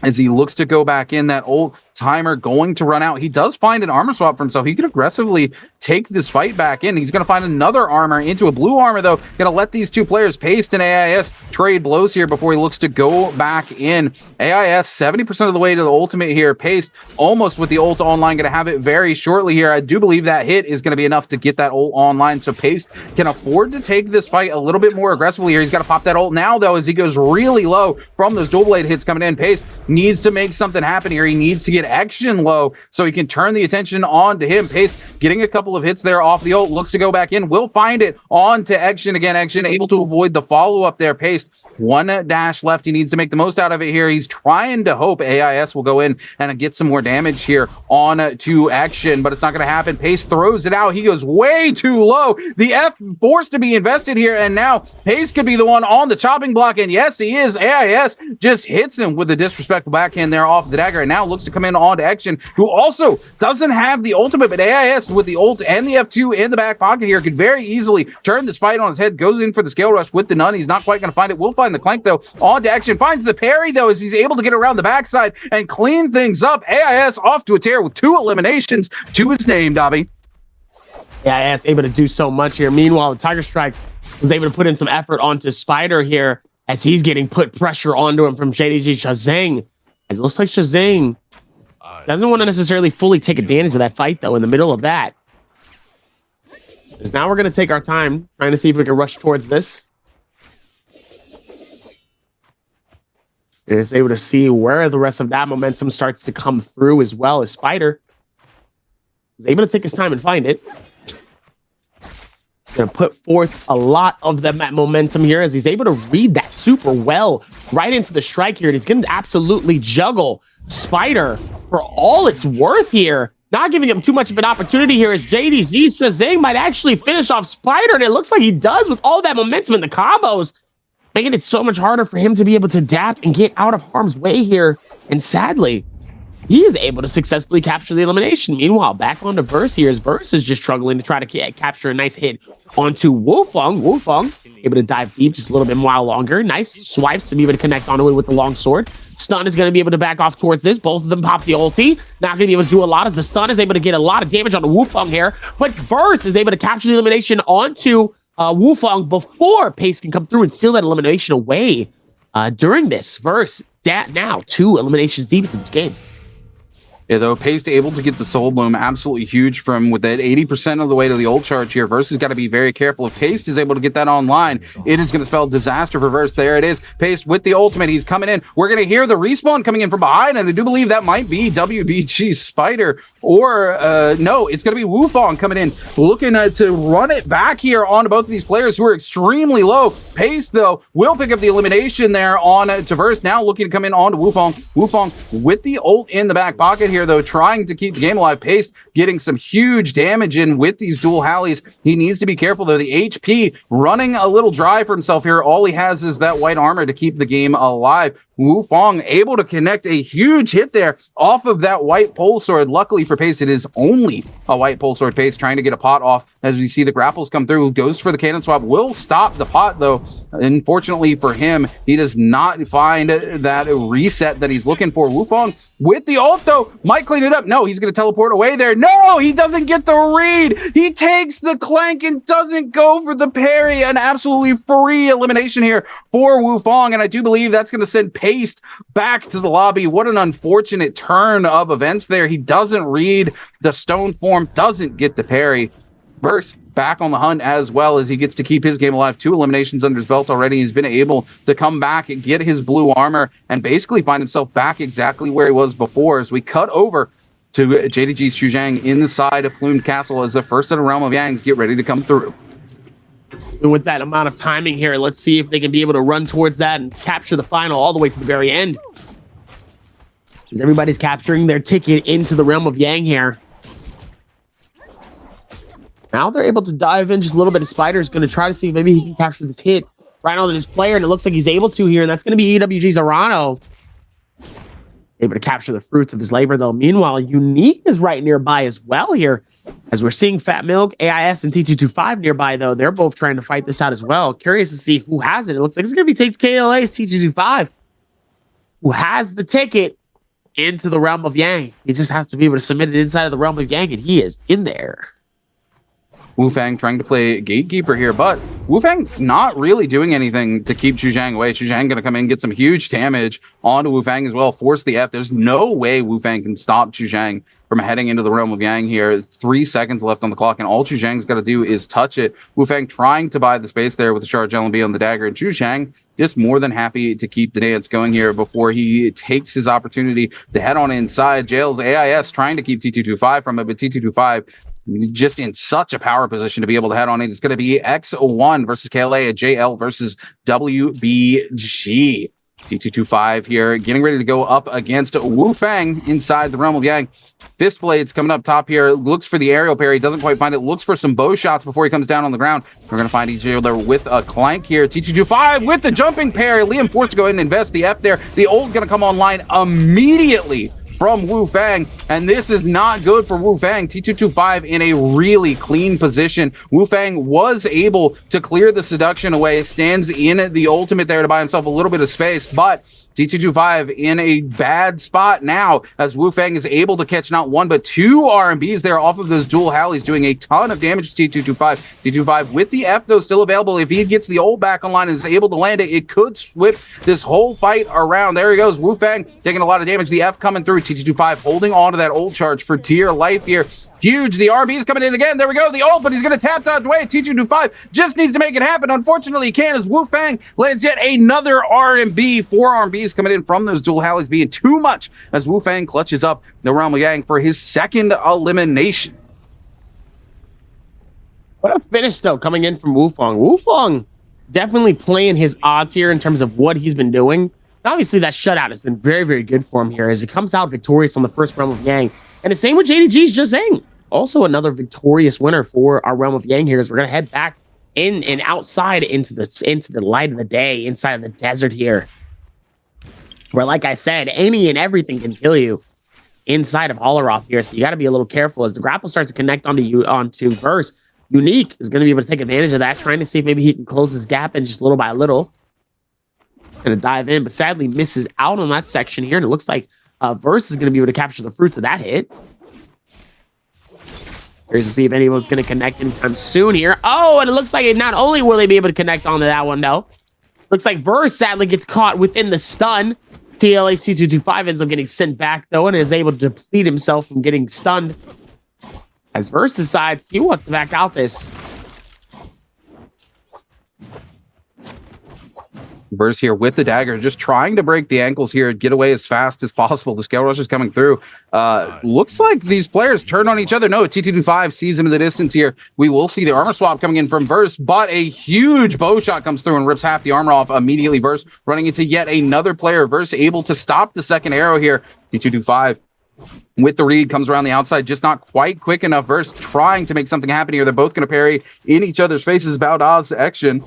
as he looks to go back in. That old timer going to run out. He does find an armor swap for himself. He could aggressively take this fight back in. He's going to find another armor into a blue armor, though. Going to let these 2 players, Paste and AIS, trade blows here before he looks to go back in. AIS 70% of the way to the ultimate here. Paste almost with the ult online. Going to have it very shortly here. I do believe that hit is going to be enough to get that ult online, so Paste can afford to take this fight a little bit more aggressively here. He's got to pop that ult now, though, as he goes really low from those dual blade hits coming in. Paste needs to make something happen here. He needs to get Action low so he can turn the attention on to him. Pace getting a couple of hits there off the ult, looks to go back in, will find it on to Action again. Action able to avoid the follow-up there. Pace 1 dash left. He needs to make the most out of it here. He's trying to hope AIS will go in and get some more damage here on to Action, but it's not going to happen. Pace throws it out. He goes way too low. The F forced to be invested here, and now Pace could be the one on the chopping block, and yes, he is. AIS just hits him with a disrespectful backhand there off the dagger, and now looks to come in on to Action, who also doesn't have the ultimate, but AIS with the ult and the F2 in the back pocket here could very easily turn this fight on its head. Goes in for the scale rush with the Nun. He's not quite going to find it. Will find the clank though. On to Action, finds the parry though, as he's able to get around the backside and clean things up. AIS off to a tear with 2 eliminations to his name, Dobby. AIS able to do so much here. Meanwhile, the Tiger Strike was able to put in some effort onto Spider here as he's getting put pressure onto him from JDG Shazang. As it looks like Shazang doesn't want to necessarily fully take advantage of that fight, though, in the middle of that. Because now we're going to take our time trying to see if we can rush towards this. And it's able to see where the rest of that momentum starts to come through, as well as Spider is able to take his time and find it. Going to put forth a lot of the momentum here as he's able to read that super well right into the strike here. And he's going to absolutely juggle Spider for all it's worth here. Not giving him too much of an opportunity here as JDZ Shazang might actually finish off Spider. And it looks like he does with all that momentum in the combos, making it so much harder for him to be able to adapt and get out of harm's way here. And sadly, he is able to successfully capture the elimination. Meanwhile, back onto Verse here, as Verse is just struggling to try to capture a nice hit onto Wufeng. Wufeng able to dive deep just a little bit more longer. Nice swipes to be able to connect onto it with the long sword. Stun is going to be able to back off towards this. Both of them pop the ulti. Not going to be able to do a lot as the stun is able to get a lot of damage on the Wufeng here. But Verse is able to capture the elimination onto Wufeng before Pace can come through and steal that elimination away during this. Verse, now 2 eliminations deep into this game. Yeah, though, Paste able to get the Soul Bloom, absolutely huge from with that 80% of the way to the old charge here. Verse has got to be very careful. If Paste is able to get that online, it is going to spell disaster for Verse. There it is. Paste with the ultimate. He's coming in. We're going to hear the respawn coming in from behind, and I do believe that might be WBG Spider, or no, it's going to be Wufong coming in, looking to run it back here onto both of these players who are extremely low. Paste, though, will pick up the elimination there on to Verse. Now looking to come in onto Wufong. Wufong with the ult in the back pocket here, though, trying to keep the game alive. Paste getting some huge damage in with these dual Hallies. He needs to be careful, though. The HP running a little dry for himself here. All he has is that white armor to keep the game alive. Wufong able to connect a huge hit there off of that white pole sword. Luckily for Pace, it is only a white pole sword. Pace trying to get a pot off as we see the grapples come through. Goes for the cannon swap. Will stop the pot, though. Unfortunately for him, he does not find that reset that he's looking for. Wufong with the ult, though, might clean it up. No, he's going to teleport away there. No, he doesn't get the read. He takes the clank and doesn't go for the parry. An absolutely free elimination here for Wufong, and I do believe that's going to send Paste back to the lobby. What an unfortunate turn of events there. He doesn't read the stone form, doesn't get the parry. Verse back on the hunt as well, as he gets to keep his game alive. 2 eliminations under his belt already. He's been able to come back and get his blue armor and basically find himself back exactly where he was before, as we cut over to JDG's Xuzhang inside of Plumed Castle as the first of the Realm of Yangs get ready to come through. With that amount of timing here, let's see if they can be able to run towards that and capture the final all the way to the very end. As everybody's capturing their ticket into the Realm of Yang here. Now they're able to dive in just a little bit. Spider's going to try to see if maybe he can capture this hit right onto this player, and it looks like he's able to here, and that's going to be EWG's Arano. Able to capture the fruits of his labor, though. Meanwhile, Unique is right nearby as well here, as we're seeing Fat Milk, AIS, and T225 nearby, though. They're both trying to fight this out as well. Curious to see who has it. It looks like it's going to be KLA's T225, who has the ticket into the Realm of Yang. He just has to be able to submit it inside of the Realm of Yang, and he is in there. Wufang trying to play gatekeeper here, but Wufang not really doing anything to keep Xuzhang away. Xuzhang going to come in, get some huge damage onto Wufang as well, force the F. There's no way Wufang can stop Xuzhang from heading into the Realm of Yang here. 3 seconds left on the clock, and all Xuzhang's got to do is touch it. Wufang trying to buy the space there with the charge LMB on the dagger, and Xuzhang just more than happy to keep the dance going here before he takes his opportunity to head on inside. Jail's AIS trying to keep T225 from it, but T225 just in such a power position to be able to head on it. It's going to be X1 versus KLA, a JL versus WBG. T225 here, getting ready to go up against Wufang inside the Realm of Yang. Fist Blades coming up top here, looks for the aerial parry, doesn't quite find it, looks for some bow shots before he comes down on the ground. We're going to find each other with a clank here. T225 with the jumping parry. Liam forced to go ahead and invest the F there. The ult going to come online immediately from Wufang, and this is not good for Wufang. T225 in a really clean position. Wufang was able to clear the seduction away, stands in the ultimate there to buy himself a little bit of space, but T225 in a bad spot now, as Wufang is able to catch not 1 but 2 RMBs there off of those dual Hallies, doing a ton of damage to T225. T225 with the F, though, still available. If he gets the ult back online and is able to land it, it could switch this whole fight around. There he goes. Wufang taking a lot of damage. The F coming through. T225 holding on to that ult charge for dear life here. Huge. The RB is coming in again. There we go. The ult, but he's going to tap dodge away. T225 just needs to make it happen. Unfortunately, he can't, as Wufang lands yet another RMB. 4 RMBs coming in from those dual Hallies, being too much as Wufang clutches up the Realm of Yang for his second elimination. What a finish, though, coming in from Wufang. Wufang definitely playing his odds here in terms of what he's been doing. And obviously, that shutout has been very, very good for him here as he comes out victorious on the first Realm of Yang. And the same with JDG's Xuzhang. Also another victorious winner for our Realm of Yang here, as we're going to head back in and outside into the light of the day, inside of the desert here. Where, like I said, any and everything can kill you inside of Holoroth here. So you got to be a little careful as the grapple starts to connect onto Verse. Unique is going to be able to take advantage of that, trying to see if maybe he can close his gap in just little by little. Going to dive in, but sadly misses out on that section here. And it looks like Verse is going to be able to capture the fruits of that hit. Here's to see if anyone's going to connect anytime soon here. Oh, and it looks like not only will they be able to connect onto that one, though. Looks like Verse sadly gets caught within the stun. TLAC225 ends up getting sent back, though, and is able to deplete himself from getting stunned. As Verse decides he wants to back out this. Verse here with the dagger, just trying to break the ankles here, get away as fast as possible. The scale rush is coming through. Looks like these players turn on each other. No, T225 sees him in the distance here. We will see the armor swap coming in from Verse, but a huge bow shot comes through and rips half the armor off immediately. Verse running into yet another player. Verse able to stop the second arrow here. T225 with the read comes around the outside, just not quite quick enough. Verse trying to make something happen here. They're both going to parry in each other's faces. Baoda's action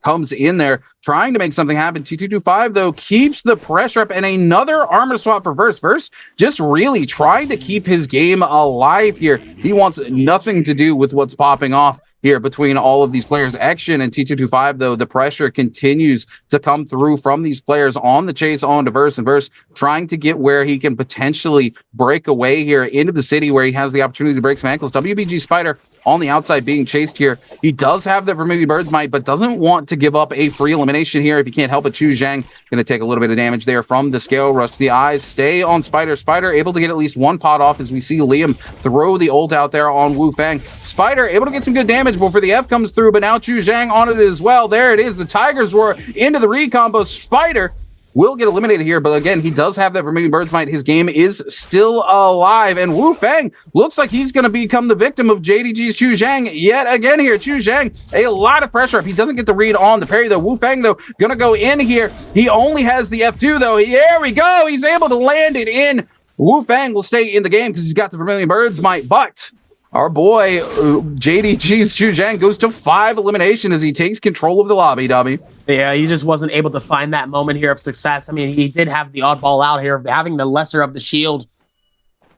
comes in there, trying to make something happen. T225, though, keeps the pressure up, and another armor swap for Verse. Verse just really trying to keep his game alive here. He wants nothing to do with what's popping off here between all of these players. Action and T225, though, the pressure continues to come through from these players on the chase on to Verse, and Verse trying to get where he can potentially break away here into the city where he has the opportunity to break some ankles. WBG Spider on the outside being chased here. He does have the Vermilion Bird's Might, but doesn't want to give up a free elimination here. If he can't help it, Chu Zhang going to take a little bit of damage there from the scale rush. The eyes stay on Spider. Spider able to get at least one pot off as we see Liam throw the ult out there on Wu Fang. Spider able to get some good damage before the F comes through, but now Chu Zhang on it as well. There it is. The Tiger's Roar into the recombo. Spider will get eliminated here, but again, he does have that Vermilion Bird's Might. His game is still alive, and Wu Fang looks like he's going to become the victim of JDG's Chu Zhang yet again here. Chu Zhang, a lot of pressure. If he doesn't get the read on the parry, though, Wu Fang, though, going to go in here. He only has the F2, though. There we go. He's able to land it in. Wu Fang will stay in the game because he's got the Vermilion Bird's Might, but our boy JDG's Chu Zhang goes to 5 elimination as he takes control of the lobby, Dobby. Yeah, he just wasn't able to find that moment here of success. I mean, he did have the oddball out here, having the lesser of the shield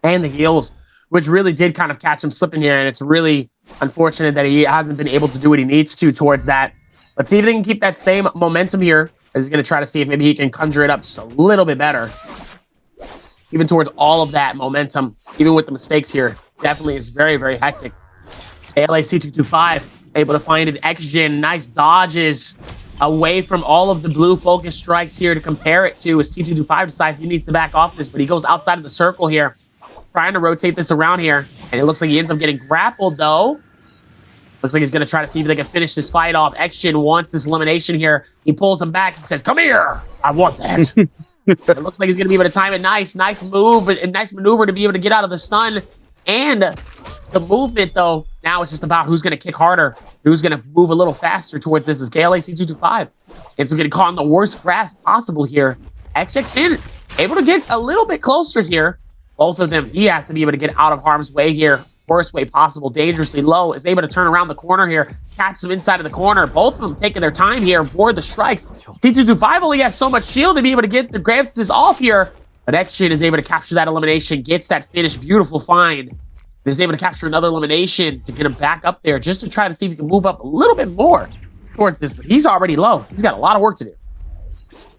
and the heals, which really did kind of catch him slipping here, and it's really unfortunate that he hasn't been able to do what he needs to towards that. Let's see if they can keep that same momentum here. He's going to try to see if maybe he can conjure it up just a little bit better. Even towards all of that momentum, even with the mistakes here, definitely is very, very hectic. ALAC225 able to find an X-Gen. Nice dodges away from all of the blue focus strikes here to compare it to as T225 decides he needs to back off this, but he goes outside of the circle here, trying to rotate this around here, and it looks like he ends up getting grappled, though. Looks like he's going to try to see if they can finish this fight off. X-Gen wants this elimination here. He pulls him back and says, "Come here, I want that." It looks like he's going to be able to time it. Nice move, and nice maneuver to be able to get out of the stun. And the movement, though, now it's just about who's going to kick harder, who's going to move a little faster towards this is KLAC225. It's going to caught in the worst grasp possible here. X-Gen able to get a little bit closer here. Both of them, he has to be able to get out of harm's way here. Worst way possible, dangerously low, is able to turn around the corner here, catch them inside of the corner. Both of them taking their time here, avoid the strikes. T225 only has so much shield to be able to get the Gramps off here, but X-Gen is able to capture that elimination, gets that finish, beautiful find, and is able to capture another elimination to get him back up there just to try to see if he can move up a little bit more towards this, but he's already low. He's got a lot of work to do.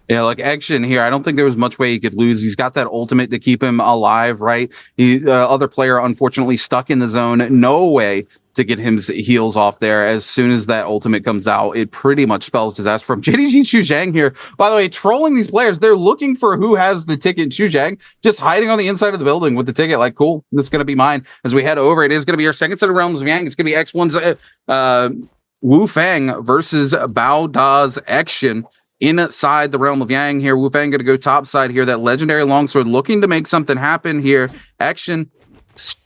Yeah, like Action here, I don't think there was much way he could lose. He's got that ultimate to keep him alive, right? Other player, unfortunately, stuck in the zone. No way to get his heals off there. As soon as that ultimate comes out, it pretty much spells disaster from JDG Chu Zhang here. By the way, trolling these players. They're looking for who has the ticket. Chu Zhang just hiding on the inside of the building with the ticket. Like, cool, this is going to be mine. As we head over, it is going to be our second set of Realms of Yang. It's going to be X1's Wu Fang versus Bao Da's Action. Inside the Realm of Yang here. Wu Fang going to go top side here. That legendary longsword looking to make something happen here. Action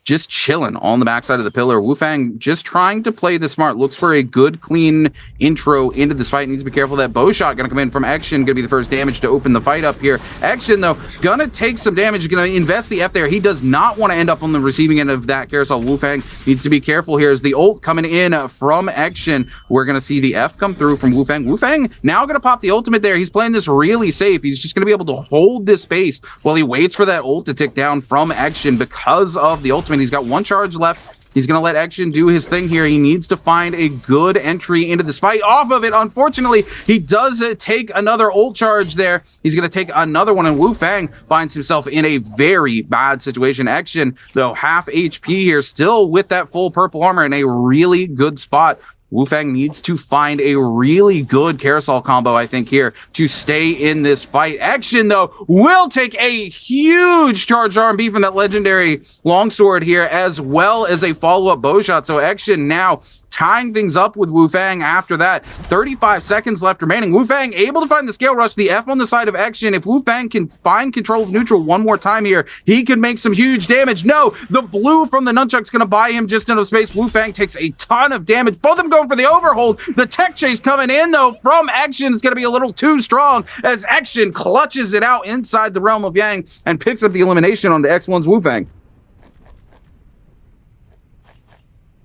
just chilling on the backside of the pillar. Wu Fang just trying to play this smart. Looks for a good, clean intro into this fight. Needs to be careful. That bow shot going to come in from Action. Going to be the first damage to open the fight up here. Action, though, going to take some damage. Going to invest the F there. He does not want to end up on the receiving end of that carousel. Wu Fang needs to be careful here as the ult coming in from Action. We're going to see the F come through from Wu Fang. Wu Fang now going to pop the ultimate there. He's playing this really safe. He's just going to be able to hold this space while he waits for that ult to tick down from Action because of the ultimate. He's got one charge left. He's going to let Action do his thing here. He needs to find a good entry into this fight. Off of it, unfortunately, he does take another ult charge there. He's going to take another one, and Wu Fang finds himself in a very bad situation. Action, though, half HP here, still with that full purple armor in a really good spot Wufang needs to find a really good carousel combo, I think, here to stay in this fight. Action, though, will take a huge charged R&B from that legendary longsword here, as well as a follow-up bow shot. So Action now tying things up with Wufang after that. 35 seconds left remaining. Wufang able to find the scale rush, the F on the side of Action. If Wufang can find control of neutral one more time here, he can make some huge damage. No, the blue from the nunchuck's going to buy him just enough space. Wufang takes a ton of damage. Both of them going for the overhold. The tech chase coming in, though, from Action is going to be a little too strong as Action clutches it out inside the realm of Yang and picks up the elimination on the X1's Wufang.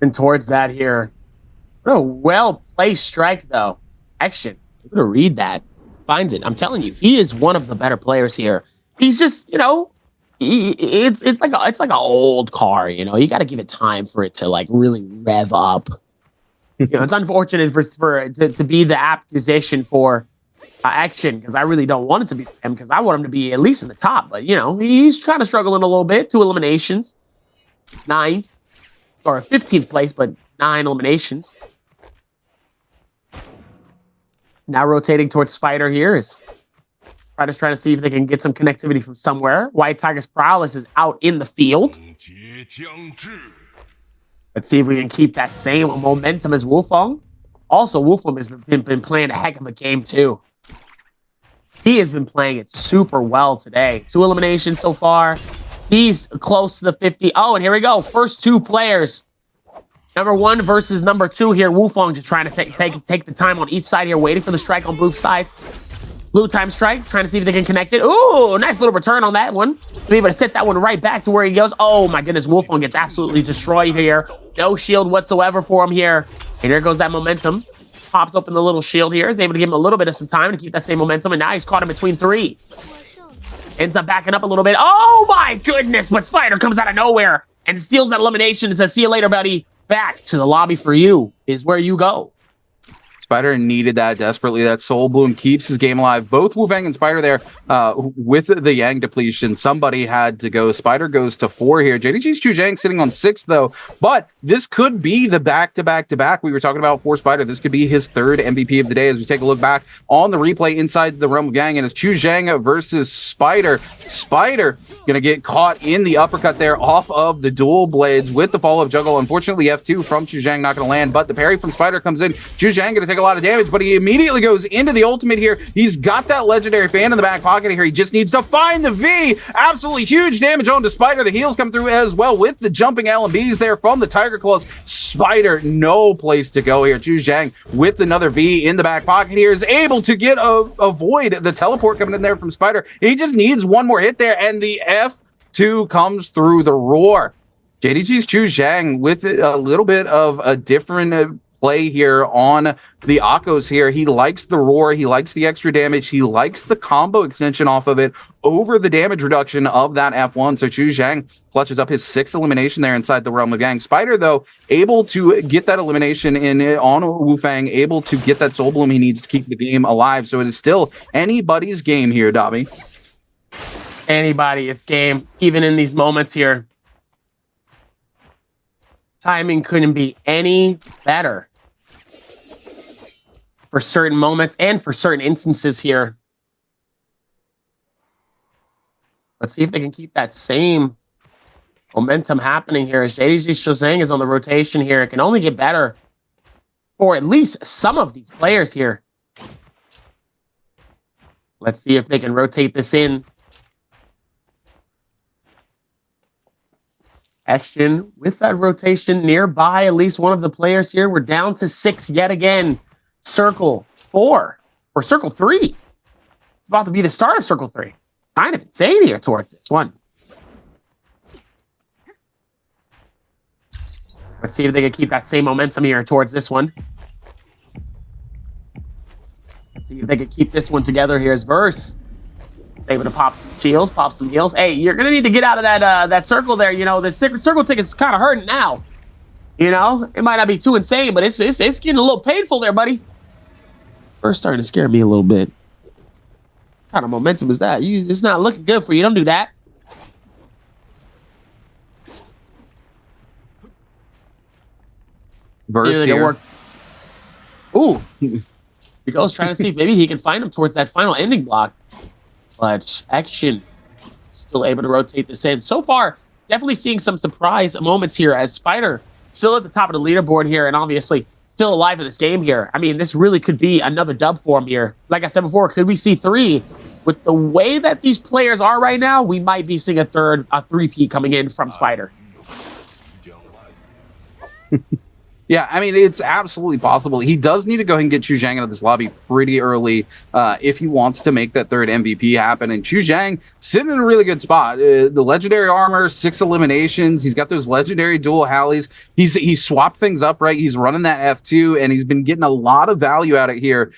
And towards that here. What a well-placed strike, though. Action. Able to read that. Finds it. I'm telling you, he is one of the better players here. He's just, it's like an old car, You got to give it time for it to like really rev up. It's unfortunate to be the apt position for Action, because I really don't want it to be him, because I want him to be at least in the top. But he's kind of struggling a little bit. 2 eliminations, 9th or 15th place, but 9 eliminations. Now rotating towards Spider here is Spider's trying to see if they can get some connectivity from somewhere. White Tiger's Prowess is out in the field. Let's see if we can keep that same momentum as Wufang. Also, Wufang has been playing a heck of a game too. He has been playing it super well today. 2 eliminations so far. He's close to the 50. Oh, and here we go. First 2 players. Number 1 versus number 2 here. Wufang just trying to take the time on each side here, waiting for the strike on blue sides. Blue time strike, trying to see if they can connect it. Ooh, nice little return on that one. To be able to set that one right back to where he goes. Oh my goodness, Wufang gets absolutely destroyed here. No shield whatsoever for him here. And there goes that momentum. Pops open the little shield here. Is able to give him a little bit of some time to keep that same momentum. And now he's caught him between 3. Ends up backing up a little bit. Oh my goodness, but Spider comes out of nowhere and steals that elimination and says, see you later, buddy. Back to the lobby for you is where you go. Spider needed that desperately. That Soul Bloom keeps his game alive. Both Wufang and Spider there with the Yang depletion. Somebody had to go. Spider goes to 4 here. JDG's Chu Zhang sitting on 6, though. But this could be the back-to-back-to-back we were talking about for Spider. This could be his 3rd MVP of the day as we take a look back on the replay inside the realm of Yang. And it's Chu Zhang versus Spider. Spider going to get caught in the uppercut there off of the dual blades with the follow-up juggle. Unfortunately, F2 from Chu Zhang not going to land, but the parry from Spider comes in. Chu Zhang going to take a lot of damage, but he immediately goes into the ultimate here. He's got that legendary fan in the back pocket here. He just needs to find the V. Absolutely huge damage on to Spider. The heals come through as well with the jumping LMBs there from the Tiger Claws. Spider, no place to go here. Chu Zhang with another V in the back pocket here is able to get avoid the teleport coming in there from Spider. He just needs one more hit there, and the F2 comes through the roar. JDG's Chu Zhang with a little bit of a different play here on the Akos here. He likes the roar. He likes the extra damage. He likes the combo extension off of it over the damage reduction of that F1. So Chu Zhang clutches up his 6th elimination there inside the realm of Yang. Spider, though, able to get that elimination on Wufang, able to get that Soul Bloom he needs to keep the game alive. So it is still anybody's game here, Dobby. Anybody, it's game, even in these moments here. Timing couldn't be any better for certain moments and for certain instances here. Let's see if they can keep that same momentum happening here as JDG Shazang is on the rotation here. It can only get better for at least some of these players here. Let's see if they can rotate this in. Action with that rotation nearby. At least one of the players here. We're down to 6 yet again. Circle 4 or Circle 3. It's about to be the start of Circle 3. Kind of insane here towards this one. Let's see if they can keep that same momentum here towards this one. Let's see if they can keep this one together here as Verse. Able to pop some shields, pop some heals. Hey, you're gonna need to get out of that circle there. The secret circle ticket is kind of hurting now. It might not be too insane, but it's getting a little painful there, buddy. First starting to scare me a little bit. What kind of momentum is that? It's not looking good for you. Don't do that. Verse here. Ooh. He goes trying to see if maybe he can find him towards that final ending block. But Action still able to rotate this in. So far, definitely seeing some surprise moments here as Spider still at the top of the leaderboard here and obviously still alive in this game here. I mean, this really could be another dub for him here. Like I said before, could we see 3? With the way that these players are right now, we might be seeing a 3P coming in from Spider. Yeah, I mean, it's absolutely possible. He does need to go ahead and get Chu Zhang out of this lobby pretty early if he wants to make that 3rd MVP happen. And Chu Zhang sitting in a really good spot. The legendary armor, 6 eliminations. He's got those legendary dual Halleys. He's swapped things up, right? He's running that F2, and he's been getting a lot of value out of here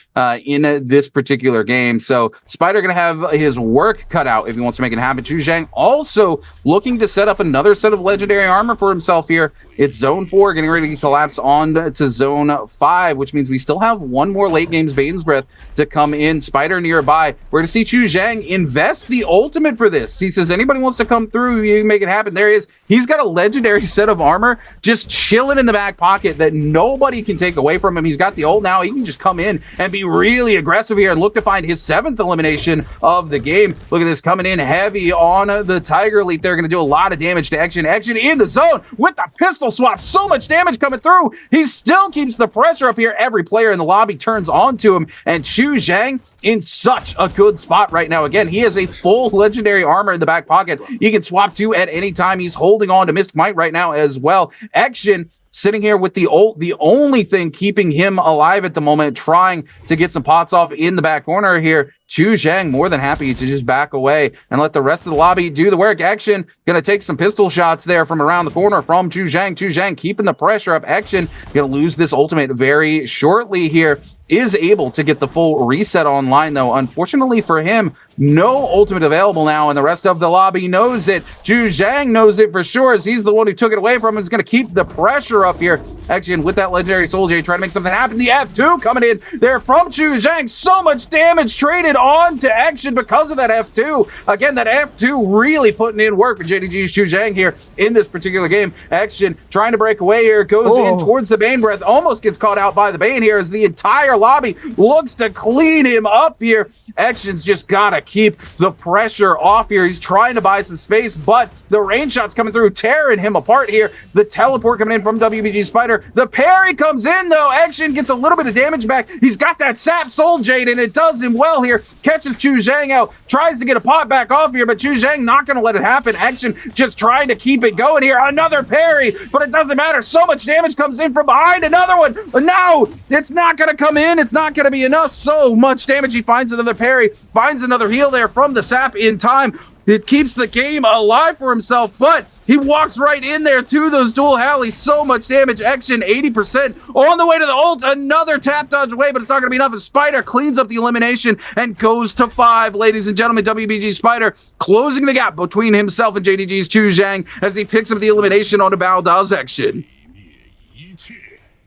in this particular game. So Spider going to have his work cut out if he wants to make it happen. Chu Zhang also looking to set up another set of legendary armor for himself here. It's zone 4 getting ready to collapse on to zone 5, which means we still have one more late game's Bane's Breath to come in. Spider nearby. We're going to see Chu Zhang invest the ultimate for this. He says, anybody wants to come through, you make it happen. There he is. He's got a legendary set of armor just chilling in the back pocket that nobody can take away from him. He's got the ult now. He can just come in and be really aggressive here and look to find his 7th elimination of the game. Look at this, coming in heavy on the Tiger Leap. They're going to do a lot of damage to Action. Action in the zone with the pistol swap. So much damage coming through. He still keeps the pressure up here. Every player in the lobby turns on to him, and Chu Zhang in such a good spot right now. Again, he has a full legendary armor in the back pocket. He can swap to at any time. He's holding on to Mystic Might right now as well. Action sitting here with the ult, the only thing keeping him alive at the moment, trying to get some pots off in the back corner here. Chu Zhang more than happy to just back away and let the rest of the lobby do the work. Action gonna take some pistol shots there from around the corner from Chu Zhang. Chu Zhang keeping the pressure up. Action gonna lose this ultimate very shortly here. Is able to get the full reset online, though. Unfortunately for him, no ultimate available now, and the rest of the lobby knows it. Chu Zhang knows it for sure, as he's the one who took it away from him. Is going to keep the pressure up here. Action with that legendary Soldier trying to make something happen. The F2 coming in there from Chu Zhang. So much damage traded on to Action because of that F2. Again, that F2 really putting in work for JDG's Chu Zhang here in this particular game. Action trying to break away here. Goes in towards the Bane Breath. Almost gets caught out by the Bane here as the entire lobby looks to clean him up here. Action's just gotta keep the pressure off here. He's trying to buy some space, but the rain shots coming through, tearing him apart here. The teleport coming in from WBG Spider. The parry comes in, though. Action gets a little bit of damage back. He's got that Sap Soul Jade, and it does him well here. Catches Chu Zhang out, tries to get a pot back off here, but Chu Zhang not gonna let it happen. Action just trying to keep it going here. Another parry, but it doesn't matter. So much damage comes in from behind. Another one. No, it's not gonna come in. It's not gonna be enough. So much damage. He finds another parry, finds another heal there from the Sap in time. It keeps the game alive for himself, but he walks right in there to those dual Halleys. So much damage. Action 80% on the way to the ult. Another tap dodge away, but it's not going to be enough. And Spider cleans up the elimination and goes to 5. Ladies and gentlemen, WBG Spider closing the gap between himself and JDG's Chu Zhang as he picks up the elimination on a Balda's Action.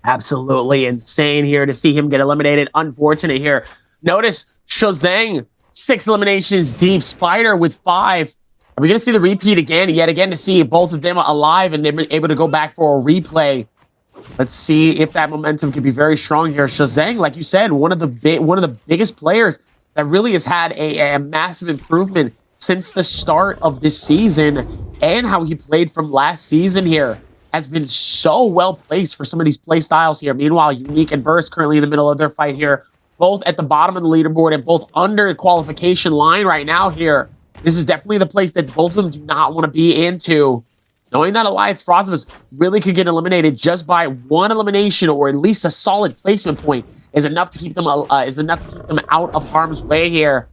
Absolutely insane here to see him get eliminated. Unfortunate here. Notice Chu Zhang 6 eliminations deep. Spider with 5. Are we going to see the repeat again? Yet again to see both of them alive and they've been able to go back for a replay. Let's see if that momentum can be very strong here. Chu Zhang, like you said, one of the biggest players that really has had a massive improvement since the start of this season, and how he played from last season here has been so well placed for some of these play styles here. Meanwhile, Unique and Verse currently in the middle of their fight here, both at the bottom of the leaderboard and both under the qualification line right now here. This is definitely the place that both of them do not want to be into. Knowing that Alliance Frostmas really could get eliminated just by one elimination or at least a solid placement point is enough to keep them out of harm's way here.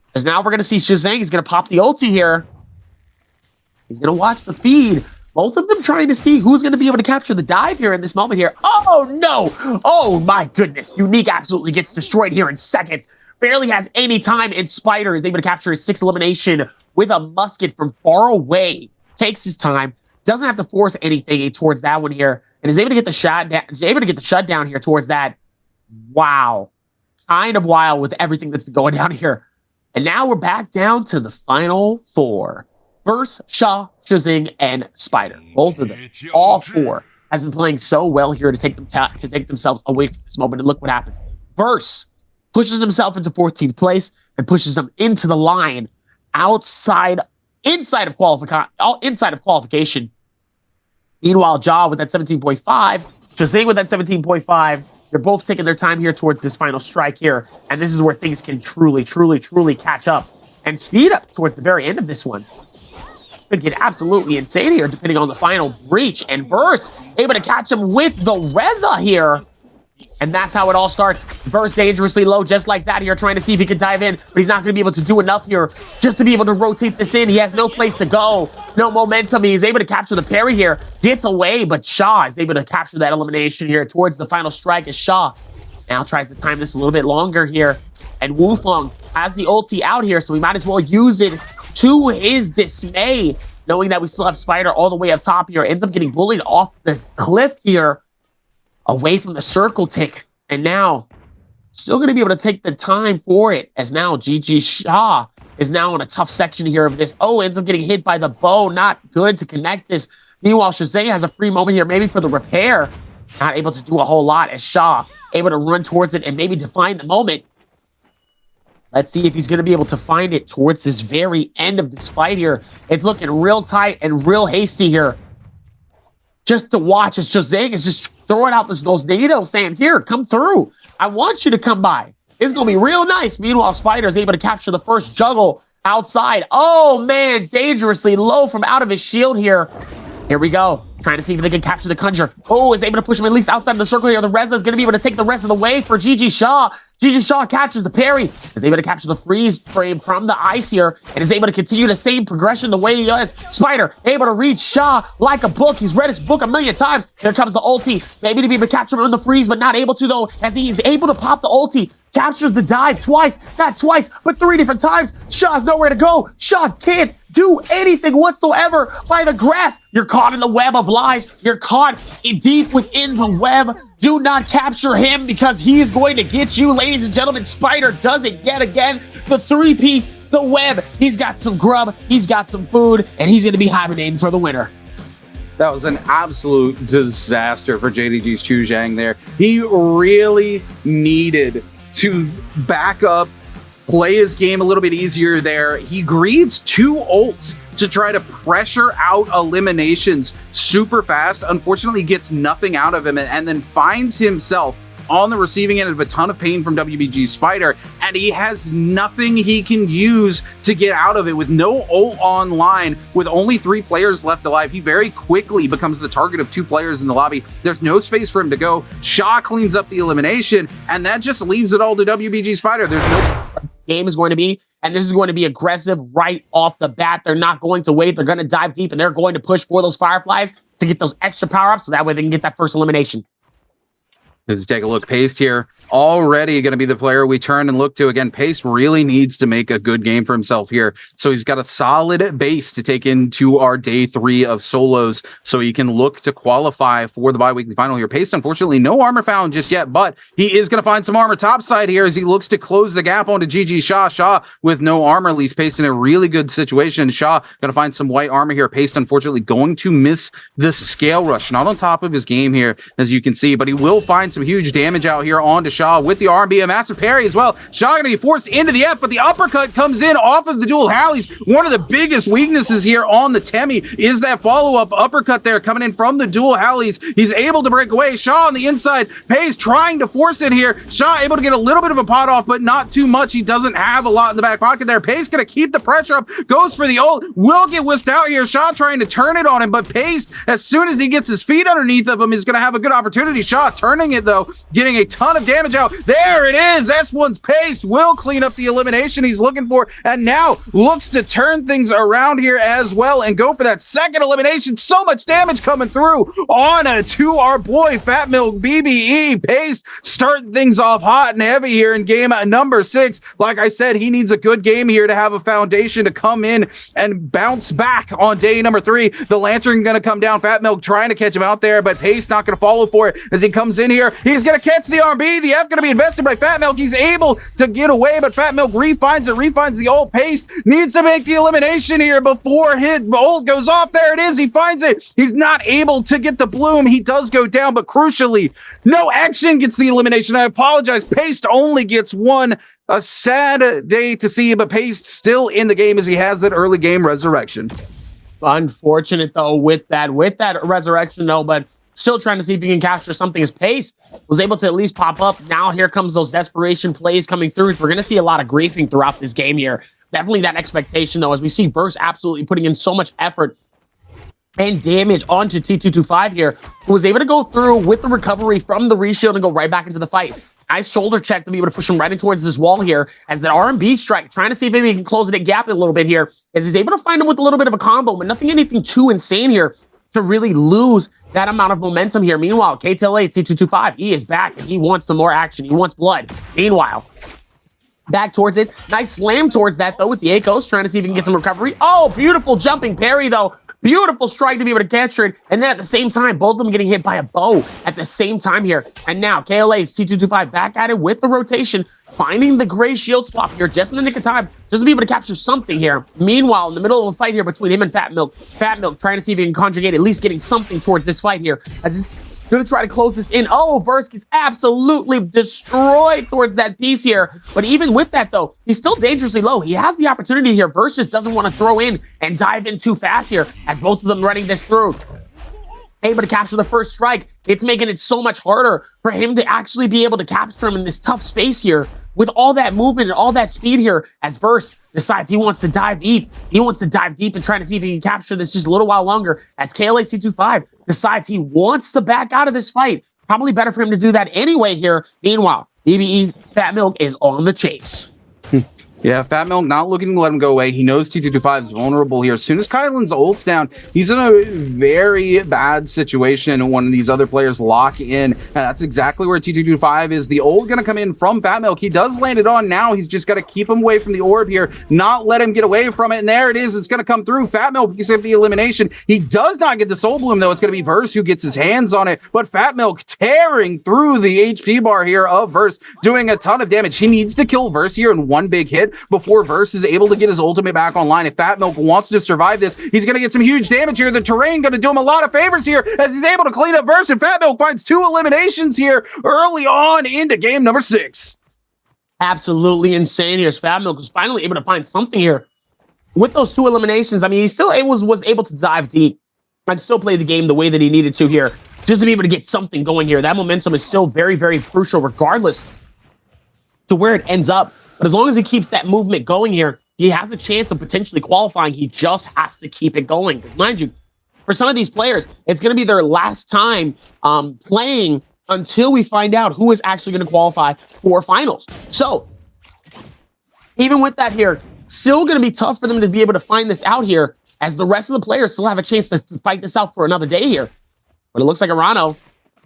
Because now we're going to see Chu Zhang. He's going to pop the ulti here. He's going to watch the feed. Both of them trying to see who's going to be able to capture the dive here in this moment here. Oh, no. Oh, my goodness. Unique absolutely gets destroyed here in seconds. Barely has any time, and Spider is able to capture his 6th elimination with a musket from far away. Takes his time. Doesn't have to force anything towards that one here. And is able to get the shutdown here towards that. Wow. Kind of wild with everything that's been going down here. And now we're back down to the final 4. Verse, Sha, Chu Zhang, and Spider. Both of them. All 4 has been playing so well here to take themselves away from this moment. And look what happens. Verse pushes himself into 14th place and pushes them into the line inside of qualification. Meanwhile, Ja with that 17.5, Shazam with that 17.5, they're both taking their time here towards this final strike here. And this is where things can truly catch up and speed up towards the very end of this one. Could get absolutely insane here depending on the final breach. And Verse able to catch him with the Reza here. And that's how it all starts. Verse dangerously low, just like that here, trying to see if he can dive in, but he's not going to be able to do enough here just to be able to rotate this in. He has no place to go, no momentum. He's able to capture the parry here, gets away, but Shaw is able to capture that elimination here towards the final strike as Shaw now tries to time this a little bit longer here. And Wufeng has the ulti out here, so we might as well use it to his dismay, knowing that we still have Spider all the way up top here. Ends up getting bullied off this cliff here, away from the circle tick, and now still going to be able to take the time for it, as now GG Shaw is now in a tough section here of this. Oh, ends up getting hit by the bow. Not good to connect this. Meanwhile, Shazam has a free moment here, maybe for the repair. Not able to do a whole lot, as Shaw able to run towards it and maybe define the moment. Let's see if he's going to be able to find it towards this very end of this fight here. It's looking real tight and real hasty here. Just to watch as Shazam is just throwing out those needles, saying, here, come through. I want you to come by. It's going to be real nice. Meanwhile, Spider is able to capture the first juggle outside. Oh, man, dangerously low from out of his shield here. Here we go. Trying to see if they can capture the Conjure. Oh, is able to push him at least outside of the circle here. The Reza is going to be able to take the rest of the way for GG Shaw. GG Shaw captures the parry. Is able to capture the freeze frame from the ice here and is able to continue the same progression the way he does. Spider able to reach Shaw like a book. He's read his book a million times. Here comes the ulti. Maybe to be able to capture him in the freeze, but not able to though, as he is able to pop the ulti. Captures the dive twice, not twice, but 3 different times. Shaw's nowhere to go. Shaw can't do anything whatsoever by the grass. You're caught in the web of lies. You're caught deep within the web. Do not capture him because he is going to get you, ladies and gentlemen. Spider does it yet again. The 3-piece, the web. He's got some grub, he's got some food, and he's going to be hibernating for the winter. That was an absolute disaster for JDG's Chu Zhang there. He really needed to back up, play his game a little bit easier there. He greeds 2 ults to try to pressure out eliminations super fast. Unfortunately, gets nothing out of him and then finds himself on the receiving end of a ton of pain from WBG Spider, and he has nothing he can use to get out of it. With no ult online, with only 3 players left alive, he very quickly becomes the target of 2 players in the lobby. There's no space for him to go. Shaw cleans up the elimination, and that just leaves it all to WBG Spider. There's no game is going to be, and this is going to be aggressive right off the bat. They're not going to wait. They're going to dive deep, and they're going to push for those Fireflies to get those extra power-ups, so that way they can get that first elimination. Let's take a look. Paste here, already going to be the player we turn and look to. Again, Paste really needs to make a good game for himself here. So he's got a solid base to take into our day 3 of solos, so he can look to qualify for the bi-weekly final here. Paste, unfortunately, no armor found just yet, but he is going to find some armor topside here as he looks to close the gap onto GG Shaw. Shaw with no armor leaves Paste in a really good situation. Shaw going to find some white armor here. Paste, unfortunately, going to miss the scale rush. Not on top of his game here, as you can see, but he will find some huge damage out here onto Shaw with the RB, a massive parry as well. Shaw going to be forced into the F, but the uppercut comes in off of the dual Hallies. One of the biggest weaknesses here on the Temi is that follow-up uppercut there coming in from the dual Hallies. He's able to break away. Shaw on the inside, Pays trying to force it here. Shaw able to get a little bit of a pot off, but not too much. He doesn't have a lot in the back pocket there. Pays going to keep the pressure up, goes for the ult, will get whisked out here. Shaw trying to turn it on him, but Pays, as soon as he gets his feet underneath of him, is going to have a good opportunity. Shaw turning it though, getting a ton of damage out. There it is. S1's Pace will clean up the elimination he's looking for, and now looks to turn things around here as well and go for that second elimination. So much damage coming through on to our boy Fat Milk BBE. Pace starting things off hot and heavy here in game number 6. Like I said, he needs a good game here to have a foundation to come in and bounce back on day number 3. The Lantern going to come down. Fat Milk trying to catch him out there, but Pace not going to follow for it as he comes in here. here. He's going to catch the RB. The F going to be invested by Fat Milk. He's able to get away, but Fat Milk refines the ult. Paste needs to make the elimination here before his ult goes off. There it is. He finds it. He's not able to get the bloom. He does go down, but crucially, no action gets the elimination. I apologize. Paste only gets one. A sad day to see, but Paste still in the game as he has that early game resurrection. Unfortunate though with that resurrection though, but still trying to see if he can capture something. His Pace was able to at least pop up. Now here comes those desperation plays coming through. We're going to see a lot of griefing throughout this game here. Definitely that expectation though, as we see Verse absolutely putting in so much effort and damage onto T225 here, who was able to go through with the recovery from the reshield and go right back into the fight. Nice shoulder check to be able to push him right in towards this wall here as that R&B strike, trying to see if maybe he can close it gap a little bit here, as he's able to find him with a little bit of a combo, but anything too insane here to really lose that amount of momentum here. Meanwhile, KTLA at C225, he is back and he wants some more action. He wants blood. Meanwhile, back towards it. Nice slam towards that though with the Akos, trying to see if he can get some recovery. Oh, beautiful jumping parry though. Beautiful strike to be able to capture it. And then at the same time, both of them getting hit by a bow at the same time here. And now KLA's T225 back at it with the rotation, finding the gray shield swap here just in the nick of time, just to be able to capture something here. Meanwhile, in the middle of a fight here between him and Fat Milk trying to see if he can conjugate at least getting something towards this fight here. As he's gonna try to close this in. Oh, Verse gets absolutely destroyed towards that piece here. But even with that though, he's still dangerously low. He has the opportunity here. Verse just doesn't want to throw in and dive in too fast here, as both of them running this through. Able to capture the first strike. It's making it so much harder for him to actually be able to capture him in this tough space here with all that movement and all that speed here, as Verse decides he wants to dive deep. He wants to dive deep and try to see if he can capture this just a little while longer, as KLA-C25 decides he wants to back out of this fight. Probably better for him to do that anyway here. Meanwhile, BBE Fat Milk is on the chase. Yeah, Fat Milk not looking to let him go away. He knows T225 is vulnerable here. As soon as Kylan's ult's down, he's in a very bad situation when these other players lock in. And that's exactly where T225 is. The ult going to come in from Fat Milk. He does land it on now. He's just got to keep him away from the orb here, not let him get away from it. And there it is. It's going to come through. Fat Milk gets the elimination. He does not get the Soul Bloom, though. It's going to be Verse who gets his hands on it. But Fat Milk tearing through the HP bar here of Verse, doing a ton of damage. He needs to kill Verse here in one big hit before Verse is able to get his ultimate back online. If Fat Milk wants to survive this, he's going to get some huge damage here. The terrain going to do him a lot of favors here as he's able to clean up Verse, and Fat Milk finds 2 eliminations here early on into game number 6. Absolutely insane here, as Fat Milk was finally able to find something here with those 2 eliminations. I mean, he still was able to dive deep and still play the game the way that he needed to here, just to be able to get something going here. That momentum is still very, very crucial regardless to where it ends up. But as long as he keeps that movement going here, he has a chance of potentially qualifying. He just has to keep it going. Mind you, for some of these players, it's going to be their last time playing until we find out who is actually going to qualify for finals. So even with that here, still going to be tough for them to be able to find this out here, as the rest of the players still have a chance to fight this out for another day here. But it looks like Arano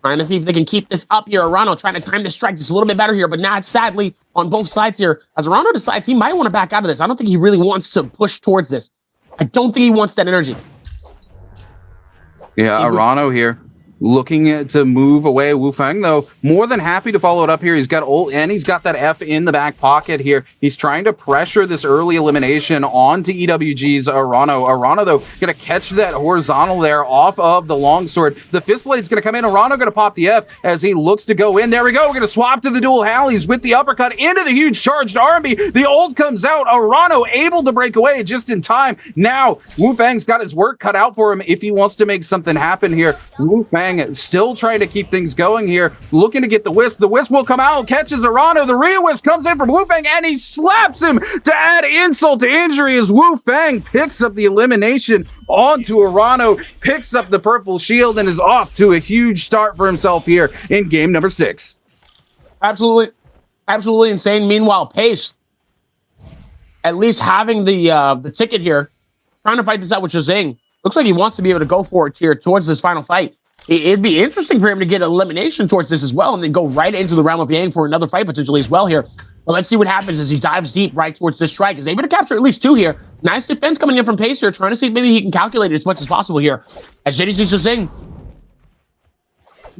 trying to see if they can keep this up here. Arano trying to time the strike just a little bit better here, but not sadly on both sides here, as Arano decides he might want to back out of this. I don't think he really wants to push towards this. I don't think he wants that energy. Yeah, Arano here looking to move away. Wu Feng, though, more than happy to follow it up here. He's got ult and he's got that F in the back pocket here. He's trying to pressure this early elimination onto EWG's Arano. Arano, though, going to catch that horizontal there off of the longsword. The fist blade's going to come in. Arano going to pop the F as he looks to go in. There we go. We're going to swap to the dual Hallies with the uppercut into the huge charged army. The ult comes out. Arano able to break away just in time. Now, Wu Feng's got his work cut out for him if he wants to make something happen here. Wu Feng still trying to keep things going here, looking to get the Wisp. The Wisp will come out, catches Arano. The Rhea Wisp comes in from Wu Feng, and he slaps him to add insult to injury as Wu Feng picks up the elimination onto Arano, picks up the purple shield, and is off to a huge start for himself here in game number 6. Absolutely insane. Meanwhile, Pace, at least having the ticket here, trying to fight this out with Shazing. Looks like he wants to be able to go for it here towards this final fight. It'd be interesting for him to get elimination towards this as well, and then go right into the realm of Yang for another fight potentially as well here. But let's see what happens as he dives deep right towards this strike. Is able to capture at least 2 here. Nice defense coming in from Pace here, trying to see if maybe he can calculate it as much as possible here. As JDC Shazing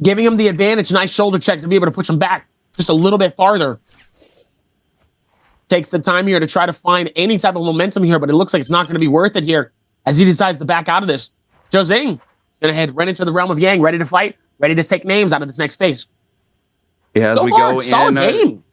giving him the advantage. Nice shoulder check to be able to push him back just a little bit farther. Takes the time here to try to find any type of momentum here, but it looks like it's not going to be worth it here as he decides to back out of this. Josing gonna head right into the realm of Yang, ready to fight, ready to take names out of this next phase. Yeah, as so we far, go solid in. Game.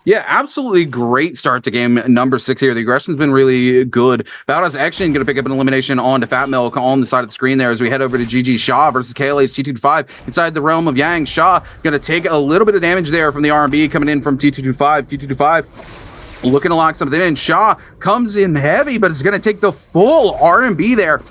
Yeah, absolutely great start to game number 6 here. The aggression's been really good. Bowdow's action going to pick up an elimination on to Fat Milk on the side of the screen there as we head over to GG Shaw versus KLA's T225 inside the realm of Yang. Shaw going to take a little bit of damage there from the R&B coming in from T225. T225 looking to lock something in. Shaw comes in heavy, but it's going to take the full R&B there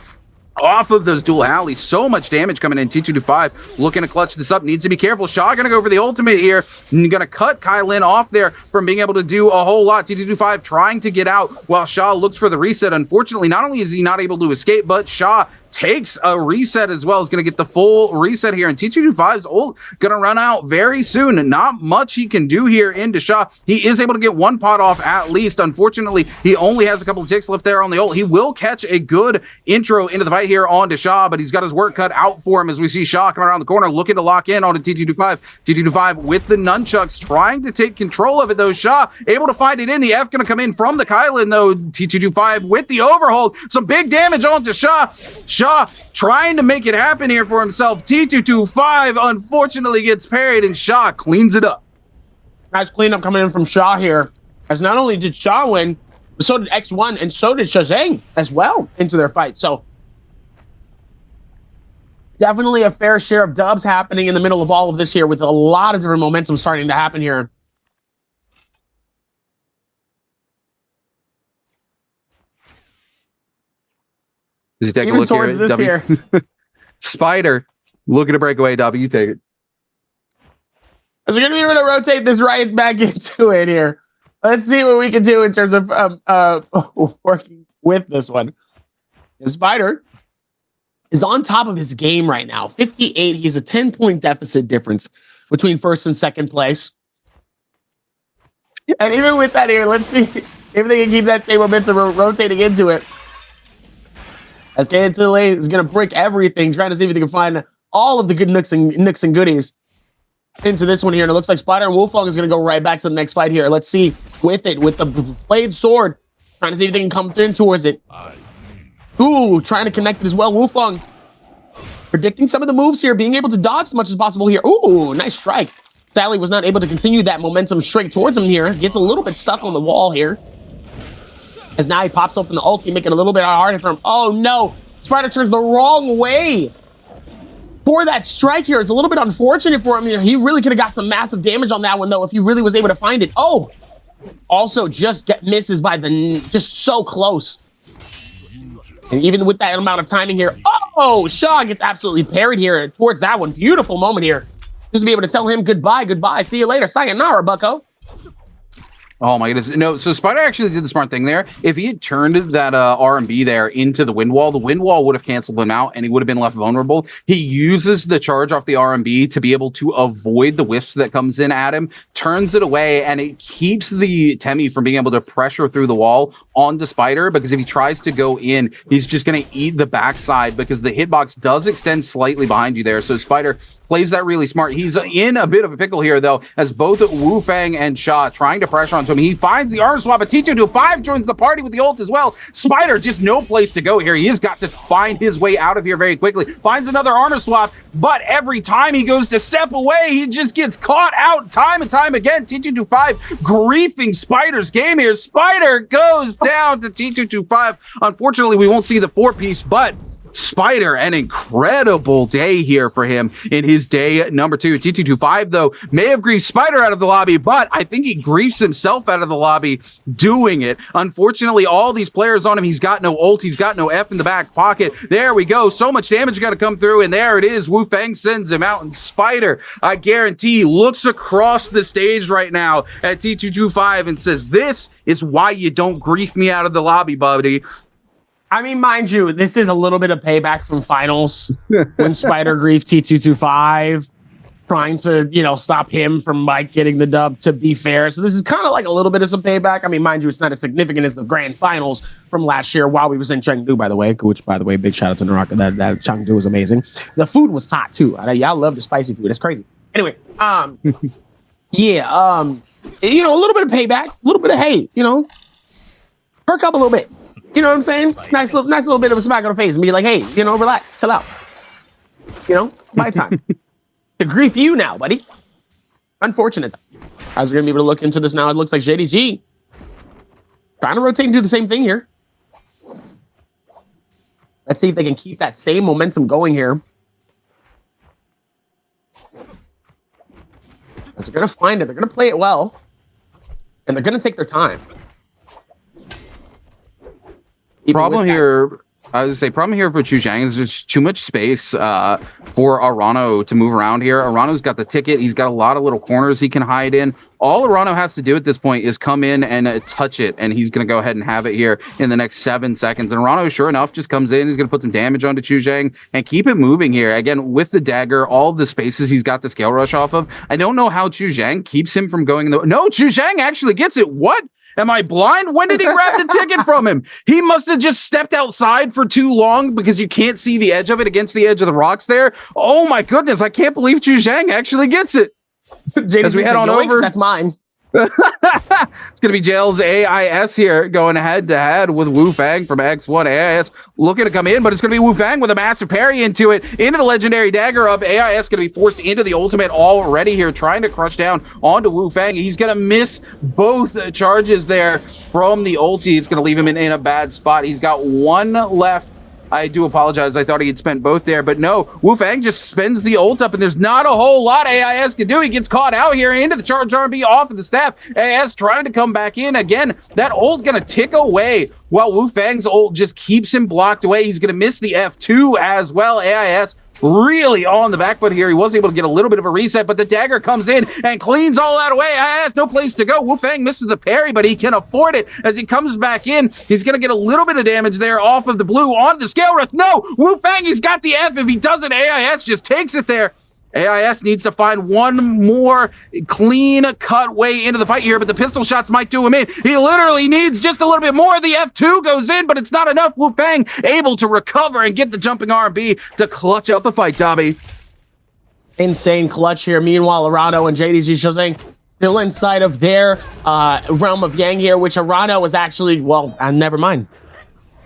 off of those dual Halleys. So much damage coming in. T225 looking to clutch this up. Needs to be careful. Shaw gonna go for the ultimate here. And gonna cut Kylin off there from being able to do a whole lot. T225 trying to get out while Shaw looks for the reset. Unfortunately, not only is he not able to escape, but Shaw takes a reset as well. Is going to get the full reset here. And T225's ult going to run out very soon. And not much he can do here into Shaw. He is able to get one pot off at least. Unfortunately, he only has a couple of ticks left there on the ult. He will catch a good intro into the fight here onto Shaw, but he's got his work cut out for him as we see Shaw coming around the corner looking to lock in onto T225. T225 with the nunchucks trying to take control of it though. Shaw able to find it in. The F going to come in from the Kylin though. T225 with the overhold. Some big damage onto Shaw. Shaw trying to make it happen here for himself. T225 unfortunately gets parried and Shaw cleans it up. Nice cleanup coming in from Shaw here. As not only did Shaw win, but so did X1 and so did Shazang as well into their fight. So definitely a fair share of dubs happening in the middle of all of this here with a lot of different momentum starting to happen here. Does he take Even a look towards here? This here. Spider looking to break away. W, you take it. So we're going to be able to rotate this right back into it here. Let's see what we can do in terms of working with this one. The Spider is on top of his game right now. 58. He's a 10-point deficit difference between first and second place. And even with that here, let's see if they can keep that same momentum rotating into it. As KLA is going to break everything, trying to see if they can find all of the good nooks and goodies into this one here. And it looks like Spider and Wolfong is going to go right back to the next fight here. Let's see with it, with the blade sword, trying to see if they can come in towards it. Ooh, trying to connect it as well. Wolfong predicting some of the moves here, being able to dodge as much as possible here. Ooh, nice strike. Sadly, was not able to continue that momentum straight towards him here. Gets a little bit stuck on the wall here. As now he pops open the ulti, making it a little bit harder for him. Oh no, Spider turns the wrong way for that strike here. It's a little bit unfortunate for him here. He really could have got some massive damage on that one though if he really was able to find it. Oh, also just misses by just so close. And even with that amount of timing here, oh, Shaw gets absolutely parried here towards that one. Beautiful moment here. Just to be able to tell him goodbye, goodbye. See you later. Sayonara, bucko. Oh my goodness. No, so Spider actually did the smart thing there. If he had turned that R&B there into the wind wall would have canceled him out and he would have been left vulnerable. He uses the charge off the R&B to be able to avoid the whiffs that comes in at him, turns it away, and it keeps the Temi from being able to pressure through the wall onto Spider, because if he tries to go in, he's just going to eat the backside because the hitbox does extend slightly behind you there. So Spider plays that really smart. He's in a bit of a pickle here, though, as both Wu Fang and Shaw trying to pressure onto him. He finds the arm swap, but T225 joins the party with the ult as well. Spider just no place to go here. He has got to find his way out of here very quickly. Finds another armor swap, but every time he goes to step away, he just gets caught out time and time again. T225 griefing Spider's game here. Spider goes down to T225. Unfortunately, we won't see the 4-piece, but Spider, an incredible day here for him in his day number 2. T225, though, may have griefed Spider out of the lobby, but I think he griefs himself out of the lobby doing it. Unfortunately, all these players on him, he's got no ult, he's got no F in the back pocket. There we go. So much damage got to come through, and there it is. Wu Fang sends him out, and Spider, I guarantee, looks across the stage right now at T225 and says, "This is why you don't grief me out of the lobby, buddy." I mean, mind you, this is a little bit of payback from finals when Spider griefed T225, trying to, stop him from like getting the dub, to be fair. So this is kind of like a little bit of some payback. I mean, mind you, it's not as significant as the grand finals from last year while we was in Chengdu, by the way, which, by the way, big shout out to Naraka. That Chengdu was amazing. The food was hot too. Y'all love the spicy food. It's crazy. Anyway, yeah, a little bit of payback, a little bit of hate, perk up a little bit. You know what I'm saying? Nice little bit of a smack on the face and be like, hey, relax, chill out. It's my time. To grief you now, buddy. Unfortunate. As we're gonna be able to look into this now, it looks like JDG trying to rotate and do the same thing here. Let's see if they can keep that same momentum going here. As they're gonna find it, they're gonna play it well, and they're gonna take their time. Problem here for Chu Zhang is there's too much space for Arano to move around here. Arano's got the ticket. He's got a lot of little corners he can hide in. All Arano has to do at this point is come in and touch it, and he's going to go ahead and have it here in the next 7 seconds. And Arano, sure enough, just comes in. He's going to put some damage onto Chu Zhang and keep it moving here. Again, with the dagger, all of the spaces he's got the scale rush off of. I don't know how Chu Zhang keeps him from going. No, Chu Zhang actually gets it. What? Am I blind? When did he grab the ticket from him? He must have just stepped outside for too long because you can't see the edge of it against the edge of the rocks there. Oh my goodness, I can't believe Chu Zhang actually gets it. As we head on over. That's mine. It's going to be Jail's AIS here going head to head with Wu Fang from X1. AIS looking to come in, but it's going to be Wu Fang with a massive parry into it, into the legendary dagger up. AIS going to be forced into the ultimate already here, trying to crush down onto Wu Fang. He's going to miss both charges there from the ulti. It's going to leave him in a bad spot. He's got one left. I do apologize. I thought he had spent both there, but no. Wu Fang just spins the ult up, and there's not a whole lot AIS can do. He gets caught out here into the charge R&B off of the staff. AIS trying to come back in. Again, that ult going to tick away while Wu Fang's ult just keeps him blocked away. He's going to miss the F2 as well. AIS really on the back foot here. He was able to get a little bit of a reset, but the dagger comes in and cleans all that away. Has no place to go. Wu Fang misses the parry, but he can afford it as he comes back in. He's going to get a little bit of damage there off of the blue on the scale rush. No, Wu Fang, he's got the F. If he doesn't, AIS just takes it there. AIS needs to find one more clean cut way into the fight here, but the pistol shots might do him in. He literally needs just a little bit more. The F2 goes in, but it's not enough. Wu Fang able to recover and get the jumping R&B to clutch out the fight, Dobby. Insane clutch here. Meanwhile, Arano and JDG Shozang still inside of their realm of Yang here, which Arano was actually, never mind.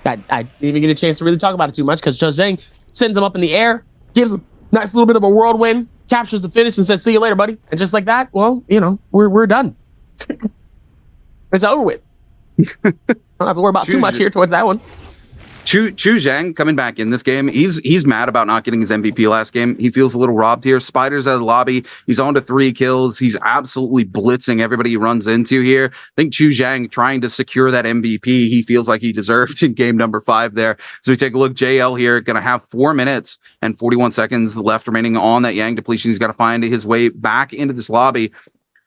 I didn't even get a chance to really talk about it too much because Shozang sends him up in the air, gives him nice little bit of a whirlwind, captures the finish and says, see you later, buddy. And just like that, we're done. It's over with. Don't have to worry about too much here towards that one. Chu Zhang coming back in this game. He's mad about not getting his MVP last game. He feels a little robbed here. Spider's out of the lobby. He's on to 3 kills. He's absolutely blitzing everybody he runs into here. I think Chu Zhang trying to secure that MVP he feels like he deserved in game number 5 there. So we take a look. JL here going to have 4 minutes and 41 seconds left remaining on that Yang depletion. He's got to find his way back into this lobby.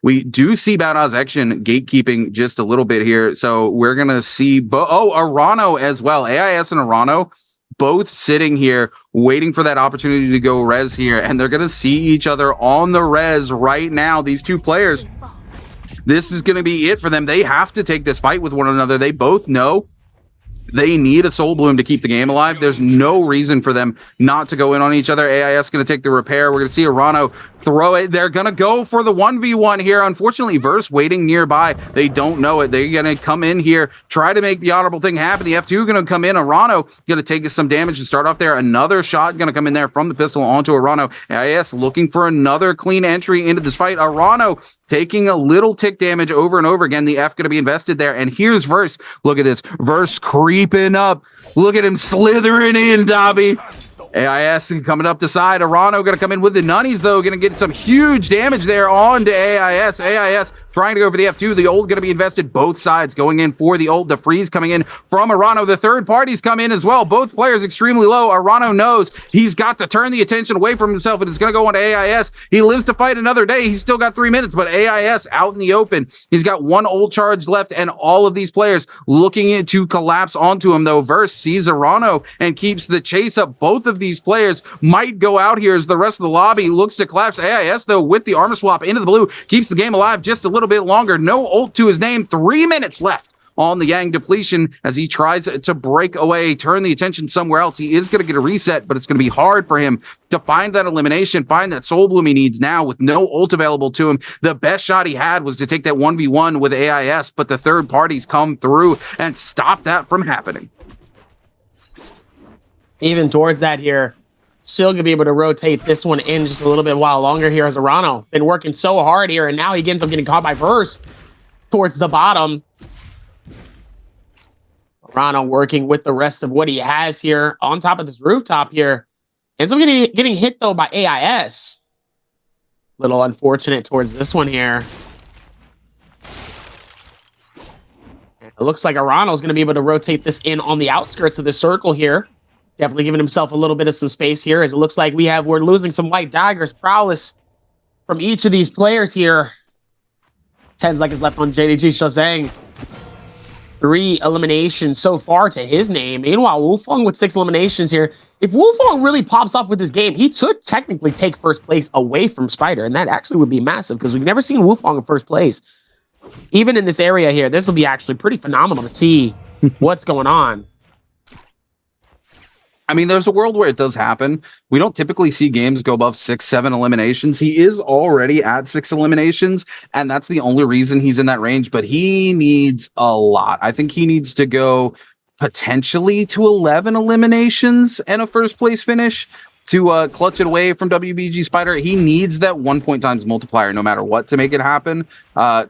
We do see Badass Action gatekeeping just a little bit here. So we're going to see Arano as well. AIS and Arano both sitting here waiting for that opportunity to go res here. And they're going to see each other on the res right now. These two players, this is going to be it for them. They have to take this fight with one another. They both know they need a soul bloom to keep the game alive. There's no reason for them not to go in on each other. AIS going to take the repair. We're going to see Arano throw it. They're going to go for the 1v1 here. Unfortunately, Verse waiting nearby. They don't know it. They're going to come in here, try to make the honorable thing happen. The F2 going to come in. Arano going to take some damage and start off there. Another shot going to come in there from the pistol onto Arano. AIS looking for another clean entry into this fight. Arano taking a little tick damage over and over again. The F going to be invested there. And here's Verse. Look at this. Verse creeping up. Look at him slithering in, Dobby. AIS coming up the side. Arano going to come in with the nunnies, though. Going to get some huge damage there on to AIS. AIS trying to go for the F2. The ult going to be invested. Both sides going in for the ult. The freeze coming in from Arano. The third parties come in as well. Both players extremely low. Arano knows he's got to turn the attention away from himself, and it's going to go on to AIS. He lives to fight another day. He's still got 3 minutes, but AIS out in the open. He's got one ult charge left, and all of these players looking to collapse onto him, though. Verse sees Arano and keeps the chase up. Both of these players might go out here as the rest of the lobby looks to collapse. AIS, though, with the armor swap into the blue, keeps the game alive just a little bit longer. No ult to his name. 3 minutes left on the Yang depletion as he tries to break away, turn the attention somewhere else. He is going to get a reset, but it's going to be hard for him to find that elimination, find that soul bloom he needs now with no ult available to him. The best shot he had was to take that 1v1 with AIS, but the third parties come through and stop that from happening. Even towards that here, still gonna be able to rotate this one in just a little bit while longer here as Arano. Been working so hard here, and now he ends up getting caught by Verse towards the bottom. Arano working with the rest of what he has here on top of this rooftop here. Ends up getting hit, though, by AIS. Little unfortunate towards this one here. And it looks like Arano's going to be able to rotate this in on the outskirts of the circle here. Definitely giving himself a little bit of some space here, as it looks like we're losing some White Daggers prowess from each of these players here. 10 seconds left on JDG Shazang. 3 eliminations so far to his name. Meanwhile, Wufong with 6 eliminations here. If Wufong really pops off with this game, he could technically take first place away from Spider, and that actually would be massive because we've never seen Wufong in first place. Even in this area here, this will be actually pretty phenomenal to see what's going on. I mean, there's a world where it does happen. We don't typically see games go above 6, 7 eliminations. He is already at 6 eliminations, and that's the only reason he's in that range, but he needs a lot. I think he needs to go potentially to 11 eliminations and a first place finish to clutch it away from WBG Spider. He needs that 1 point times multiplier no matter what to make it happen.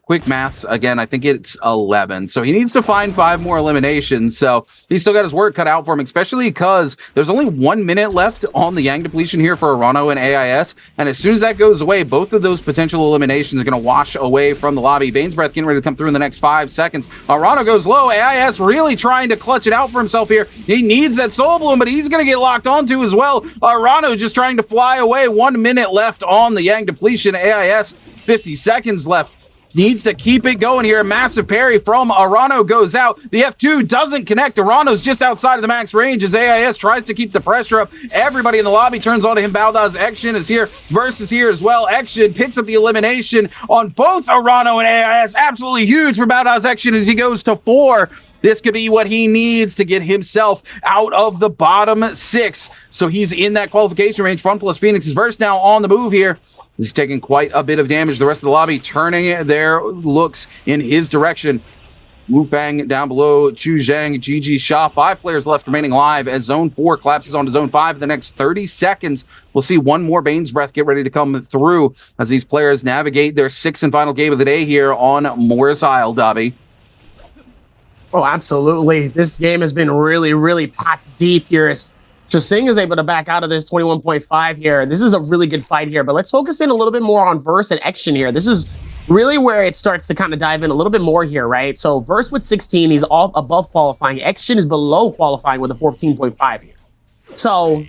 Quick maths, again, I think it's 11. So he needs to find 5 more eliminations. So he's still got his work cut out for him, especially because there's only 1 minute left on the Yang depletion here for Arano and AIS. And as soon as that goes away, both of those potential eliminations are going to wash away from the lobby. Bane's Breath getting ready to come through in the next 5 seconds. Arano goes low. AIS really trying to clutch it out for himself here. He needs that soul bloom, but he's going to get locked onto as well. Arano just trying to fly away. 1 minute left on the Yang depletion. AIS 50 seconds left. Needs to keep it going here. Massive parry from Arano goes out. The F2 doesn't connect. Arano's just outside of the max range as AIS tries to keep the pressure up. Everybody in the lobby turns on to him. Baldaz Action is here. Versus here as well. Action picks up the elimination on both Arano and AIS. Absolutely huge for Baldaz Action as he goes to 4. This could be what he needs to get himself out of the bottom 6. So he's in that qualification range. Fun plus Phoenix is Verse now on the move here. He's taking quite a bit of damage. The rest of the lobby turning their looks in his direction. Wu Fang down below. Chu Zhang, GG Sha. 5 players left remaining alive as Zone 4 collapses onto Zone 5 in the next 30 seconds. We'll see one more Bane's Breath get ready to come through as these players navigate their 6th and final game of the day here on Morris Isle, Dobby. Oh, absolutely. This game has been really, really packed deep here. Shasing is able to back out of this 21.5 here. This is a really good fight here, but let's focus in a little bit more on Verse and Action here. This is really where it starts to kind of dive in a little bit more here, right? So Verse with 16, he's all above qualifying. Action is below qualifying with a 14.5 here. So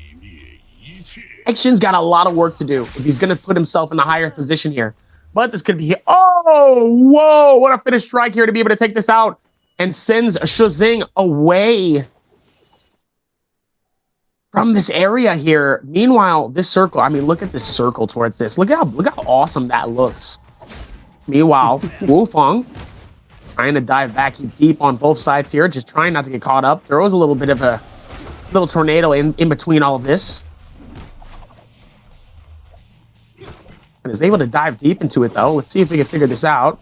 Action's got a lot of work to do if he's going to put himself in a higher position here. But this could be, oh, whoa, what a finish strike here to be able to take this out and sends Shazing away from this area here. Meanwhile, this circle, I mean, look at this circle towards this. Look how awesome that looks. Meanwhile, Wufong trying to dive back deep on both sides here, just trying not to get caught up. Throws a little bit of a little tornado in between all of this. And is able to dive deep into it, though. Let's see if we can figure this out.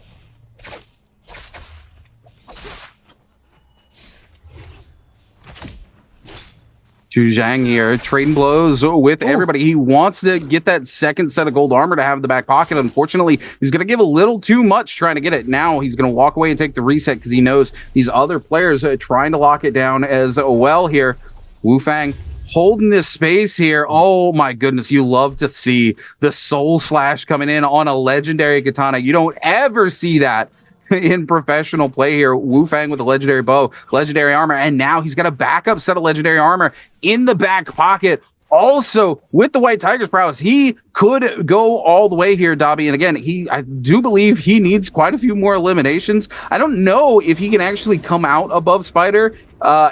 Chu Zhang here, trading blows with everybody. He wants to get that 2nd set of gold armor to have in the back pocket. Unfortunately, he's going to give a little too much trying to get it. Now he's going to walk away and take the reset because he knows these other players are trying to lock it down as well here. Wu Fang holding this space here. Oh my goodness, you love to see the soul slash coming in on a legendary katana. You don't ever see that in professional play here. Wu Fang with a legendary bow, legendary armor, and now he's got a backup set of legendary armor in the back pocket. Also, with the White Tiger's prowess, he could go all the way here, Dobby. And again, I do believe he needs quite a few more eliminations. I don't know if he can actually come out above Spider.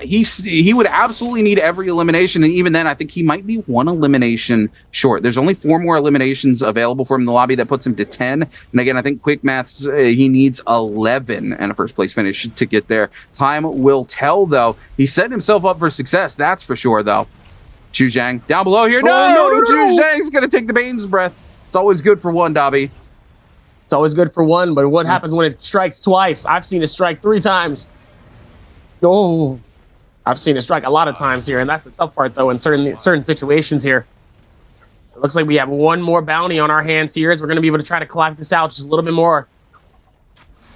He would absolutely need every elimination, and even then, I think he might be one elimination short. There's only 4 more eliminations available for him in the lobby. That puts him to 10. And again, I think quick maths, he needs 11 and a first place finish to get there. Time will tell, though. He set himself up for success, that's for sure, though. Chu Zhang down below here. No, Chu Zhang's gonna take the Bane's breath. It's always good for one, Dobby. It's always good for one, but what happens when it strikes twice? I've seen it strike 3 times. Oh, I've seen it strike a lot of times here, and that's the tough part, though, in certain situations here. It looks like we have one more bounty on our hands here, as we're going to be able to try to collect this out just a little bit more.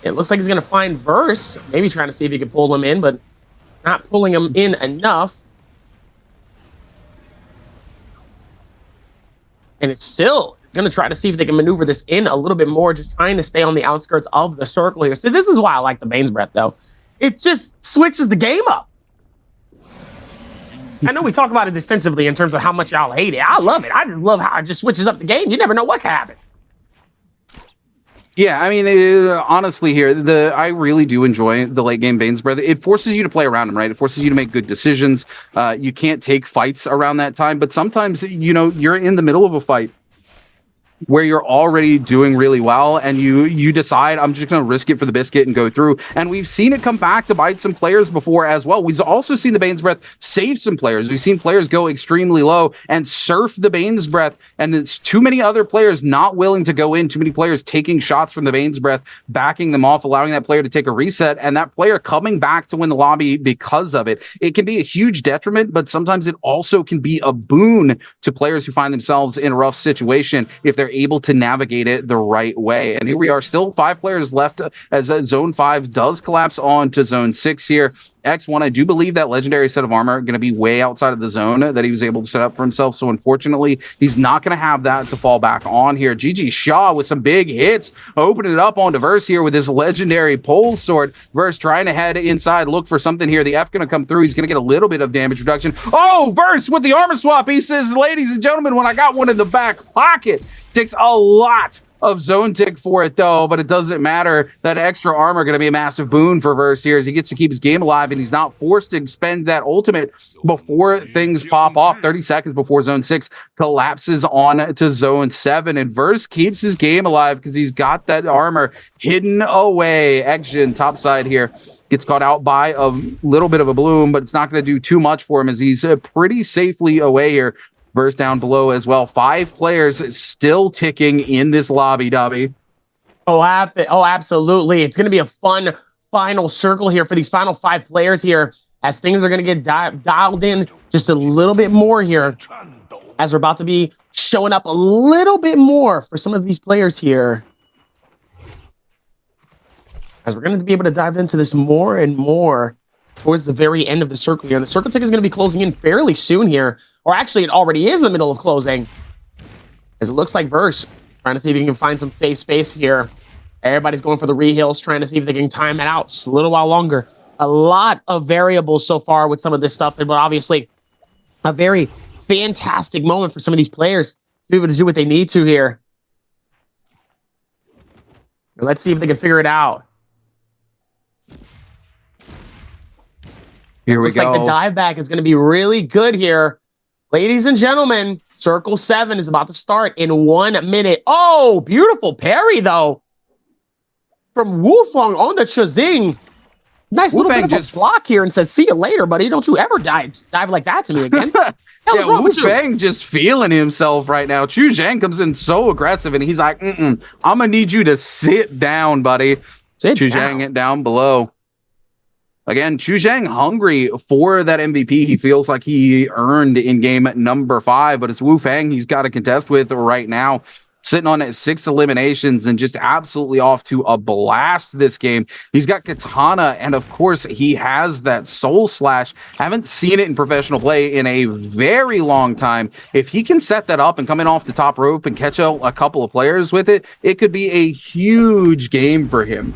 It looks like he's going to find Verse, maybe trying to see if he can pull him in, but not pulling him in enough. And it's going to try to see if they can maneuver this in a little bit more, just trying to stay on the outskirts of the circle here. So this is why I like the Bane's Breath, though. It just switches the game up. I know we talk about it extensively in terms of how much y'all hate it. I love it. I just love how it just switches up the game. You never know what can happen. Yeah, I mean, honestly here, I really do enjoy the late game Bane's Breath. It forces you to play around him, right? It forces you to make good decisions. You can't take fights around that time, but sometimes, you know, you're in the middle of a fight where you're already doing really well, and you decide, I'm just going to risk it for the biscuit and go through. And we've seen it come back to bite some players before as well. We've also seen the Bane's Breath save some players. We've seen players go extremely low and surf the Bane's Breath, and it's too many other players not willing to go in, too many players taking shots from the Bane's Breath, backing them off, allowing that player to take a reset, and that player coming back to win the lobby because of it. It can be a huge detriment, but sometimes it also can be a boon to players who find themselves in a rough situation if they're able to navigate it the right way. And here we are, still 5 players left as Zone 5 does collapse on to Zone 6 here. X1, I do believe that legendary set of armor going to be way outside of the zone that he was able to set up for himself. So unfortunately, he's not going to have that to fall back on here. GG Shaw with some big hits, opening it up onto Verse here with his legendary pole sword. Verse trying to head inside, look for something here. The F going to come through. He's going to get a little bit of damage reduction. Oh, Verse with the armor swap. He says, ladies and gentlemen, when I got one in the back pocket, takes a lot of zone tick for it, though, but it doesn't matter. That extra armor going to be a massive boon for Verse here as he gets to keep his game alive, and he's not forced to spend that ultimate before things pop off. 30 seconds before Zone 6 collapses on to Zone 7, and Verse keeps his game alive because he's got that armor hidden away. Action top side here. Gets caught out by a little bit of a bloom, but it's not going to do too much for him as he's pretty safely away here. Verse down below as well. 5 players still ticking in this lobby, Dobby. Oh, absolutely. It's going to be a fun final circle here for these final 5 players here as things are going to get dialed in just a little bit more here as we're about to be showing up a little bit more for some of these players here. As we're going to be able to dive into this more and more towards the very end of the circle here. And the circle tick is going to be closing in fairly soon here. Or actually, it already is in the middle of closing. As it looks like Verse trying to see if he can find some safe space here. Everybody's going for the re-heals, trying to see if they can time it out just a little while longer. A lot of variables so far with some of this stuff, but obviously a very fantastic moment for some of these players to be able to do what they need to here. And let's see if they can figure it out. Here we Looks go. like the dive back is going to be really good here. Ladies and gentlemen, Circle 7 is about to start in 1 minute. Oh, beautiful parry, though. From Wufeng on the Chazing. Nice little bit of a block here and says, see you later, buddy. Don't you ever dive like that to me again. Yeah, Wufeng just feeling himself right now. Chu Zhang comes in so aggressive, and he's like, I'm going to need you to sit down, buddy. Chu Zhang it down below. Again, Chu Zhang hungry for that MVP. He feels like he earned in game number 5, but it's Wufeng he's got to contest with right now. Sitting on 6 eliminations and just absolutely off to a blast this game. He's got Katana, and of course, he has that Soul Slash. Haven't seen it in professional play in a very long time. If he can set that up and come in off the top rope and catch a couple of players with it, it could be a huge game for him.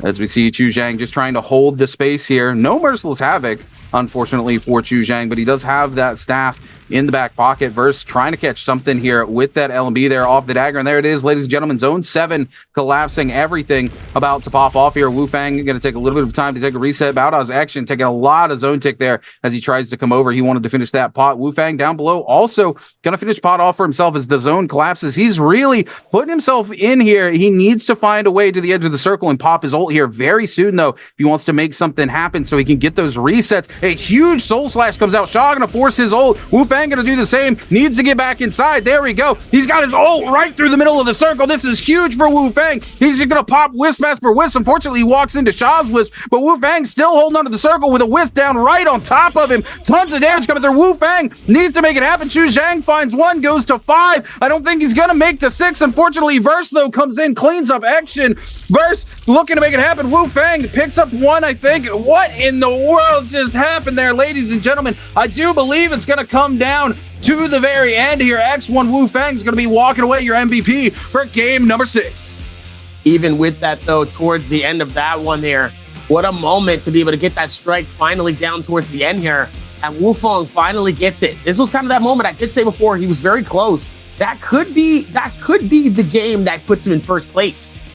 As we see Chu Zhang just trying to hold the space here. No Merciless Havoc. unfortunately, for Chu Zhang, but he does have that staff in the back pocket. Verse trying to catch something here with that LMB there off the dagger. And there it is, ladies and gentlemen. Zone 7 collapsing. Everything about to pop off here. Wu Fang going to take a little bit of time to take a reset. Baoda's action taking a lot of zone tick there as he tries to come over. He wanted to finish that pot. Wu Fang down below also going to finish pot off for himself as the zone collapses. He's really putting himself in here. He needs to find a way to the edge of the circle and pop his ult here very soon, though, if he wants to make something happen so he can get those resets. A huge soul slash comes out. Shaw going to force his ult. Wu Fang going to do the same. Needs to get back inside. There we go. He's got his ult right through the middle of the circle. This is huge for Wu Fang. He's just going to pop Wisp Mask for Wisp. Unfortunately, he walks into Shaw's Wisp, but Wu Fang still holding onto the circle with a Wisp down right on top of him. Tons of damage coming through. Wu Fang needs to make it happen. Chu Zhang finds 1, goes to 5. I don't think he's going to make the 6. Unfortunately, Verse, though, comes in, cleans up action. Verse looking to make it happen. Wu Fang picks up 1, I think. What in the world just happened there, ladies and gentlemen? I do believe it's going to come down to the very end here. X1 Wu Fang is going to be walking away your MVP for game number 6. Even with that, though, towards the end of that one there, what a moment to be able to get that strike finally down towards the end here. And Wu Fang finally gets it. This was kind of that moment I did say before. He was very close. That could be the game that puts him in first place.